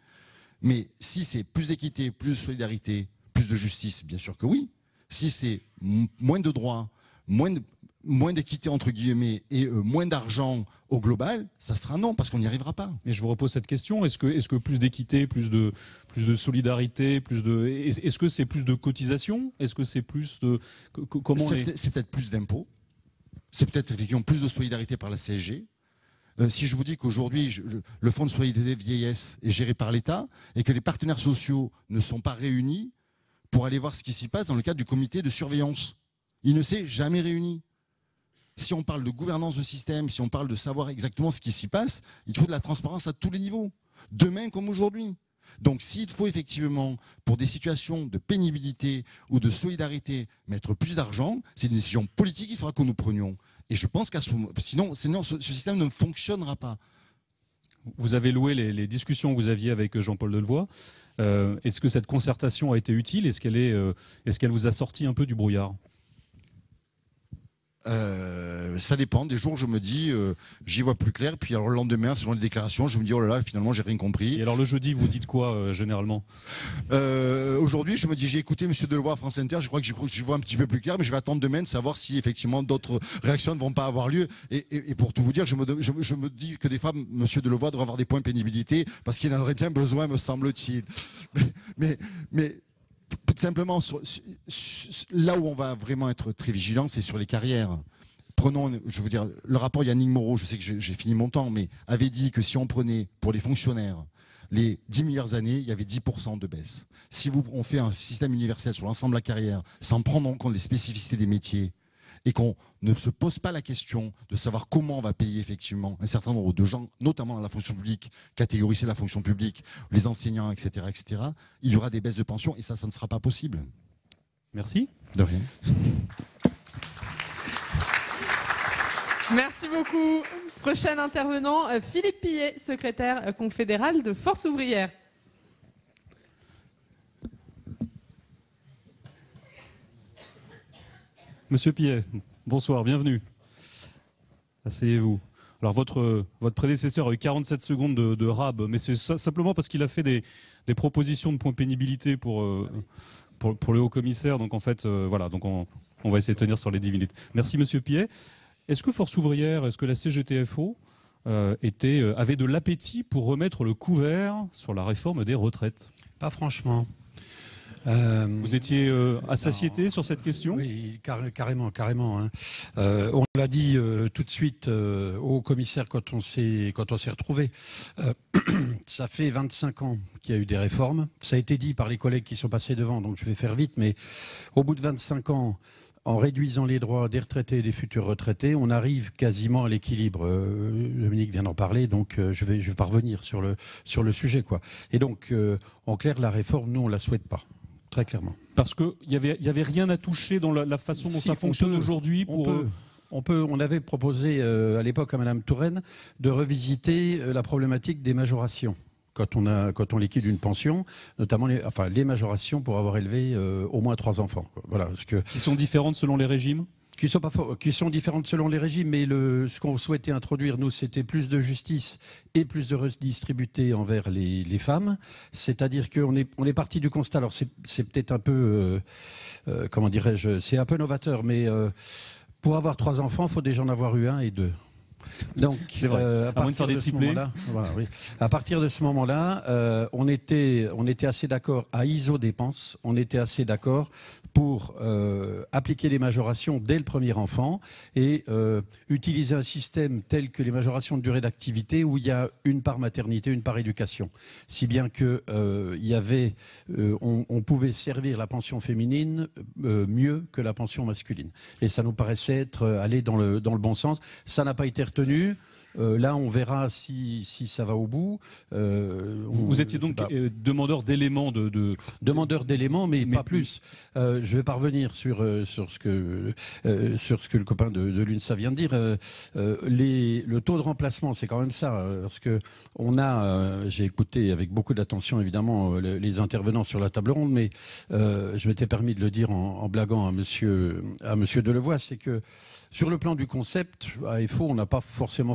Mais si c'est plus d'équité, plus de solidarité, plus de justice, bien sûr que oui. Si c'est moins de droits, moins d'équité entre guillemets et moins d'argent au global, ça sera non, parce qu'on n'y arrivera pas. Et je vous repose cette question, est-ce que plus d'équité, plus de solidarité, est-ce que c'est plus de cotisation? Est-ce que c'est plus de... C'est peut-être plus d'impôts, c'est peut-être effectivement plus de solidarité par la CSG. Si je vous dis qu'aujourd'hui, le fonds de solidarité vieillesse est géré par l'État et que les partenaires sociaux ne sont pas réunis pour aller voir ce qui s'y passe dans le cadre du comité de surveillance. Il ne s'est jamais réuni. Si on parle de gouvernance de système, si on parle de savoir exactement ce qui s'y passe, il faut de la transparence à tous les niveaux, demain comme aujourd'hui. Donc s'il faut effectivement, pour des situations de pénibilité ou de solidarité, mettre plus d'argent, c'est une décision politique qu'il faudra que nous prenions. Et je pense qu'à ce moment, sinon ce système ne fonctionnera pas. Vous avez loué les discussions que vous aviez avec Jean-Paul Delevoye. Est-ce que cette concertation a été utile? Est-ce qu'elle vous a sorti un peu du brouillard? Ça dépend. Des jours, je me dis, j'y vois plus clair. Puis alors, le lendemain, selon les déclarations, je me dis, oh là là, finalement, j'ai rien compris. Et alors le jeudi, vous dites quoi généralement? Aujourd'hui, je me dis, j'ai écouté Monsieur Delevoye à France Inter. Je crois que j'y vois un petit peu plus clair, mais je vais attendre demain de savoir si effectivement d'autres réactions ne vont pas avoir lieu. Et pour tout vous dire, je me dis que des fois, Monsieur Delevoye devrait avoir des points de pénibilité parce qu'il en aurait bien besoin, me semble-t-il. Mais tout simplement, là où on va vraiment être très vigilant, c'est sur les carrières. Prenons, je veux dire, le rapport Yannick Moreau, je sais que j'ai fini mon temps, mais avait dit que si on prenait pour les fonctionnaires les 10 meilleures années, il y avait 10% de baisse. Si on fait un système universel sur l'ensemble de la carrière, sans prendre en compte les spécificités des métiers, et qu'on ne se pose pas la question de savoir comment on va payer effectivement un certain nombre de gens, notamment dans la fonction publique, catégoriser la fonction publique, les enseignants, etc., il y aura des baisses de pension et ça ne sera pas possible. Merci. De rien. Merci beaucoup. Prochain intervenant, Philippe Pillet, secrétaire confédéral de Force ouvrière. Monsieur Pillet, bonsoir, bienvenue. Asseyez-vous. Alors votre prédécesseur a eu 47 secondes de rab, mais c'est simplement parce qu'il a fait des propositions de points de pénibilité pour le haut-commissaire. Donc en fait, voilà, donc on va essayer de tenir sur les 10 minutes. Merci Monsieur Pillet. Est-ce que Force ouvrière, est-ce que la CGTFO avait de l'appétit pour remettre le couvert sur la réforme des retraites? Pas franchement. Vous étiez à satiété sur cette question? Oui, carrément. Hein. On l'a dit tout de suite au commissaire quand on s'est retrouvés. Ça fait 25 ans qu'il y a eu des réformes. Ça a été dit par les collègues qui sont passés devant, donc je vais faire vite. Mais au bout de 25 ans, en réduisant les droits des retraités et des futurs retraités, on arrive quasiment à l'équilibre. Dominique vient d'en parler, donc je vais pas revenir sur le sujet, quoi. Et donc, en clair, la réforme, nous, on la souhaite pas. Très clairement. Parce qu'il n'y avait rien à toucher dans la façon dont ça fonctionne aujourd'hui pour... On avait proposé à l'époque à Madame Touraine de revisiter la problématique des majorations. Quand on liquide une pension, notamment les majorations pour avoir élevé au moins 3 enfants. Voilà, parce que, qui sont différentes selon les régimes ? Qui sont différentes selon les régimes, mais ce qu'on souhaitait introduire, nous, c'était plus de justice et plus de redistribution envers les femmes. C'est-à-dire qu'on est parti du constat, alors c'est peut-être un peu, comment dirais-je, c'est un peu novateur, mais pour avoir 3 enfants, il faut déjà en avoir eu 1 et 2. Donc, à partir de ce moment-là, on était assez d'accord à ISO dépenses, on était assez d'accord pour appliquer les majorations dès le premier enfant et utiliser un système tel que les majorations de durée d'activité où il y a une part maternité, une part éducation. Si bien que on pouvait servir la pension féminine mieux que la pension masculine. Et ça nous paraissait aller dans le bon sens. Ça n'a pas été retenu. Là, on verra si ça va au bout. Vous étiez donc demandeur d'éléments demandeur d'éléments, mais pas plus. Je vais pas revenir sur ce que le copain de l'UNSA vient de dire. Le taux de remplacement, c'est quand même ça, parce que j'ai écouté avec beaucoup d'attention évidemment les intervenants sur la table ronde, mais je m'étais permis de le dire en blaguant à Monsieur Delevoye, c'est que sur le plan du concept, à FO, on n'a pas forcément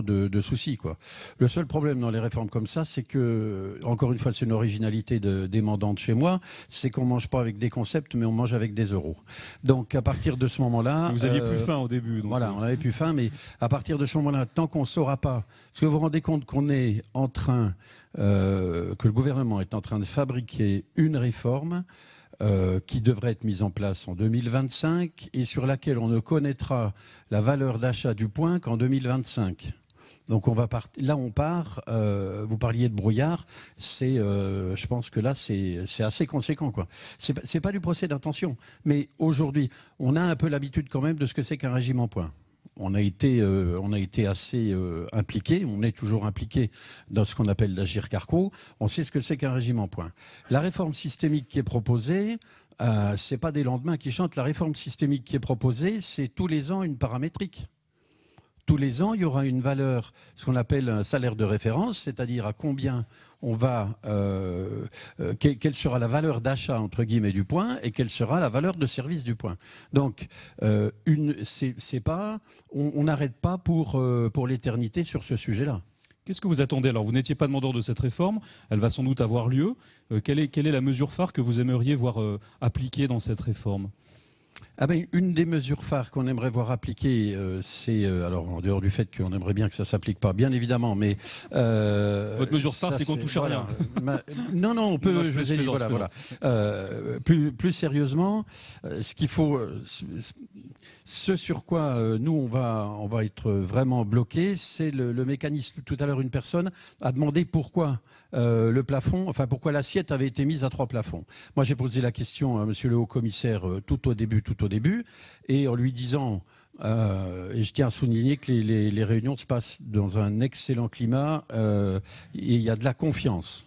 de soucis, quoi. Le seul problème dans les réformes comme ça, c'est que, encore une fois, c'est une originalité des mandants de chez moi, c'est qu'on mange pas avec des concepts, mais on mange avec des euros. Donc, à partir de ce moment-là... Vous aviez plus faim au début. Donc voilà, on avait plus faim, mais à partir de ce moment-là, tant qu'on ne saura pas... Est-ce que vous vous rendez compte qu'on est en train... que le gouvernement est en train de fabriquer une réforme qui devrait être mise en place en 2025 et sur laquelle on ne connaîtra la valeur d'achat du point qu'en 2025. Donc on part. Vous parliez de brouillard, je pense que là c'est assez conséquent, quoi. C'est pas du procès d'intention, mais aujourd'hui on a un peu l'habitude quand même de ce que c'est qu'un régime en points. On a été assez impliqués, on est toujours impliqués dans ce qu'on appelle l'Agir Carco. On sait ce que c'est qu'un régime en points. La réforme systémique qui est proposée, c'est pas des lendemains qui chantent. La réforme systémique qui est proposée, c'est tous les ans une paramétrique. tous les ans, il y aura une valeur, ce qu'on appelle un salaire de référence, c'est-à-dire à combien on va, quelle sera la valeur d'achat entre guillemets du point et quelle sera la valeur de service du point. Donc, c'est pas, on n'arrête pas pour l'éternité sur ce sujet-là. Qu'est-ce que vous attendez? Alors, vous n'étiez pas demandeur de cette réforme, elle va sans doute avoir lieu. Quelle est la mesure phare que vous aimeriez voir appliquée dans cette réforme? Une des mesures phares qu'on aimerait voir appliquer, c'est, alors en dehors du fait qu'on aimerait bien que ça ne s'applique pas, bien évidemment, mais... Votre mesure phare, c'est qu'on ne touche à rien. Non, on peut, je vous ai dit, voilà. Plus sérieusement, ce qu'il faut... Ce sur quoi nous, on va être vraiment bloqués, c'est le mécanisme. Tout à l'heure, une personne a demandé pourquoi le plafond, enfin pourquoi l'assiette avait été mise à 3 plafonds. Moi, j'ai posé la question à monsieur le haut-commissaire tout au début, et en lui disant, et je tiens à souligner que les réunions se passent dans un excellent climat, et il y a de la confiance.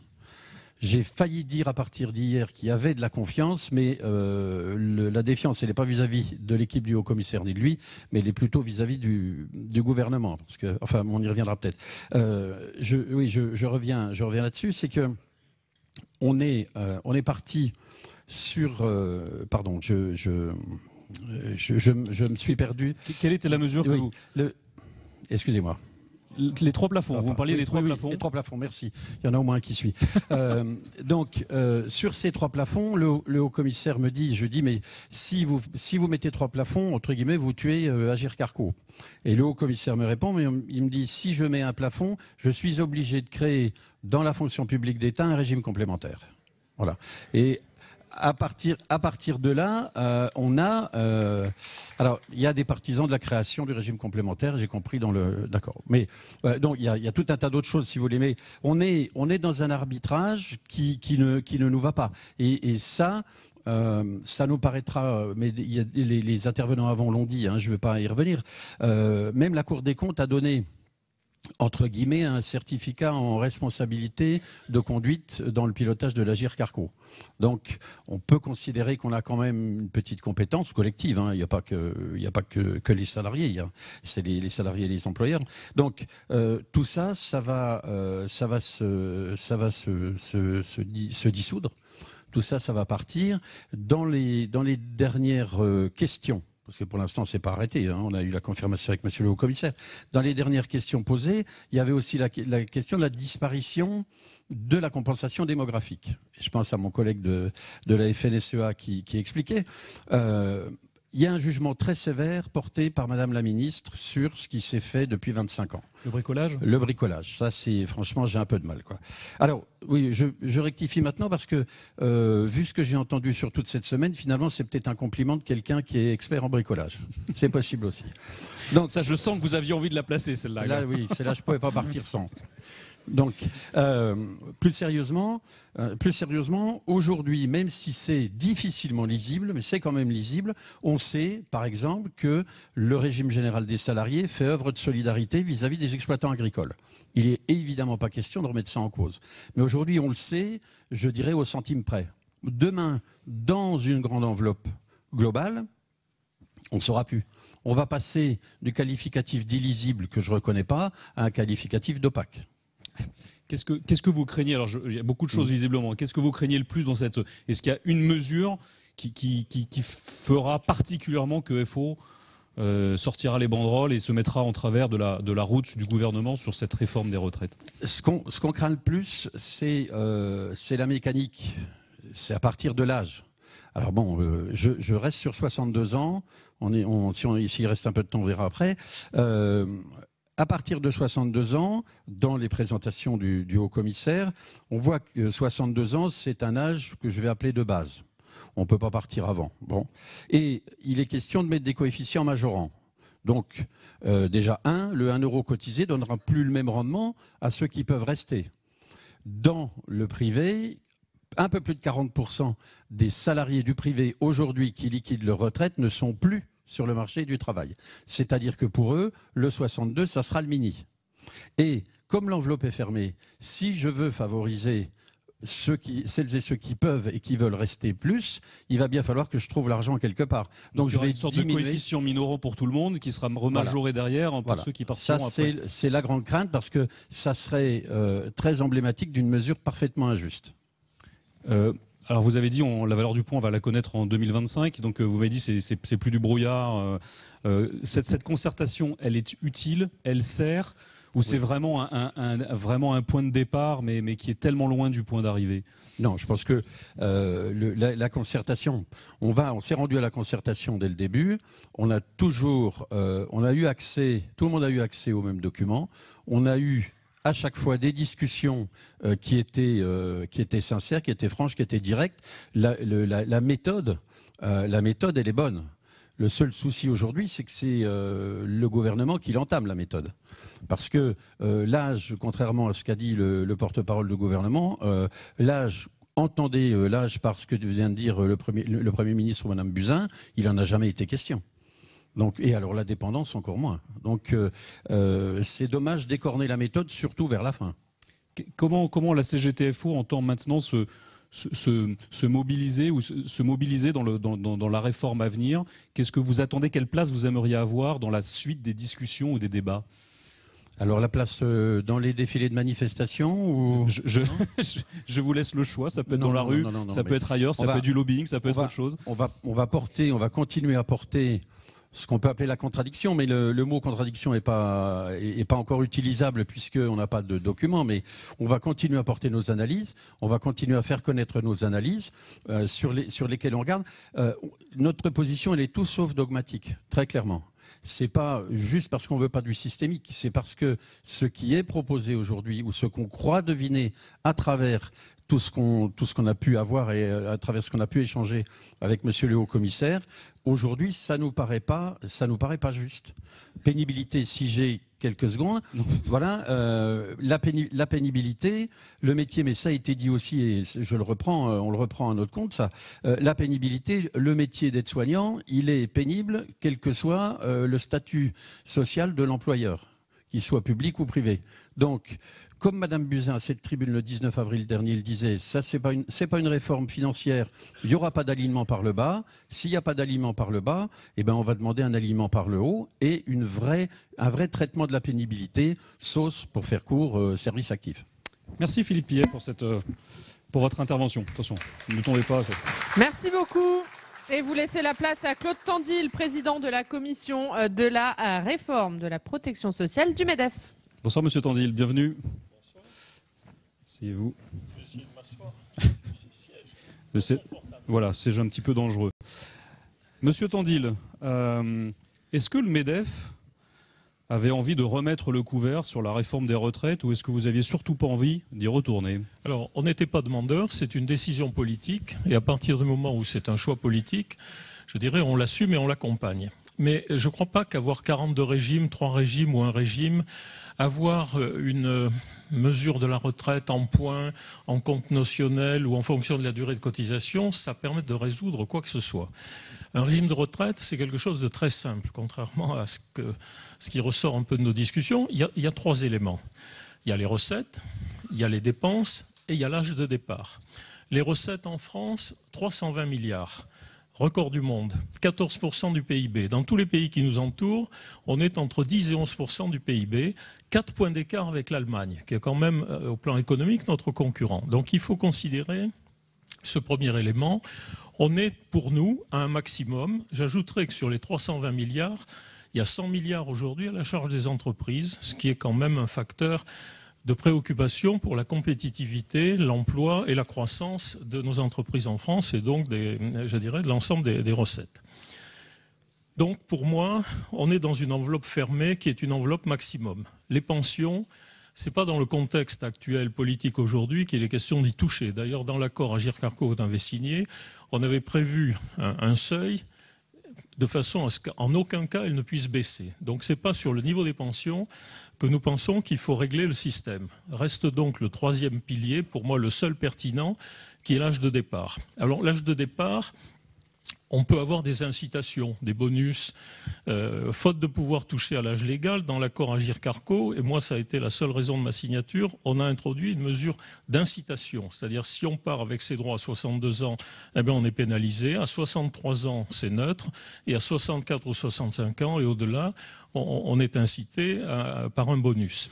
J'ai failli dire à partir d'hier qu'il y avait de la confiance, mais la défiance, elle n'est pas vis-à-vis de l'équipe du haut-commissaire ni de lui, mais elle est plutôt vis-à-vis du gouvernement. Parce que, enfin, on y reviendra peut-être. Je reviens là-dessus, c'est que on est parti sur... pardon, je me suis perdu. Quelle était la mesure que vous... Excusez-moi. Les 3 plafonds, vous parliez des 3 plafonds. Les 3 plafonds, merci. Il y en a au moins un qui suit. Donc, sur ces 3 plafonds, le haut-commissaire me dit, je dis, mais si vous mettez 3 plafonds, entre guillemets, vous tuez Agirc Arrco. Et le haut-commissaire me répond, mais il me dit, si je mets un plafond, je suis obligé de créer dans la fonction publique d'État un régime complémentaire. Voilà. Et à partir de là, on a... alors, il y a des partisans de la création du régime complémentaire, j'ai compris dans le... D'accord. Mais donc, il y a tout un tas d'autres choses, si vous voulez. Mais on est dans un arbitrage qui ne nous va pas. Et ça... ça nous paraîtra, mais les intervenants avant l'ont dit, je ne vais pas y revenir, même la Cour des comptes a donné, entre guillemets, un certificat en responsabilité de conduite dans le pilotage de l'Agirc Arrco. Donc, on peut considérer qu'on a quand même une petite compétence collective. Il n'y a pas que les salariés, c'est les salariés et les employeurs. Donc, tout ça, ça va se dissoudre. Tout ça, ça va partir dans les dernières questions. Parce que pour l'instant, c'est pas arrêté. On a eu la confirmation avec monsieur le haut-commissaire. Dans les dernières questions posées, il y avait aussi la question de la disparition de la compensation démographique. Et je pense à mon collègue de la FNSEA qui expliquait. Il y a un jugement très sévère porté par madame la ministre sur ce qui s'est fait depuis 25 ans. Le bricolage ? Le bricolage. Ça, c'est, franchement, j'ai un peu de mal, quoi. Alors, oui, je rectifie maintenant parce que, vu ce que j'ai entendu sur toute cette semaine, finalement, c'est peut-être un compliment de quelqu'un qui est expert en bricolage. C'est possible aussi. Donc, ça, je sens que vous aviez envie de la placer, celle-là. Là, oui, celle-là, je ne pouvais pas partir sans. Donc, plus sérieusement, aujourd'hui, même si c'est difficilement lisible, mais c'est quand même lisible, on sait, par exemple, que le régime général des salariés fait œuvre de solidarité vis-à-vis des exploitants agricoles. Il n'est évidemment pas question de remettre ça en cause. Mais aujourd'hui, on le sait, je dirais au centime près. Demain, dans une grande enveloppe globale, on ne saura plus. On va passer du qualificatif d'illisible, que je ne reconnais pas, à un qualificatif d'opaque. Qu'est-ce que vous craignez? Alors, il y a beaucoup de choses visiblement. Qu'est-ce que vous craignez le plus dans cette... Est-ce qu'il y a une mesure qui fera particulièrement que FO sortira les banderoles et se mettra en travers de la route du gouvernement sur cette réforme des retraites? Ce qu'on craint le plus, c'est la mécanique. C'est à partir de l'âge. Alors bon, je reste sur 62 ans. S'il reste un peu de temps, on verra après. À partir de 62 ans, dans les présentations du haut-commissaire, on voit que 62 ans, c'est un âge que je vais appeler de base. On ne peut pas partir avant. Bon. Et il est question de mettre des coefficients majorants. Donc, déjà, le 1 euro cotisé ne donnera plus le même rendement à ceux qui peuvent rester. Dans le privé, un peu plus de 40% des salariés du privé aujourd'hui qui liquident leur retraite ne sont plus sur le marché du travail. C'est-à-dire que pour eux, le 62, ça sera le mini. Et comme l'enveloppe est fermée, si je veux favoriser celles et ceux qui peuvent et qui veulent rester plus, il va bien falloir que je trouve l'argent quelque part. Donc je vais une sorte de coefficient minorant pour tout le monde qui sera remajoré derrière pour ceux qui partiront après. C'est la grande crainte parce que ça serait très emblématique d'une mesure parfaitement injuste. Alors vous avez dit la valeur du point on va la connaître en 2025, donc vous m'avez dit c'est plus du brouillard. Cette concertation, elle est utile, elle sert, ou c'est vraiment un point de départ mais qui est tellement loin du point d'arrivée? Non, je pense que la concertation, on s'est rendu à la concertation dès le début. On a eu accès, tout le monde a eu accès aux mêmes documents. On a eu à chaque fois des discussions qui étaient sincères, qui étaient franches, qui étaient directes. La méthode, elle est bonne. Le seul souci aujourd'hui, c'est que c'est le gouvernement qui l'entame, la méthode. Parce que l'âge, contrairement à ce qu'a dit le porte-parole du gouvernement, entendez l'âge par ce que vient de dire le Premier ministre ou Mme Buzyn, il n'en a jamais été question. Donc, et alors la dépendance encore moins. Donc c'est dommage d'écorner la méthode, surtout vers la fin. Comment la CGTFO entend maintenant se mobiliser ou se mobiliser dans la réforme à venir? Qu'est-ce que vous attendez? Quelle place vous aimeriez avoir dans la suite des discussions ou des débats? Alors la place dans les défilés de manifestation ou... je vous laisse le choix, ça peut être dans la rue, ça peut être ailleurs, ça peut être du lobbying, ça peut être autre chose. On va continuer à porter ce qu'on peut appeler la contradiction, mais le mot contradiction n'est pas encore utilisable puisqu'on n'a pas de document, mais on va continuer à porter nos analyses, on va continuer à faire connaître nos analyses sur lesquelles on regarde. Notre position, elle est tout sauf dogmatique, très clairement. C'est pas juste parce qu'on veut pas du systémique, c'est parce que ce qui est proposé aujourd'hui ou ce qu'on croit deviner à travers tout ce qu'on a pu avoir et à travers ce qu'on a pu échanger avec Monsieur le Haut-Commissaire, aujourd'hui, ça nous paraît pas juste. Pénibilité, si j'ai quelques secondes, voilà, la pénibilité, le métier, mais ça a été dit aussi et je le reprends, on le reprend à notre compte, ça. La pénibilité, le métier d'aide-soignant, il est pénible, quel que soit le statut social de l'employeur, qu'il soit public ou privé. Donc, comme Mme Buzyn à cette tribune le 19 avril dernier, il disait, ça c'est pas une réforme financière, il n'y aura pas d'alignement par le bas. S'il n'y a pas d'alignement par le bas, eh ben on va demander un alignement par le haut et un vrai traitement de la pénibilité, sauce, pour faire court, service actif. Merci Philippe Pillet pour votre intervention. Attention, ne tombez pas. Merci beaucoup. Et vous laissez la place à Claude Tandil, président de la commission de la réforme de la protection sociale du MEDEF. Bonsoir Monsieur Tandil, bienvenue. Bonsoir. Asseyez-vous. Je vais essayer de m'asseoir. Voilà, c'est un petit peu dangereux. Monsieur Tandil, est-ce que le MEDEF avait envie de remettre le couvert sur la réforme des retraites ou est-ce que vous aviez surtout pas envie d'y retourner? Alors, on n'était pas demandeur, c'est une décision politique et à partir du moment où c'est un choix politique, je dirais on l'assume et on l'accompagne. Mais je ne crois pas qu'avoir 42 régimes, 3 régimes ou un régime, avoir une mesure de la retraite en points, en compte notionnel ou en fonction de la durée de cotisation, ça permet de résoudre quoi que ce soit. Un régime de retraite, c'est quelque chose de très simple, contrairement à ce qui ressort un peu de nos discussions. Il y a 3 éléments. Il y a les recettes, il y a les dépenses et il y a l'âge de départ. Les recettes en France, 320 milliards. Record du monde, 14% du PIB. Dans tous les pays qui nous entourent, on est entre 10 et 11% du PIB, 4 points d'écart avec l'Allemagne, qui est quand même, au plan économique, notre concurrent. Donc il faut considérer ce premier élément. On est, pour nous, à un maximum. J'ajouterai que sur les 320 milliards, il y a 100 milliards aujourd'hui à la charge des entreprises, ce qui est quand même un facteur de préoccupation pour la compétitivité, l'emploi et la croissance de nos entreprises en France et donc, je dirais, de l'ensemble des recettes. Donc, pour moi, on est dans une enveloppe fermée qui est une enveloppe maximum. Les pensions, ce n'est pas dans le contexte actuel politique aujourd'hui qu'il est question d'y toucher. D'ailleurs, dans l'accord Agirc-Arrco qu'on avait signé, on avait prévu un seuil de façon à ce qu'en aucun cas, elle ne puisse baisser. Donc, ce n'est pas sur le niveau des pensions que nous pensons qu'il faut régler le système. Reste donc le 3e pilier, pour moi le seul pertinent, qui est l'âge de départ. Alors l'âge de départ, On peut avoir des incitations, des bonus, faute de pouvoir toucher à l'âge légal dans l'accord Agirc-Arrco, et moi ça a été la seule raison de ma signature, on a introduit une mesure d'incitation, c'est-à-dire si on part avec ses droits à 62 ans, eh bien on est pénalisé, à 63 ans c'est neutre, et à 64 ou 65 ans et au-delà, on est incité par un bonus.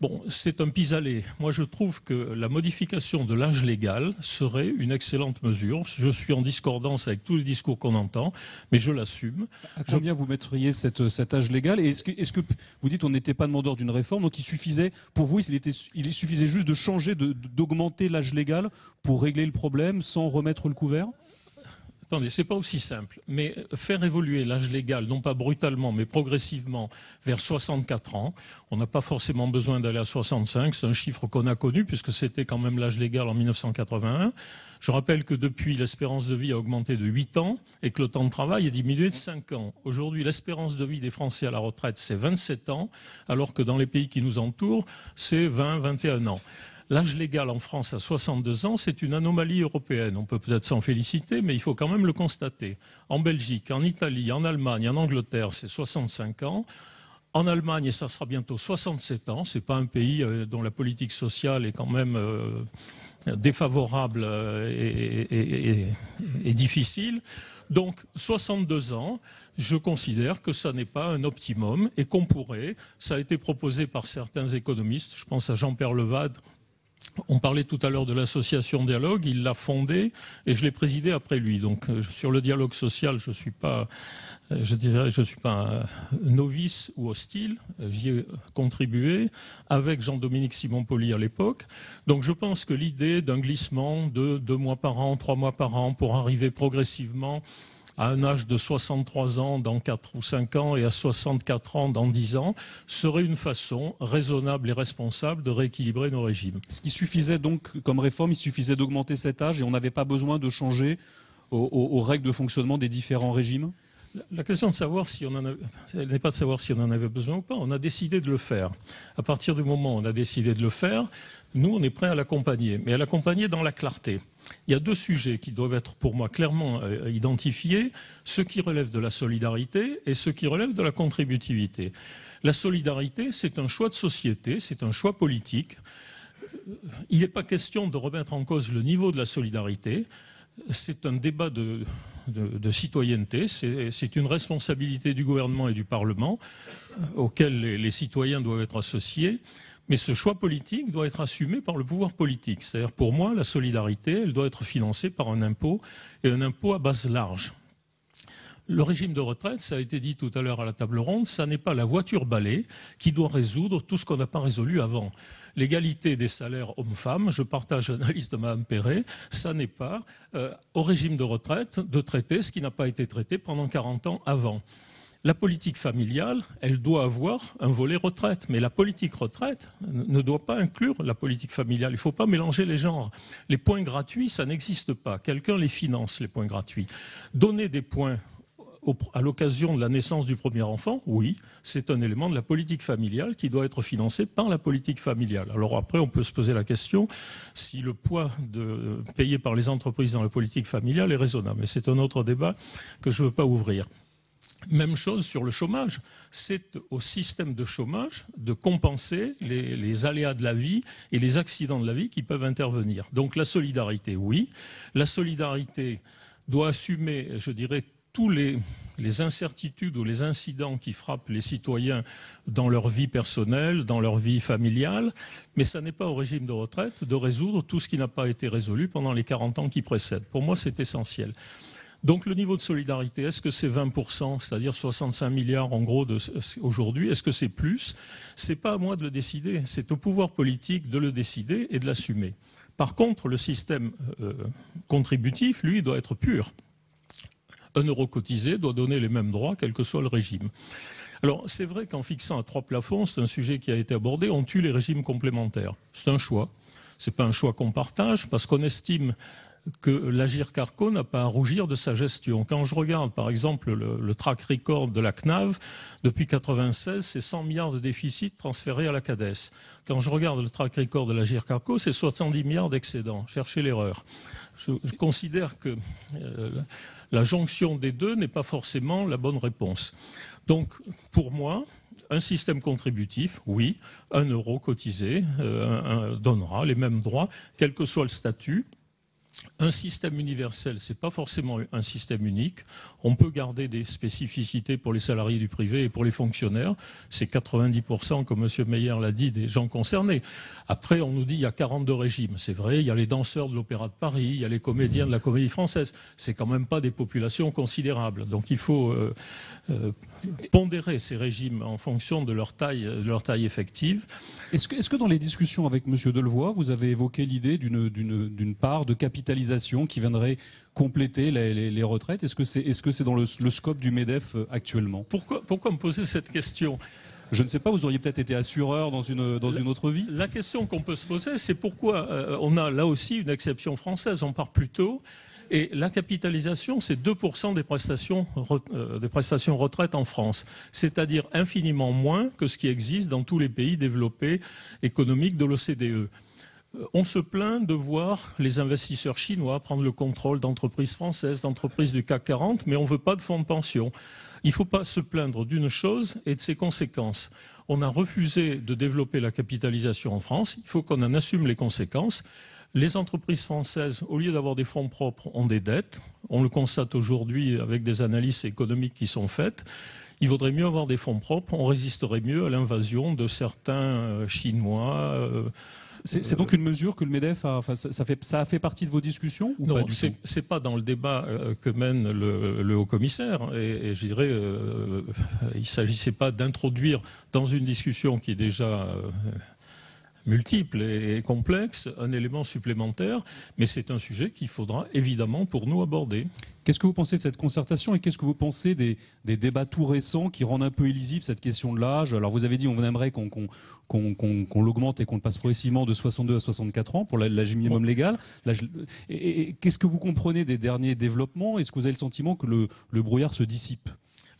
Bon, c'est un pis-aller. Moi, je trouve que la modification de l'âge légal serait une excellente mesure. Je suis en discordance avec tous les discours qu'on entend, mais je l'assume. À combien vous mettriez cet âge légal? Et est-ce que vous dites qu'on n'était pas demandeur d'une réforme, donc il suffisait, pour vous, il suffisait juste de changer, d'augmenter l'âge légal pour régler le problème sans remettre le couvert? Attendez, c'est pas aussi simple, mais faire évoluer l'âge légal, non pas brutalement, mais progressivement vers 64 ans, on n'a pas forcément besoin d'aller à 65, c'est un chiffre qu'on a connu puisque c'était quand même l'âge légal en 1981. Je rappelle que depuis, l'espérance de vie a augmenté de 8 ans et que le temps de travail a diminué de 5 ans. Aujourd'hui, l'espérance de vie des Français à la retraite, c'est 27 ans, alors que dans les pays qui nous entourent, c'est 20-21 ans. L'âge légal en France à 62 ans, c'est une anomalie européenne. On peut peut-être s'en féliciter, mais il faut quand même le constater. En Belgique, en Italie, en Allemagne, en Angleterre, c'est 65 ans. En Allemagne, ça sera bientôt 67 ans. Ce n'est pas un pays dont la politique sociale est quand même défavorable et difficile. Donc, 62 ans, je considère que ça n'est pas un optimum et qu'on pourrait, ça a été proposé par certains économistes, je pense à Jean-Pierre Levade. On parlait tout à l'heure de l'association Dialogue, il l'a fondée et je l'ai présidée après lui. Donc sur le dialogue social, je suis pas novice ou hostile, j'y ai contribué avec Jean-Dominique Simon-Poli à l'époque. Donc je pense que l'idée d'un glissement de 2 mois par an, 3 mois par an pour arriver progressivement à un âge de 63 ans dans 4 ou 5 ans et à 64 ans dans 10 ans, serait une façon raisonnable et responsable de rééquilibrer nos régimes. Ce qui suffisait donc, comme réforme, il suffisait d'augmenter cet âge et on n'avait pas besoin de changer aux règles de fonctionnement des différents régimes? La question de savoir si on en a, elle n'est pas de savoir si on en avait besoin ou pas, on a décidé de le faire. À partir du moment où on a décidé de le faire, nous, on est prêt à l'accompagner, mais à l'accompagner dans la clarté. Il y a 2 sujets qui doivent être pour moi clairement identifiés, ce qui relève de la solidarité et ce qui relève de la contributivité. La solidarité, c'est un choix de société, c'est un choix politique. Il n'est pas question de remettre en cause le niveau de la solidarité. C'est un débat de citoyenneté, c'est une responsabilité du gouvernement et du Parlement auquel les citoyens doivent être associés. Mais ce choix politique doit être assumé par le pouvoir politique. C'est-à-dire, pour moi, la solidarité, elle doit être financée par un impôt, et un impôt à base large. Le régime de retraite, ça a été dit tout à l'heure à la table ronde, ça n'est pas la voiture balai qui doit résoudre tout ce qu'on n'a pas résolu avant. L'égalité des salaires hommes-femmes, je partage l'analyse de Mme Perret, ça n'est pas au régime de retraite de traiter ce qui n'a pas été traité pendant 40 ans avant. La politique familiale, elle doit avoir un volet retraite, mais la politique retraite ne doit pas inclure la politique familiale. Il ne faut pas mélanger les genres. Les points gratuits, ça n'existe pas. Quelqu'un les finance, les points gratuits. Donner des points à l'occasion de la naissance du premier enfant, oui, c'est un élément de la politique familiale qui doit être financé par la politique familiale. Alors après, on peut se poser la question si le poids payé par les entreprises dans la politique familiale est raisonnable. Mais c'est un autre débat que je ne veux pas ouvrir. Même chose sur le chômage. C'est au système de chômage de compenser les aléas de la vie et les accidents de la vie qui peuvent intervenir. Donc la solidarité, oui. La solidarité doit assumer, je dirais, tous les incertitudes ou les incidents qui frappent les citoyens dans leur vie personnelle, dans leur vie familiale, mais ça n'est pas au régime de retraite de résoudre tout ce qui n'a pas été résolu pendant les 40 ans qui précèdent. Pour moi, c'est essentiel. Donc le niveau de solidarité, est-ce que c'est 20%, c'est-à-dire 65 milliards en gros aujourd'hui, est-ce que c'est plus? C'est pas à moi de le décider, c'est au pouvoir politique de le décider et de l'assumer. Par contre, le système contributif, lui, doit être pur. 1 euro cotisé doit donner les mêmes droits, quel que soit le régime. Alors, c'est vrai qu'en fixant à 3 plafonds, c'est un sujet qui a été abordé, on tue les régimes complémentaires. C'est un choix. Ce n'est pas un choix qu'on partage, parce qu'on estime que l'Agirc-Arrco n'a pas à rougir de sa gestion. Quand je regarde, par exemple, le track record de la CNAV, depuis 1996, c'est 100 milliards de déficit transférés à la CADES. Quand je regarde le track record de l'Agirc-Arrco, c'est 70 milliards d'excédents. Cherchez l'erreur. Je considère que La jonction des deux n'est pas forcément la bonne réponse. Donc, pour moi, un système contributif, oui, 1 euro cotisé donnera les mêmes droits, quel que soit le statut. Un système universel, ce n'est pas forcément un système unique. On peut garder des spécificités pour les salariés du privé et pour les fonctionnaires. C'est 90%, comme M. Meyer l'a dit, des gens concernés. Après, on nous dit qu'il y a 42 régimes. C'est vrai, il y a les danseurs de l'Opéra de Paris, il y a les comédiens de la Comédie Française. C'est quand même pas des populations considérables. Donc il faut pondérer ces régimes en fonction de leur taille effective. Est-ce que dans les discussions avec M. Delevoye, vous avez évoqué l'idée d'une part de capitalisation qui viendrait compléter les retraites? Est-ce que c'est dans le scope du MEDEF actuellement? Pourquoi me poser cette question? Je ne sais pas, vous auriez peut-être été assureur dans une autre vie? La question qu'on peut se poser, c'est pourquoi on a là aussi une exception française. On part plus tôt. Et la capitalisation, c'est 2% des prestations retraite en France, c'est-à-dire infiniment moins que ce qui existe dans tous les pays développés économiques de l'OCDE. On se plaint de voir les investisseurs chinois prendre le contrôle d'entreprises françaises, d'entreprises du CAC 40, mais on ne veut pas de fonds de pension. Il ne faut pas se plaindre d'une chose et de ses conséquences. On a refusé de développer la capitalisation en France, il faut qu'on en assume les conséquences. Les entreprises françaises, au lieu d'avoir des fonds propres, ont des dettes. On le constate aujourd'hui avec des analyses économiques qui sont faites. Il vaudrait mieux avoir des fonds propres, on résisterait mieux à l'invasion de certains Chinois. C'est donc une mesure que le MEDEF ça a fait partie de vos discussions ou Non, pas c'est pas dans le débat que mène le haut-commissaire. Et je dirais, il ne s'agissait pas d'introduire dans une discussion qui est déjà multiple et complexe un élément supplémentaire, mais c'est un sujet qu'il faudra évidemment pour nous aborder. Qu'est-ce que vous pensez de cette concertation et qu'est-ce que vous pensez des débats tout récents qui rendent un peu illisible cette question de l'âge? Alors vous avez dit on aimerait qu'on l'augmente et qu'on le passe progressivement de 62 à 64 ans pour l'âge minimum légal. Et qu'est-ce que vous comprenez des derniers développements? Est-ce que vous avez le sentiment que le brouillard se dissipe?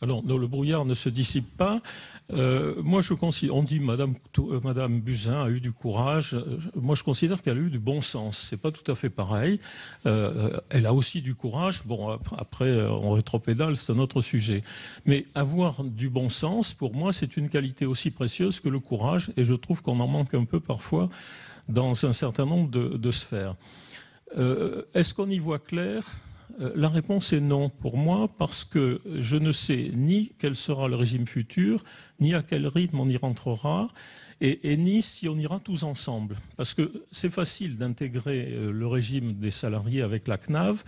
Alors, non, le brouillard ne se dissipe pas. Moi, je considère, on dit Madame Buzyn a eu du courage. Moi, je considère qu'elle a eu du bon sens. C'est pas tout à fait pareil. Elle a aussi du courage. Bon, après, on rétropédale, c'est un autre sujet. Mais avoir du bon sens, pour moi, c'est une qualité aussi précieuse que le courage. Et je trouve qu'on en manque un peu parfois dans un certain nombre de sphères. Est-ce qu'on y voit clair ? La réponse est non pour moi parce que je ne sais ni quel sera le régime futur, ni à quel rythme on y rentrera et ni si on ira tous ensemble. Parce que c'est facile d'intégrer le régime des salariés avec la CNAV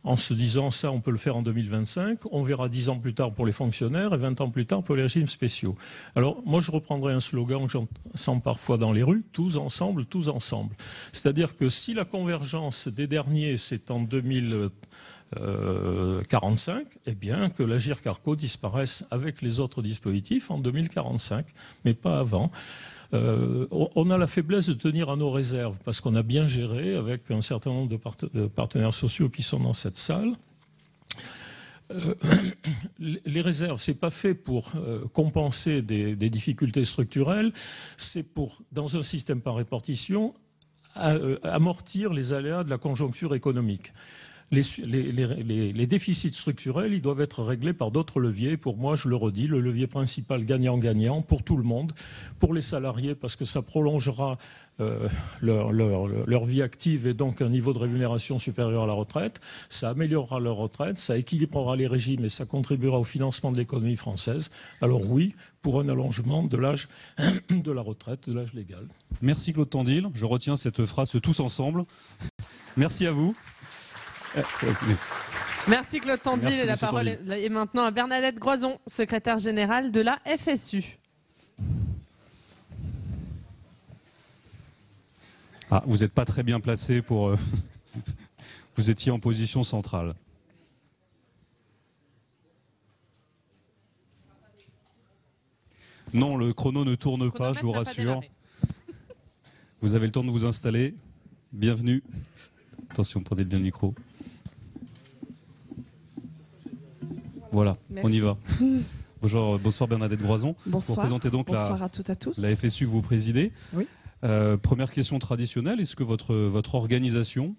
en se disant ça on peut le faire en 2025, on verra 10 ans plus tard pour les fonctionnaires et 20 ans plus tard pour les régimes spéciaux. Alors moi je reprendrai un slogan que j'entends parfois dans les rues, tous ensemble, tous ensemble. C'est-à-dire que si la convergence des derniers c'est en 2045, eh bien que l'Agirc-Arrco disparaisse avec les autres dispositifs en 2045, mais pas avant. On a la faiblesse de tenir à nos réserves parce qu'on a bien géré avec un certain nombre de partenaires sociaux qui sont dans cette salle. Les réserves, c'est pas fait pour compenser des difficultés structurelles, c'est pour, dans un système par répartition, amortir les aléas de la conjoncture économique. Les déficits structurels, ils doivent être réglés par d'autres leviers. Pour moi, je le redis, le levier principal gagnant-gagnant pour tout le monde, pour les salariés parce que ça prolongera leur vie active et donc un niveau de rémunération supérieur à la retraite. Ça améliorera leur retraite, ça équilibrera les régimes et ça contribuera au financement de l'économie française. Alors oui, pour un allongement de l'âge de la retraite, de l'âge légal. Merci Claude Tandil. Je retiens cette phrase tous ensemble. Merci à vous. Merci Claude Tandil. Merci, et la monsieur parole est maintenant à Bernadette Groison, secrétaire générale de la FSU. Ah, vous n'êtes pas très bien placé pour... Vous étiez en position centrale. Non, le chrono ne tourne pas, je vous rassure. Vous avez le temps de vous installer. Bienvenue. Attention, prenez bien le micro. Voilà, merci. On y va. Bonsoir Bernadette Groison. Bonsoir. Vous représentez donc bonsoir à toutes et à tous. La FSU que vous présidez. Oui. Première question traditionnelle, est-ce que votre organisation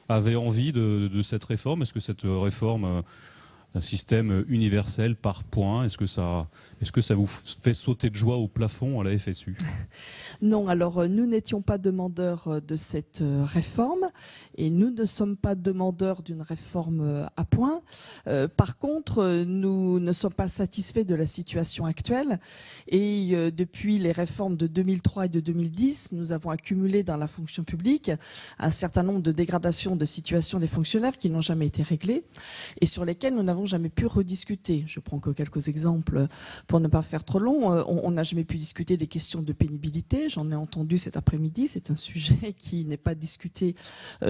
avait envie de cette réforme? Est-ce que cette réforme d'un système universel par points, est-ce que ça vous fait sauter de joie au plafond à la FSU? Non, alors nous n'étions pas demandeurs de cette réforme et nous ne sommes pas demandeurs d'une réforme à points. Par contre, nous ne sommes pas satisfaits de la situation actuelle et depuis les réformes de 2003 et de 2010, nous avons accumulé dans la fonction publique un certain nombre de dégradations de situation des fonctionnaires qui n'ont jamais été réglées et sur lesquelles nous n'avons jamais pu rediscuter. Je prends que quelques exemples pour ne pas faire trop long. On n'a jamais pu discuter des questions de pénibilité. J'en ai entendu cet après-midi. C'est un sujet qui n'est pas discuté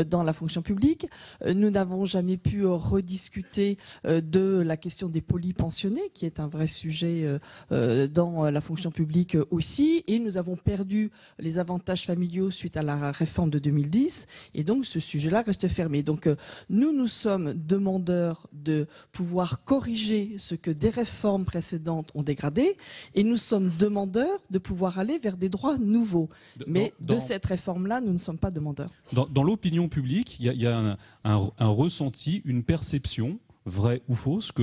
dans la fonction publique. Nous n'avons jamais pu rediscuter de la question des polypensionnés, qui est un vrai sujet dans la fonction publique aussi. Et nous avons perdu les avantages familiaux suite à la réforme de 2010. Et donc, ce sujet-là reste fermé. Donc, nous sommes demandeurs de pouvoir corriger ce que des réformes précédentes ont dégradé et nous sommes demandeurs de pouvoir aller vers des droits nouveaux. Mais de cette réforme-là, nous ne sommes pas demandeurs. Dans l'opinion publique, il y a un ressenti, une perception, vraie ou fausse, que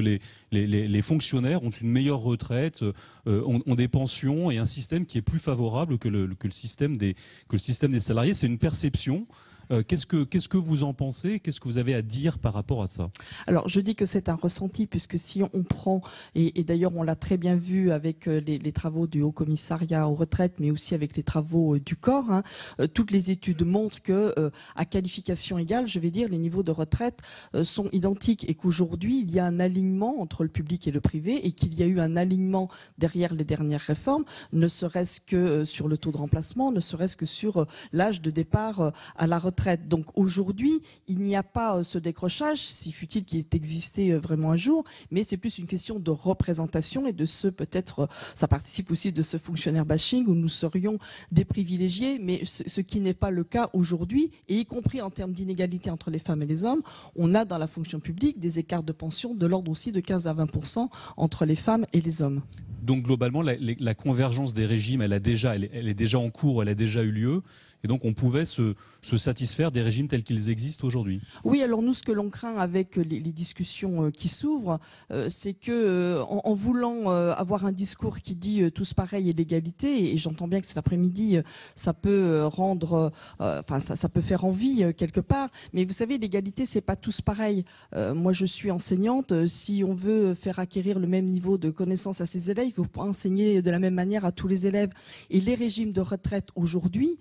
les fonctionnaires ont une meilleure retraite, ont des pensions et un système qui est plus favorable que le système des salariés. C'est une perception. Qu'est-ce que vous en pensez? Qu'est-ce que vous avez à dire par rapport à ça? Alors, je dis que c'est un ressenti, puisque si on prend, et d'ailleurs on l'a très bien vu avec les travaux du Haut Commissariat aux retraites, mais aussi avec les travaux du corps, hein, toutes les études montrent que, à qualification égale, je vais dire, les niveaux de retraite sont identiques et qu'aujourd'hui, il y a un alignement entre le public et le privé et qu'il y a eu un alignement derrière les dernières réformes, ne serait-ce que sur le taux de remplacement, ne serait-ce que sur l'âge de départ à la retraite. Donc aujourd'hui, il n'y a pas ce décrochage, si fut-il qu'il ait existé vraiment un jour, mais c'est plus une question de représentation et de peut-être, ça participe aussi de ce fonctionnaire bashing où nous serions des privilégiés, mais ce qui n'est pas le cas aujourd'hui, et y compris en termes d'inégalité entre les femmes et les hommes, on a dans la fonction publique des écarts de pension de l'ordre aussi de 15 à 20% entre les femmes et les hommes. Donc globalement, la convergence des régimes, elle est déjà en cours, elle a déjà eu lieu. Et donc on pouvait se satisfaire des régimes tels qu'ils existent aujourd'hui. Oui, alors nous, ce que l'on craint avec les discussions qui s'ouvrent, c'est que en voulant avoir un discours qui dit tous pareil et l'égalité, et j'entends bien que cet après-midi, ça peut rendre, ça peut faire envie quelque part, mais vous savez, l'égalité, c'est pas tous pareil. Moi, je suis enseignante. Si on veut faire acquérir le même niveau de connaissances à ses élèves, il faut pas enseigner de la même manière à tous les élèves. Et les régimes de retraite aujourd'hui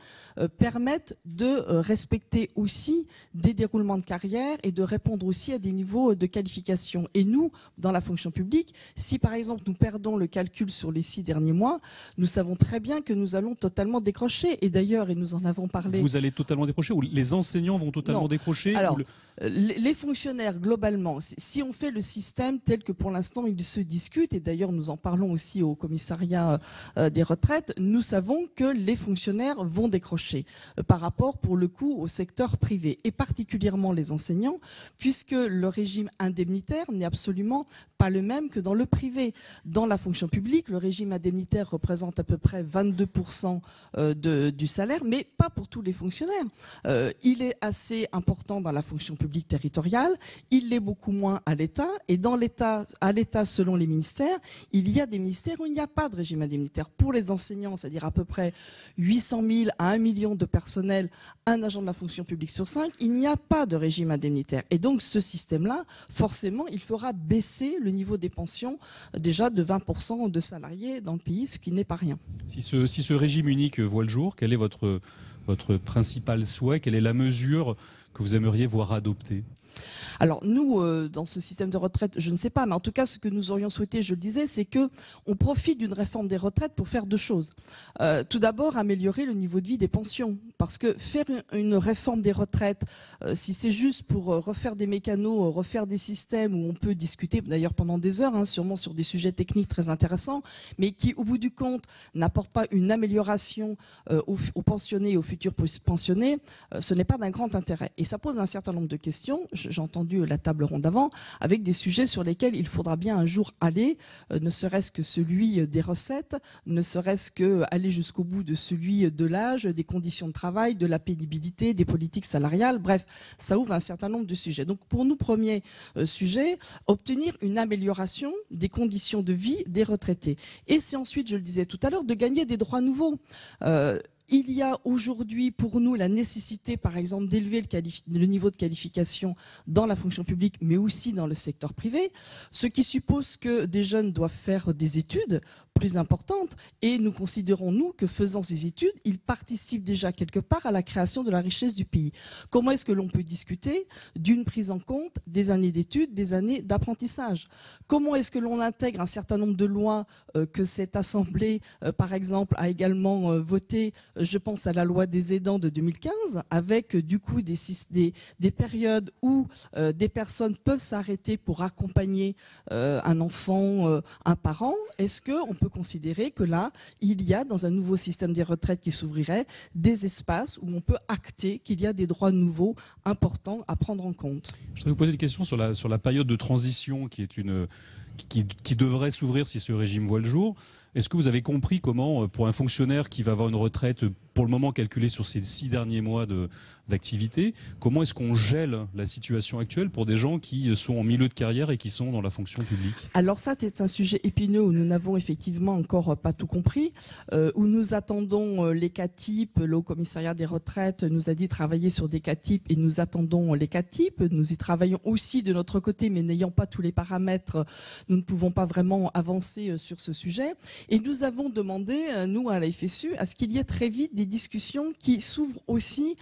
permettent de respecter aussi des déroulements de carrière et de répondre aussi à des niveaux de qualification. Et nous, dans la fonction publique, si par exemple nous perdons le calcul sur les 6 derniers mois, nous savons très bien que nous allons totalement décrocher. Et d'ailleurs, et nous en avons parlé... Vous allez totalement décrocher ou les enseignants vont totalement décrocher? Alors, les fonctionnaires, globalement, si on fait le système tel que pour l'instant il se discute, et d'ailleurs nous en parlons aussi au commissariat des retraites, nous savons que les fonctionnaires vont décrocher par rapport, pour le coup, au secteur privé, et particulièrement les enseignants, puisque le régime indemnitaire n'est absolument pas le même que dans le privé. Dans la fonction publique, le régime indemnitaire représente à peu près 22% du salaire, mais pas pour tous les fonctionnaires. Il est assez important dans la fonction publique territoriale, il l'est beaucoup moins à l'État, et à l'État, selon les ministères, il y a des ministères où il n'y a pas de régime indemnitaire. Pour les enseignants, c'est-à-dire à peu près 800 000 à 1 million de personnel, un agent de la fonction publique sur 5, il n'y a pas de régime indemnitaire. Et donc ce système-là, forcément, il fera baisser le niveau des pensions déjà de 20% de salariés dans le pays, ce qui n'est pas rien. Si ce régime unique voit le jour, quel est votre principal souhait? Quelle est la mesure que vous aimeriez voir adopter? Alors nous, dans ce système de retraite, je ne sais pas, mais en tout cas, ce que nous aurions souhaité, je le disais, c'est que on profite d'une réforme des retraites pour faire deux choses. Tout d'abord, améliorer le niveau de vie des pensions, parce que faire une réforme des retraites, si c'est juste pour refaire des mécanos, refaire des systèmes où on peut discuter, d'ailleurs pendant des heures, hein, sûrement sur des sujets techniques très intéressants, mais qui, au bout du compte, n'apporte pas une amélioration aux pensionnés et aux futurs pensionnés, ce n'est pas d'un grand intérêt. Et ça pose un certain nombre de questions. j'ai entendu la table ronde avant, avec des sujets sur lesquels il faudra bien un jour aller, ne serait-ce que celui des recettes, ne serait-ce que aller jusqu'au bout de celui de l'âge, des conditions de travail, de la pénibilité, des politiques salariales. Bref, ça ouvre un certain nombre de sujets. Donc pour nous, premier sujet, obtenir une amélioration des conditions de vie des retraités. Et c'est ensuite, je le disais tout à l'heure, de gagner des droits nouveaux. Il y a aujourd'hui pour nous la nécessité, par exemple, d'élever le niveau de qualification dans la fonction publique, mais aussi dans le secteur privé, ce qui suppose que des jeunes doivent faire des études plus importantes. Et nous considérons, nous, que faisant ces études, ils participent déjà quelque part à la création de la richesse du pays. Comment est-ce que l'on peut discuter d'une prise en compte des années d'études, des années d'apprentissage? Comment est-ce que l'on intègre un certain nombre de lois que cette Assemblée, par exemple, a également voté? Je pense à la loi des aidants de 2015, avec du coup des périodes où des personnes peuvent s'arrêter pour accompagner un enfant, un parent. Est-ce qu'on peut considérer que là, il y a dans un nouveau système des retraites qui s'ouvrirait des espaces où on peut acter qu'il y a des droits nouveaux importants à prendre en compte? Je voudrais vous poser une question sur la période de transition qui devrait s'ouvrir si ce régime voit le jour. Est-ce que vous avez compris comment, pour un fonctionnaire qui va avoir une retraite pour le moment calculée sur ses 6 derniers mois d'activité, comment est-ce qu'on gèle la situation actuelle pour des gens qui sont en milieu de carrière et qui sont dans la fonction publique? Alors ça, c'est un sujet épineux où nous n'avons effectivement encore pas tout compris, où nous attendons les cas types. Le Haut Commissariat des retraites nous a dit travailler sur des cas types et nous attendons les cas types. Nous y travaillons aussi de notre côté, mais n'ayant pas tous les paramètres, nous ne pouvons pas vraiment avancer sur ce sujet. Et nous avons demandé, nous à la FSU, à ce qu'il y ait très vite des discussions qui s'ouvrent aussi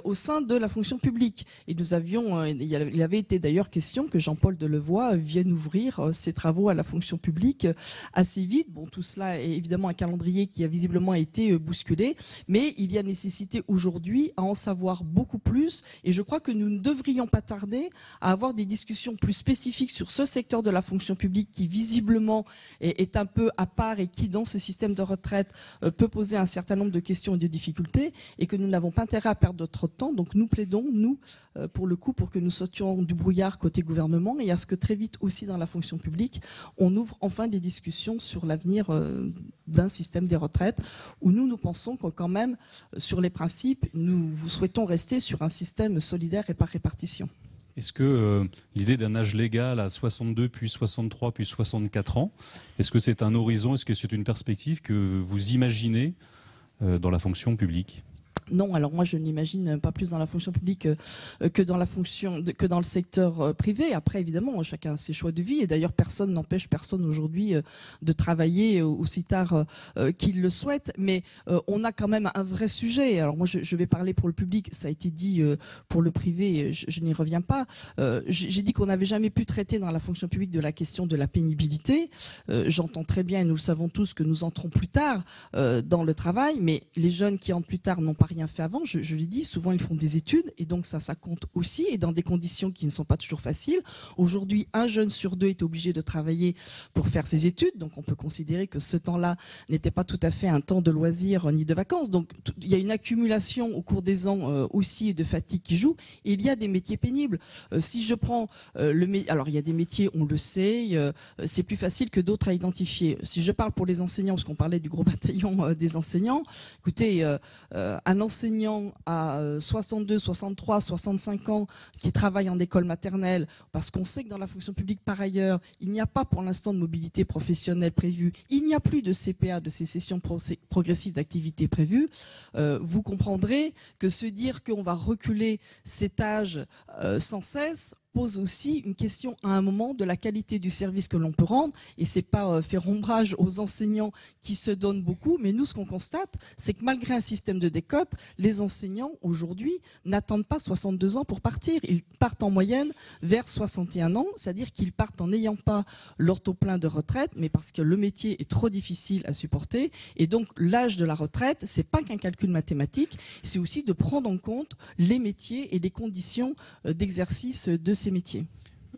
au sein de la fonction publique. Et nous avions, il avait été d'ailleurs question que Jean-Paul Delevoye vienne ouvrir ses travaux à la fonction publique assez vite. Bon, tout cela est évidemment un calendrier qui a visiblement été bousculé, mais il y a nécessité aujourd'hui à en savoir beaucoup plus. Et je crois que nous ne devrions pas tarder à avoir des discussions plus spécifiques sur ce secteur de la fonction publique qui visiblement est un peu à part et qui, dans ce système de retraite, peut poser un certain nombre de questions et de difficultés, et que nous n'avons pas intérêt à perdre notre temps. Donc nous plaidons, nous, pour le coup, pour que nous sortions du brouillard côté gouvernement et à ce que très vite aussi dans la fonction publique, on ouvre enfin des discussions sur l'avenir d'un système des retraites, où nous pensons que quand même, sur les principes, nous souhaitons rester sur un système solidaire et par répartition. Est-ce que l'idée d'un âge légal à 62, puis 63, puis 64 ans, est-ce que c'est un horizon, est-ce que c'est une perspective que vous imaginez dans la fonction publique ? Non, alors moi je n'imagine pas plus dans la fonction publique que dans le secteur privé. Après, évidemment, chacun a ses choix de vie, et d'ailleurs personne n'empêche personne aujourd'hui de travailler aussi tard qu'il le souhaite. Mais on a quand même un vrai sujet. Alors moi je vais parler pour le public, ça a été dit pour le privé, je n'y reviens pas. J'ai dit qu'on n'avait jamais pu traiter dans la fonction publique de la question de la pénibilité. J'entends très bien, et nous le savons tous, que nous entrons plus tard dans le travail, mais les jeunes qui entrent plus tard n'ont pas rien fait avant, je l'ai dit, souvent ils font des études et donc ça compte aussi, et dans des conditions qui ne sont pas toujours faciles. Aujourd'hui, 1 jeune sur 2 est obligé de travailler pour faire ses études, donc on peut considérer que ce temps-là n'était pas tout à fait un temps de loisir ni de vacances. Donc il y a une accumulation au cours des ans aussi de fatigue qui joue, et il y a des métiers pénibles. Si je prends alors il y a des métiers, on le sait, c'est plus facile que d'autres à identifier. Si je parle pour les enseignants, parce qu'on parlait du gros bataillon des enseignants, écoutez, un enseignant à 62, 63, 65 ans qui travaille en école maternelle, parce qu'on sait que dans la fonction publique par ailleurs, il n'y a pas pour l'instant de mobilité professionnelle prévue, il n'y a plus de CPA, de cessation progressive d'activité prévue, vous comprendrez que se dire qu'on va reculer cet âge sans cesse pose aussi une question à un moment de la qualité du service que l'on peut rendre, et c'est pas faire ombrage aux enseignants qui se donnent beaucoup, mais nous ce qu'on constate, c'est que malgré un système de décote, les enseignants aujourd'hui n'attendent pas 62 ans pour partir, ils partent en moyenne vers 61 ans, c'est-à-dire qu'ils partent en n'ayant pas leur taux plein de retraite, mais parce que le métier est trop difficile à supporter, et donc l'âge de la retraite, c'est pas qu'un calcul mathématique, c'est aussi de prendre en compte les métiers et les conditions d'exercice de ces métiers.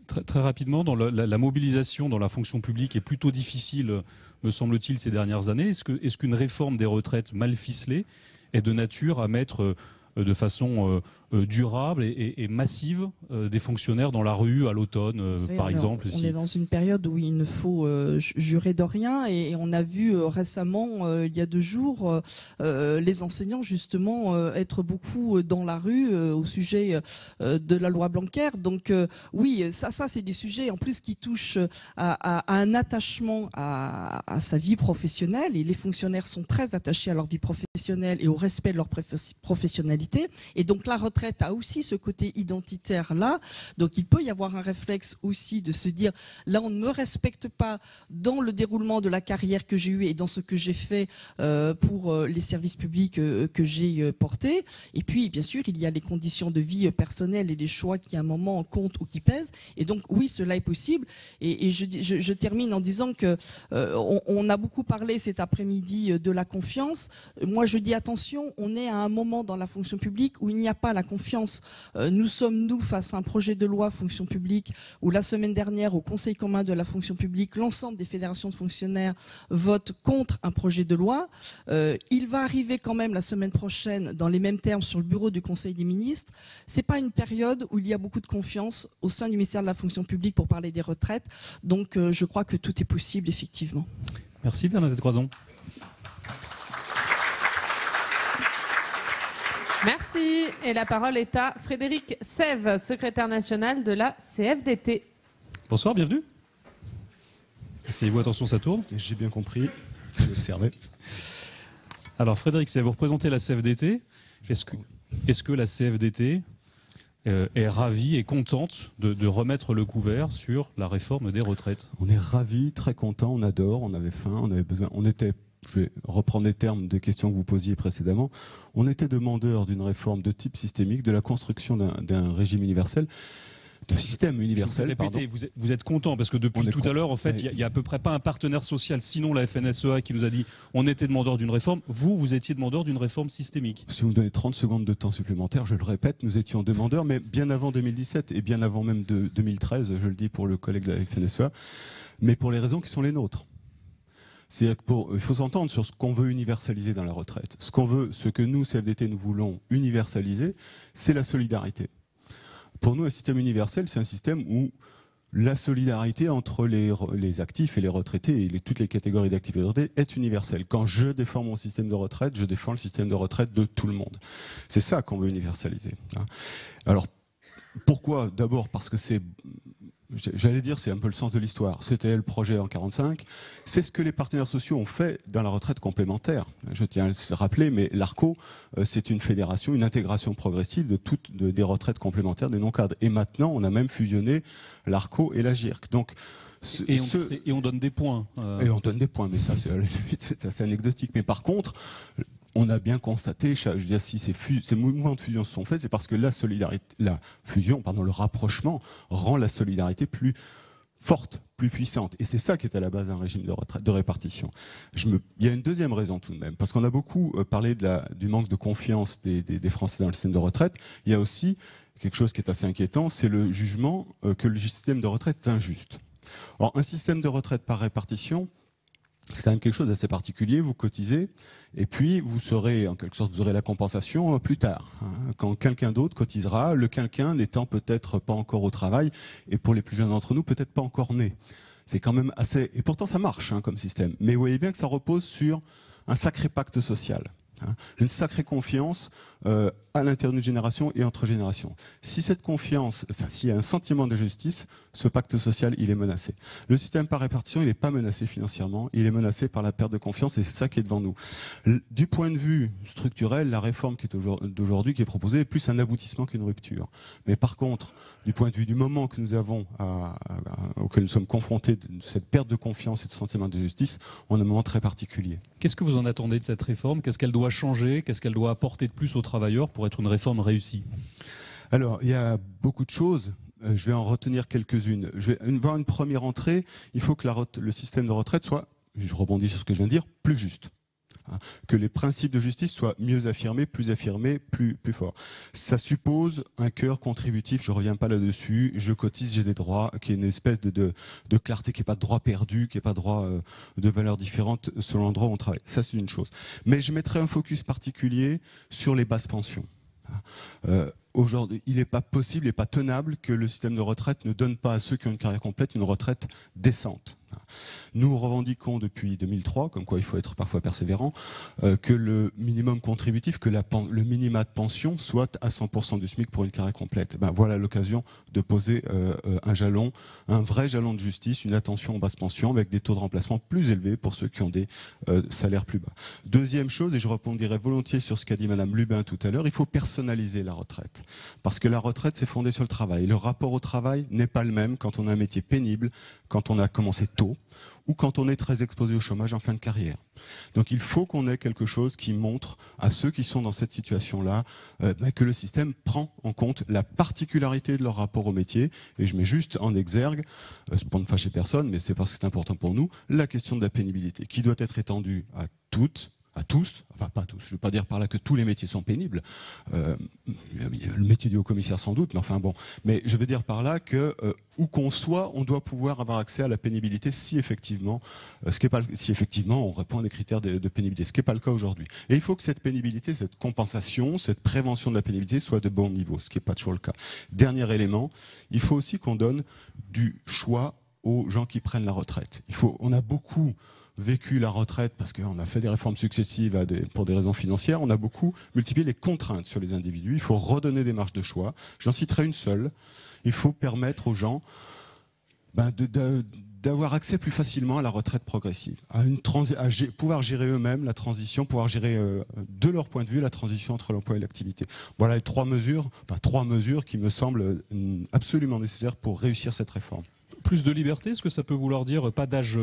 Très rapidement, dans la mobilisation dans la fonction publique est plutôt difficile, me semble-t-il, ces dernières années. Est-ce qu'une réforme des retraites mal ficelée est de nature à mettre de façon durable et massive des fonctionnaires dans la rue à l'automne, par exemple. On est dans une période où il ne faut jurer de rien et on a vu récemment, il y a 2 jours, les enseignants justement être beaucoup dans la rue au sujet de la loi Blanquer. Donc oui, ça c'est des sujets en plus qui touchent à un attachement à sa vie professionnelle, et les fonctionnaires sont très attachés à leur vie professionnelle et au respect de leur professionnalité. Et donc la retraite a aussi ce côté identitaire là. Donc il peut y avoir un réflexe aussi de se dire, là on ne me respecte pas dans le déroulement de la carrière que j'ai eue et dans ce que j'ai fait pour les services publics que j'ai portés. Et puis bien sûr il y a les conditions de vie personnelles et les choix qui à un moment comptent ou qui pèsent. Et donc oui, cela est possible. Et je termine en disant que on a beaucoup parlé cet après-midi de la confiance. Moi je dis attention, on est à un moment dans la fonction publique où il n'y a pas la confiance. Nous sommes face à un projet de loi fonction publique où la semaine dernière au Conseil commun de la fonction publique, l'ensemble des fédérations de fonctionnaires votent contre un projet de loi. Il va arriver quand même la semaine prochaine dans les mêmes termes sur le bureau du Conseil des ministres. C'est pas une période où il y a beaucoup de confiance au sein du ministère de la fonction publique pour parler des retraites. Donc je crois que tout est possible effectivement. Merci Bernadette Croison. Merci. Et la parole est à Frédéric Sève, secrétaire national de la CFDT. Bonsoir, bienvenue. Asseyez-vous, attention, ça tourne. J'ai bien compris, j'ai observé. Alors Frédéric Sève, vous représentez la CFDT. Est-ce que la CFDT est ravie et contente de remettre le couvert sur la réforme des retraites? On est ravis, très contents, on adore, on avait faim, on avait besoin, on était... Je vais reprendre les termes des questions que vous posiez précédemment. On était demandeur d'une réforme de type systémique, de la construction d'un régime universel, d'un système universel. Vous êtes content parce que depuis tout à l'heure, en fait, il y a à peu près pas un partenaire social, sinon la FNSEA, qui nous a dit on était demandeur d'une réforme. Vous étiez demandeur d'une réforme systémique. Si vous me donnez 30 secondes de temps supplémentaire, je le répète, nous étions demandeurs, mais bien avant 2017 et bien avant même 2013, je le dis pour le collègue de la FNSEA, mais pour les raisons qui sont les nôtres. C'est-à-dire qu'il faut s'entendre sur ce qu'on veut universaliser dans la retraite. Ce que nous, CFDT, nous voulons universaliser, c'est la solidarité. Pour nous, un système universel, c'est un système où la solidarité entre les actifs et les retraités et toutes les catégories d'actifs et de retraités est universelle. Quand je défends mon système de retraite, je défends le système de retraite de tout le monde. C'est ça qu'on veut universaliser. Alors, pourquoi? D'abord parce que c'est... J'allais dire, c'est un peu le sens de l'histoire. C'était le projet en 1945. C'est ce que les partenaires sociaux ont fait dans la retraite complémentaire. Je tiens à le rappeler, mais l'ARCO, c'est une fédération, une intégration progressive des retraites complémentaires des non-cadres. Et maintenant, on a même fusionné l'ARCO et la GIRC. Donc, et on donne des points. Et on donne des points, mais ça, c'est à la limite, c'est assez anecdotique. Mais par contre, on a bien constaté, je veux dire, si ces mouvements de fusion se sont faits, c'est parce que le rapprochement rend la solidarité plus forte, plus puissante. Et c'est ça qui est à la base d'un régime de retraite, de répartition. Il y a une deuxième raison tout de même, parce qu'on a beaucoup parlé du manque de confiance des Français dans le système de retraite. Il y a aussi quelque chose qui est assez inquiétant, c'est le jugement que le système de retraite est injuste. Alors, un système de retraite par répartition, c'est quand même quelque chose d'assez particulier. Vous cotisez et puis vous serez, en quelque sorte, vous aurez la compensation plus tard, quand quelqu'un d'autre cotisera, le quelqu'un n'étant peut-être pas encore au travail et pour les plus jeunes d'entre nous, peut-être pas encore né. C'est quand même assez... Et pourtant, ça marche comme système. Mais vous voyez bien que ça repose sur un sacré pacte social. Une sacrée confiance à l'intérieur d'une génération et entre générations. Si cette confiance, s'il y a un sentiment d'injustice, ce pacte social, il est menacé. Le système par répartition, il n'est pas menacé financièrement, il est menacé par la perte de confiance et c'est ça qui est devant nous. Du point de vue structurel, la réforme d'aujourd'hui qui est proposée est plus un aboutissement qu'une rupture. Mais par contre, du point de vue du moment que nous avons, auquel nous sommes confrontés, de cette perte de confiance et de sentiment d'injustice, on a un moment très particulier. Qu'est-ce que vous en attendez de cette réforme? Qu'est-ce qu'elle doit changer? Qu'est-ce qu'elle doit apporter de plus aux travailleurs pour être une réforme réussie? Alors, il y a beaucoup de choses. Je vais en retenir quelques-unes. Je vais voir une première entrée. Il faut que le système de retraite soit, je rebondis sur ce que je viens de dire, plus juste. Que les principes de justice soient mieux affirmés, plus forts. Ça suppose un cœur contributif, je ne reviens pas là-dessus, je cotise, j'ai des droits, qui est une espèce de clarté, qui n'est pas de droit perdu, qui n'est pas de droit de valeurs différentes selon l'endroit où on travaille. Ça, c'est une chose. Mais je mettrai un focus particulier sur les basses pensions. Aujourd'hui, il n'est pas possible et pas tenable que le système de retraite ne donne pas à ceux qui ont une carrière complète une retraite décente. Nous revendiquons depuis 2003, comme quoi il faut être parfois persévérant, que le minimum contributif, que le minima de pension soit à 100% du SMIC pour une carrière complète. Voilà l'occasion de poser un jalon, un vrai jalon de justice, une attention aux basses pensions avec des taux de remplacement plus élevés pour ceux qui ont des salaires plus bas. Deuxième chose, et je répondrai volontiers sur ce qu'a dit Madame Lubin tout à l'heure, il faut personnaliser la retraite. Parce que la retraite, c'est fondé sur le travail. Le rapport au travail n'est pas le même quand on a un métier pénible, quand on a commencé tôt, ou quand on est très exposé au chômage en fin de carrière. Donc il faut qu'on ait quelque chose qui montre à ceux qui sont dans cette situation-là que le système prend en compte la particularité de leur rapport au métier. Et je mets juste en exergue, pour ne fâcher personne, mais c'est parce que c'est important pour nous, la question de la pénibilité, qui doit être étendue à toutes, à tous, enfin pas tous, je ne veux pas dire par là que tous les métiers sont pénibles, le métier du haut-commissaire sans doute, mais enfin bon, mais je veux dire par là que où qu'on soit, on doit pouvoir avoir accès à la pénibilité si effectivement, si effectivement on répond à des critères de pénibilité, ce qui n'est pas le cas aujourd'hui. Et il faut que cette pénibilité, cette compensation, cette prévention de la pénibilité soit de bon niveau, ce qui n'est pas toujours le cas. Dernier élément, il faut aussi qu'on donne du choix aux gens qui prennent la retraite. On a beaucoup vécu la retraite parce qu'on a fait des réformes successives pour des raisons financières, on a beaucoup multiplié les contraintes sur les individus. Il faut redonner des marges de choix. J'en citerai une seule. Il faut permettre aux gens d'avoir accès plus facilement à la retraite progressive, à pouvoir gérer eux-mêmes la transition, pouvoir gérer de leur point de vue la transition entre l'emploi et l'activité. Voilà les trois mesures qui me semblent absolument nécessaires pour réussir cette réforme. Plus de liberté, est-ce que ça peut vouloir dire pas d'âge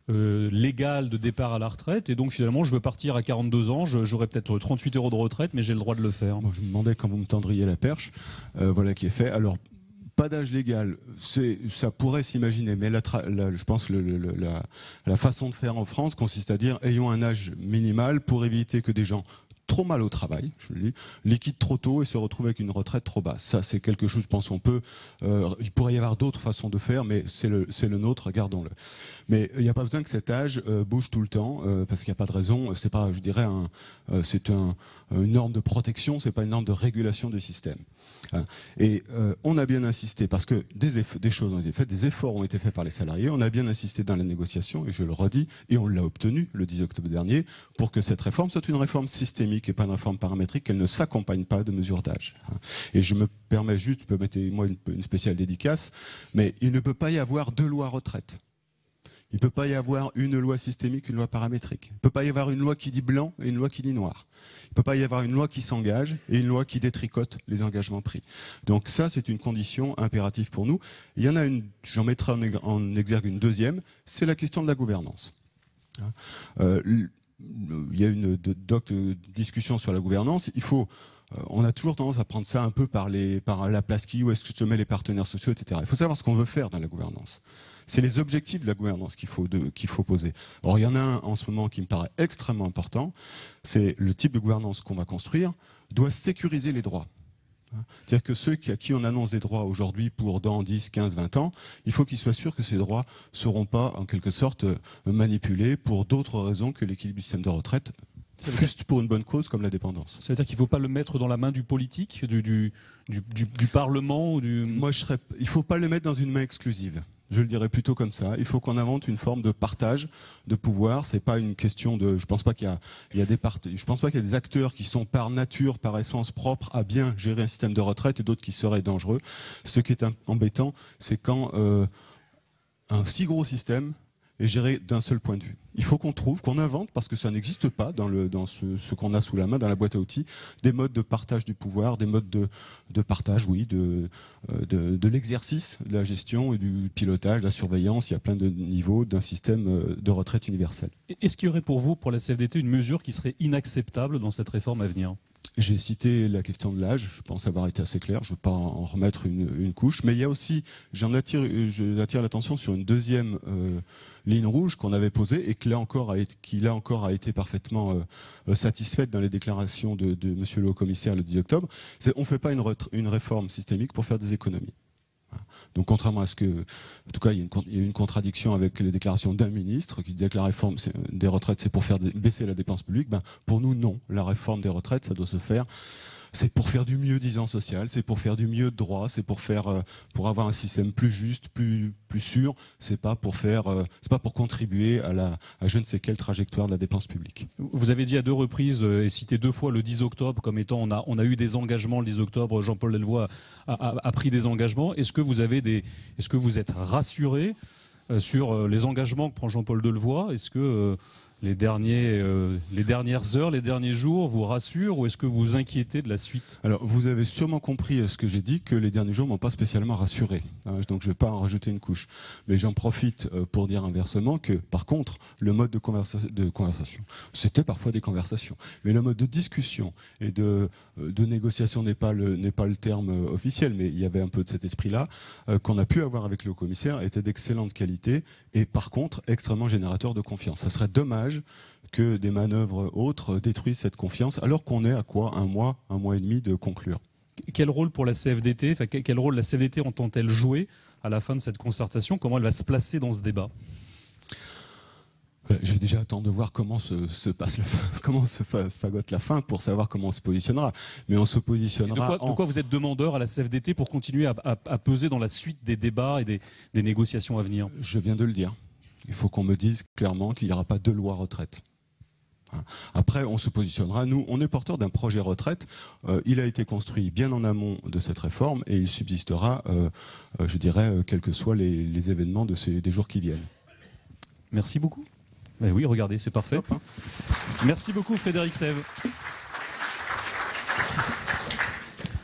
légal de départ à la retraite, et donc finalement je veux partir à 42 ans, j'aurai peut-être 38 € de retraite, mais j'ai le droit de le faire. Moi, je me demandais quand vous me tendriez la perche, voilà qui est fait. Alors, pas d'âge légal, ça pourrait s'imaginer, mais je pense la façon de faire en France consiste à dire ayons un âge minimal pour éviter que des gens trop mal au travail, je le dis, liquident trop tôt et se retrouvent avec une retraite trop basse. Ça, c'est quelque chose, je pense, il pourrait y avoir d'autres façons de faire, mais c'est le nôtre, gardons-le. Mais il n'y a pas besoin que cet âge bouge tout le temps, parce qu'il n'y a pas de raison. C'est pas, je dirais, une norme de protection, c'est pas une norme de régulation du système. Et on a bien insisté, parce que des choses ont été faites, des efforts ont été faits par les salariés, on a bien insisté dans la négociation, et je le redis, et on l'a obtenu le 10 octobre dernier, pour que cette réforme soit une réforme systémique et pas une réforme paramétrique, qu'elle ne s'accompagne pas de mesures d'âge. Et je me permets juste, permettez-moi une spéciale dédicace, mais il ne peut pas y avoir deux lois retraite. Il ne peut pas y avoir une loi systémique, une loi paramétrique. Il ne peut pas y avoir une loi qui dit blanc et une loi qui dit noir. Il ne peut pas y avoir une loi qui s'engage et une loi qui détricote les engagements pris. Donc ça, c'est une condition impérative pour nous. Il y en a une, j'en mettrai en exergue une deuxième, c'est la question de la gouvernance. Il y a une discussion sur la gouvernance. On a toujours tendance à prendre ça un peu par la place où est-ce que je mets les partenaires sociaux, etc. Il faut savoir ce qu'on veut faire dans la gouvernance. C'est les objectifs de la gouvernance qu'il faut poser. Or, il y en a un en ce moment qui me paraît extrêmement important, c'est le type de gouvernance qu'on va construire doit sécuriser les droits. C'est-à-dire que ceux à qui on annonce des droits aujourd'hui pour dans 10, 15, 20 ans, il faut qu'ils soient sûrs que ces droits ne seront pas, en quelque sorte, manipulés pour d'autres raisons que l'équilibre du système de retraite, juste pour une bonne cause comme la dépendance. Ça veut dire qu'il ne faut pas le mettre dans la main du politique, du Parlement ou du... Moi, il ne faut pas le mettre dans une main exclusive. Je le dirais plutôt comme ça. Il faut qu'on invente une forme de partage de pouvoir. C'est pas une question de. Je pense pas qu'il y a des acteurs qui sont par nature, par essence propres à bien gérer un système de retraite et d'autres qui seraient dangereux. Ce qui est embêtant, c'est quand un si gros système est géré d'un seul point de vue. Il faut qu'on invente, parce que ça n'existe pas dans ce qu'on a sous la main, dans la boîte à outils, des modes de partage du pouvoir, des modes de partage, oui, de l'exercice, de la gestion et du pilotage, de la surveillance. Il y a plein de niveaux d'un système de retraite universel. Est-ce qu'il y aurait pour vous, pour la CFDT, une mesure qui serait inacceptable dans cette réforme à venir ? J'ai cité la question de l'âge, je pense avoir été assez clair, je ne veux pas en remettre une couche, mais il y a aussi, j'attire l'attention sur une deuxième ligne rouge qu'on avait posée et qui là encore a été parfaitement satisfaite dans les déclarations de M. le Haut-Commissaire le 10 octobre, c'est on ne fait pas une réforme systémique pour faire des économies. Donc contrairement à ce que, en tout cas, il y a une contradiction avec les déclarations d'un ministre qui disait que la réforme des retraites c'est pour faire baisser la dépense publique. Pour nous, non. La réforme des retraites, ça doit se faire C'est pour faire du mieux, disant social, c'est pour faire du mieux de droit, c'est pour avoir un système plus juste, plus sûr. C'est pas pour contribuer à je ne sais quelle trajectoire de la dépense publique. Vous avez dit à 2 reprises et cité 2 fois le 10 octobre comme étant on a eu des engagements le 10 octobre. Jean-Paul Delevoye a pris des engagements. Est-ce que vous êtes rassuré sur les engagements que prend Jean-Paul Delevoye? Est-ce que les dernières heures, les derniers jours vous rassurent ou est-ce que vous vous inquiétez de la suite? Alors, vous avez sûrement compris ce que j'ai dit, que les derniers jours ne m'ont pas spécialement rassuré. Donc, je ne vais pas en rajouter une couche. Mais j'en profite pour dire inversement que, par contre, le mode de conversation, c'était parfois des conversations, mais le mode de discussion et de négociation n'est pas le terme officiel, mais il y avait un peu de cet esprit-là, qu'on a pu avoir avec le haut-commissaire, était d'excellente qualité et, par contre, extrêmement générateur de confiance. Ça serait dommage que des manœuvres autres détruisent cette confiance, alors qu'on est à quoi, un mois et demi de conclure. Quel rôle pour la CFDT, quel rôle la CFDT entend-elle jouer à la fin de cette concertation? Comment elle va se placer dans ce débat? Je vais déjà attendre de voir comment se fagote la fin pour savoir comment on se positionnera. Mais on se positionnera. De quoi vous êtes demandeur à la CFDT pour continuer à peser dans la suite des débats et des négociations à venir? Je viens de le dire. Il faut qu'on me dise clairement qu'il n'y aura pas de loi retraite. Après, on se positionnera. Nous, on est porteur d'un projet retraite. Il a été construit bien en amont de cette réforme et il subsistera, je dirais, quels que soient les événements des jours qui viennent. Merci beaucoup. Eh oui, regardez, c'est parfait. Top, hein. Merci beaucoup, Frédéric Sève.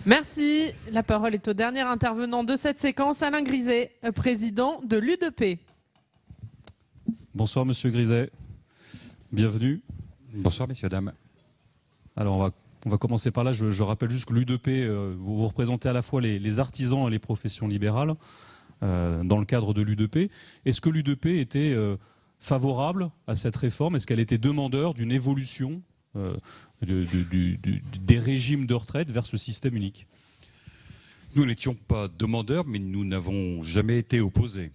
Merci. La parole est au dernier intervenant de cette séquence, Alain Griset, président de l'UDP. Bonsoir, monsieur Griset. Bienvenue. Bonsoir, messieurs, dames. Alors, on va commencer par là. Je rappelle juste que l'UDP, vous représentez à la fois les artisans et les professions libérales dans le cadre de l'UDP. Est-ce que l'UDP était favorable à cette réforme? Est-ce qu'elle était demandeur d'une évolution des régimes de retraite vers ce système unique? Nous n'étions pas demandeurs, mais nous n'avons jamais été opposés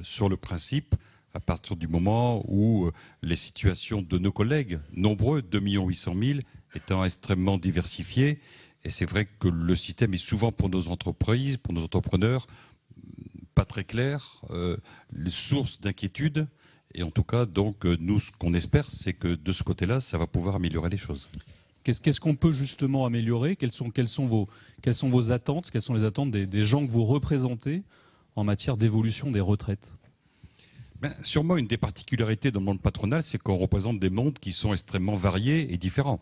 sur le principe, à partir du moment où les situations de nos collègues, nombreux, 2 800 000, étant extrêmement diversifiées. Et c'est vrai que le système est souvent pour nos entreprises, pour nos entrepreneurs, pas très clair, les sources d'inquiétude. Et en tout cas, donc, nous, ce qu'on espère, c'est que de ce côté-là, ça va pouvoir améliorer les choses. Qu'est-ce qu'on peut justement améliorer? Quelles sont vos attentes? Quelles sont les attentes des gens que vous représentez en matière d'évolution des retraites? Sûrement, une des particularités dans le monde patronal, c'est qu'on représente des mondes qui sont extrêmement variés et différents.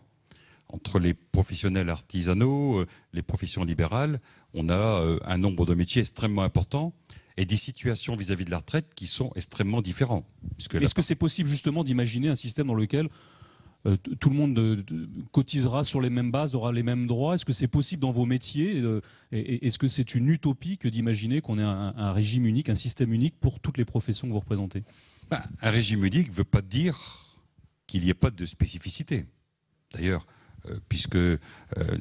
Entre les professionnels artisanaux, les professions libérales, on a un nombre de métiers extrêmement important et des situations vis-à-vis de la retraite qui sont extrêmement différentes. Est-ce que c'est possible justement d'imaginer un système dans lequel tout le monde cotisera sur les mêmes bases, aura les mêmes droits? Est-ce que c'est possible dans vos métiers? Est-ce que c'est une utopie que d'imaginer qu'on ait un régime unique, un système unique pour toutes les professions que vous représentez? Un régime unique ne veut pas dire qu'il n'y ait pas de spécificité. D'ailleurs, puisque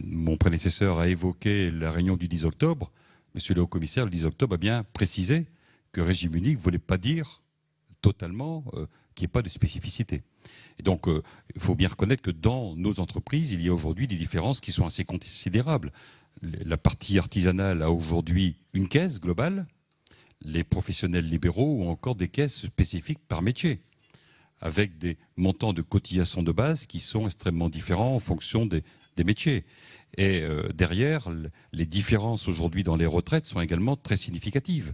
mon prédécesseur a évoqué la réunion du 10 octobre, monsieur le haut-commissaire, le 10 octobre, a bien précisé que régime unique ne voulait pas dire totalement qu'il n'y ait pas de spécificité. Et donc, il faut bien reconnaître que dans nos entreprises, il y a aujourd'hui des différences qui sont assez considérables. La partie artisanale a aujourd'hui une caisse globale, les professionnels libéraux ont encore des caisses spécifiques par métier, avec des montants de cotisation de base qui sont extrêmement différents en fonction des métiers. Et derrière, les différences aujourd'hui dans les retraites sont également très significatives,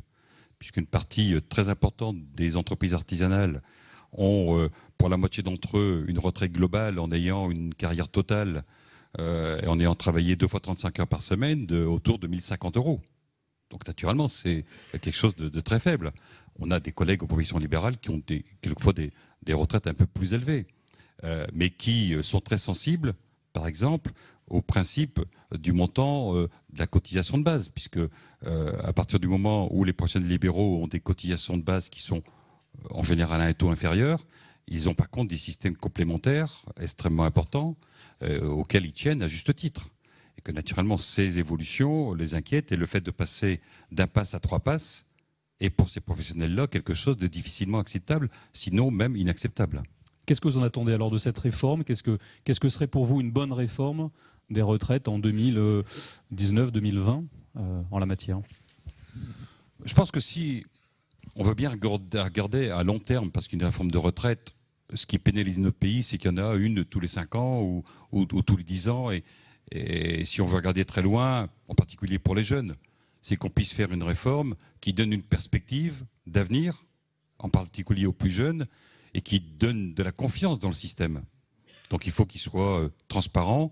puisqu'une partie très importante des entreprises artisanales ont, pour la moitié d'entre eux, une retraite globale en ayant une carrière totale et en ayant travaillé 2 fois 35 heures par semaine autour de 1 050 €. Donc naturellement, c'est quelque chose de très faible. On a des collègues aux professions libérales qui ont quelquefois des retraites un peu plus élevées, mais qui sont très sensibles, par exemple, au principe du montant de la cotisation de base, puisque à partir du moment où les professionnels libéraux ont des cotisations de base qui sont en général à un taux inférieur, ils ont par contre des systèmes complémentaires extrêmement importants auxquels ils tiennent à juste titre. Et que naturellement, ces évolutions les inquiètent et le fait de passer d'un pass à 3 passes est pour ces professionnels-là quelque chose de difficilement acceptable, sinon même inacceptable. Qu'est-ce que vous en attendez alors de cette réforme? Qu'est-ce que serait pour vous une bonne réforme des retraites en 2019-2020 en la matière? Je pense que si on veut bien regarder à long terme, parce qu'une réforme de retraite, ce qui pénalise notre pays, c'est qu'il y en a une tous les 5 ans ou tous les 10 ans. Et si on veut regarder très loin, en particulier pour les jeunes, c'est qu'on puisse faire une réforme qui donne une perspective d'avenir, en particulier aux plus jeunes, et qui donne de la confiance dans le système. Donc il faut qu'il soit transparent.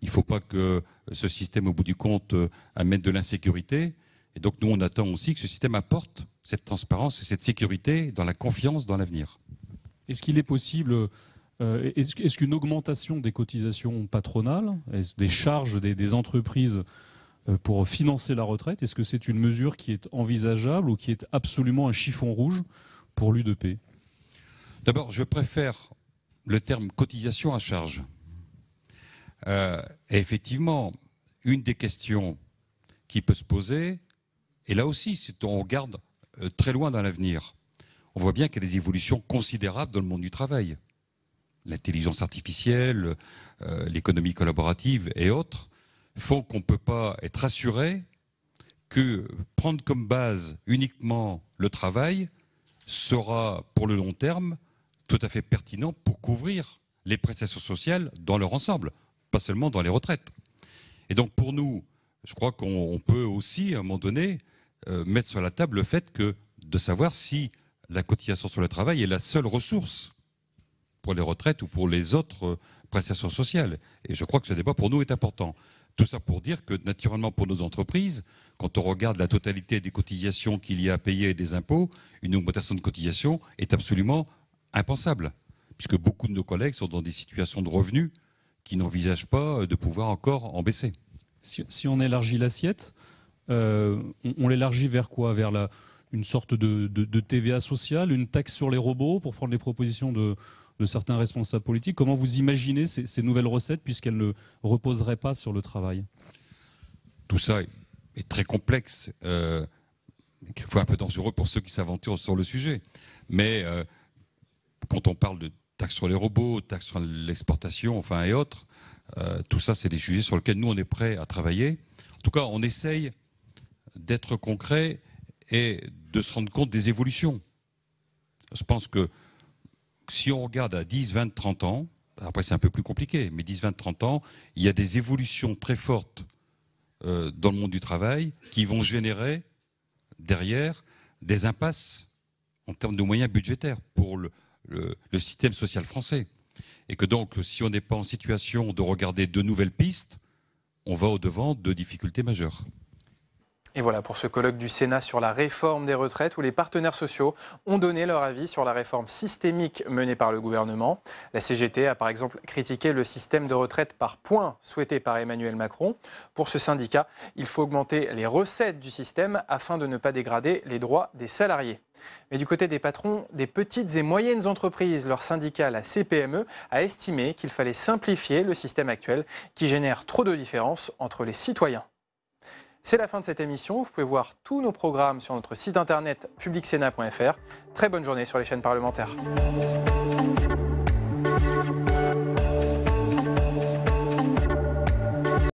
Il ne faut pas que ce système, au bout du compte, amène de l'insécurité. Et donc nous, on attend aussi que ce système apporte cette transparence et cette sécurité dans la confiance dans l'avenir. Est-ce qu'il est possible, est-ce qu'une augmentation des cotisations patronales, des charges des entreprises pour financer la retraite, est-ce que c'est une mesure qui est envisageable ou qui est absolument un chiffon rouge pour l'UDP? D'abord, je préfère le terme cotisation à charge. Et effectivement, une des questions qui peut se poser, et là aussi, si on regarde très loin dans l'avenir, on voit bien qu'il y a des évolutions considérables dans le monde du travail. L'intelligence artificielle, l'économie collaborative et autres font qu'on ne peut pas être assuré que prendre comme base uniquement le travail sera, pour le long terme, tout à fait pertinent pour couvrir les prestations sociales dans leur ensemble, pas seulement dans les retraites. Et donc pour nous, je crois qu'on peut aussi, à un moment donné, mettre sur la table le fait de savoir si la cotisation sur le travail est la seule ressource pour les retraites ou pour les autres prestations sociales. Et je crois que ce débat pour nous est important. Tout ça pour dire que naturellement pour nos entreprises, quand on regarde la totalité des cotisations qu'il y a à payer et des impôts, une augmentation de cotisation est absolument impensable, puisque beaucoup de nos collègues sont dans des situations de revenus qui n'envisagent pas de pouvoir encore en baisser. Si on élargit l'assiette, on l'élargit vers quoi? Vers une sorte de TVA sociale, une taxe sur les robots, pour prendre les propositions de certains responsables politiques. Comment vous imaginez ces nouvelles recettes, puisqu'elles ne reposeraient pas sur le travail? Tout ça est très complexe, quelquefois un peu dangereux pour ceux qui s'aventurent sur le sujet. Mais quand on parle de taxe sur les robots, taxe sur l'exportation, enfin et autres, tout ça, c'est des sujets sur lesquels nous, on est prêts à travailler. En tout cas, on essaye d'être concret et de se rendre compte des évolutions. Je pense que si on regarde à 10, 20, 30 ans, après c'est un peu plus compliqué, mais 10, 20, 30 ans, il y a des évolutions très fortes dans le monde du travail qui vont générer derrière des impasses en termes de moyens budgétaires pour le système social français. Et que donc, si on n'est pas en situation de regarder de nouvelles pistes, on va au-devant de difficultés majeures. Et voilà pour ce colloque du Sénat sur la réforme des retraites où les partenaires sociaux ont donné leur avis sur la réforme systémique menée par le gouvernement. La CGT a par exemple critiqué le système de retraite par points souhaité par Emmanuel Macron. Pour ce syndicat, il faut augmenter les recettes du système afin de ne pas dégrader les droits des salariés. Mais du côté des patrons des petites et moyennes entreprises, leur syndicat, la CPME, a estimé qu'il fallait simplifier le système actuel qui génère trop de différences entre les citoyens. C'est la fin de cette émission. Vous pouvez voir tous nos programmes sur notre site internet publicsénat.fr. Très bonne journée sur les chaînes parlementaires.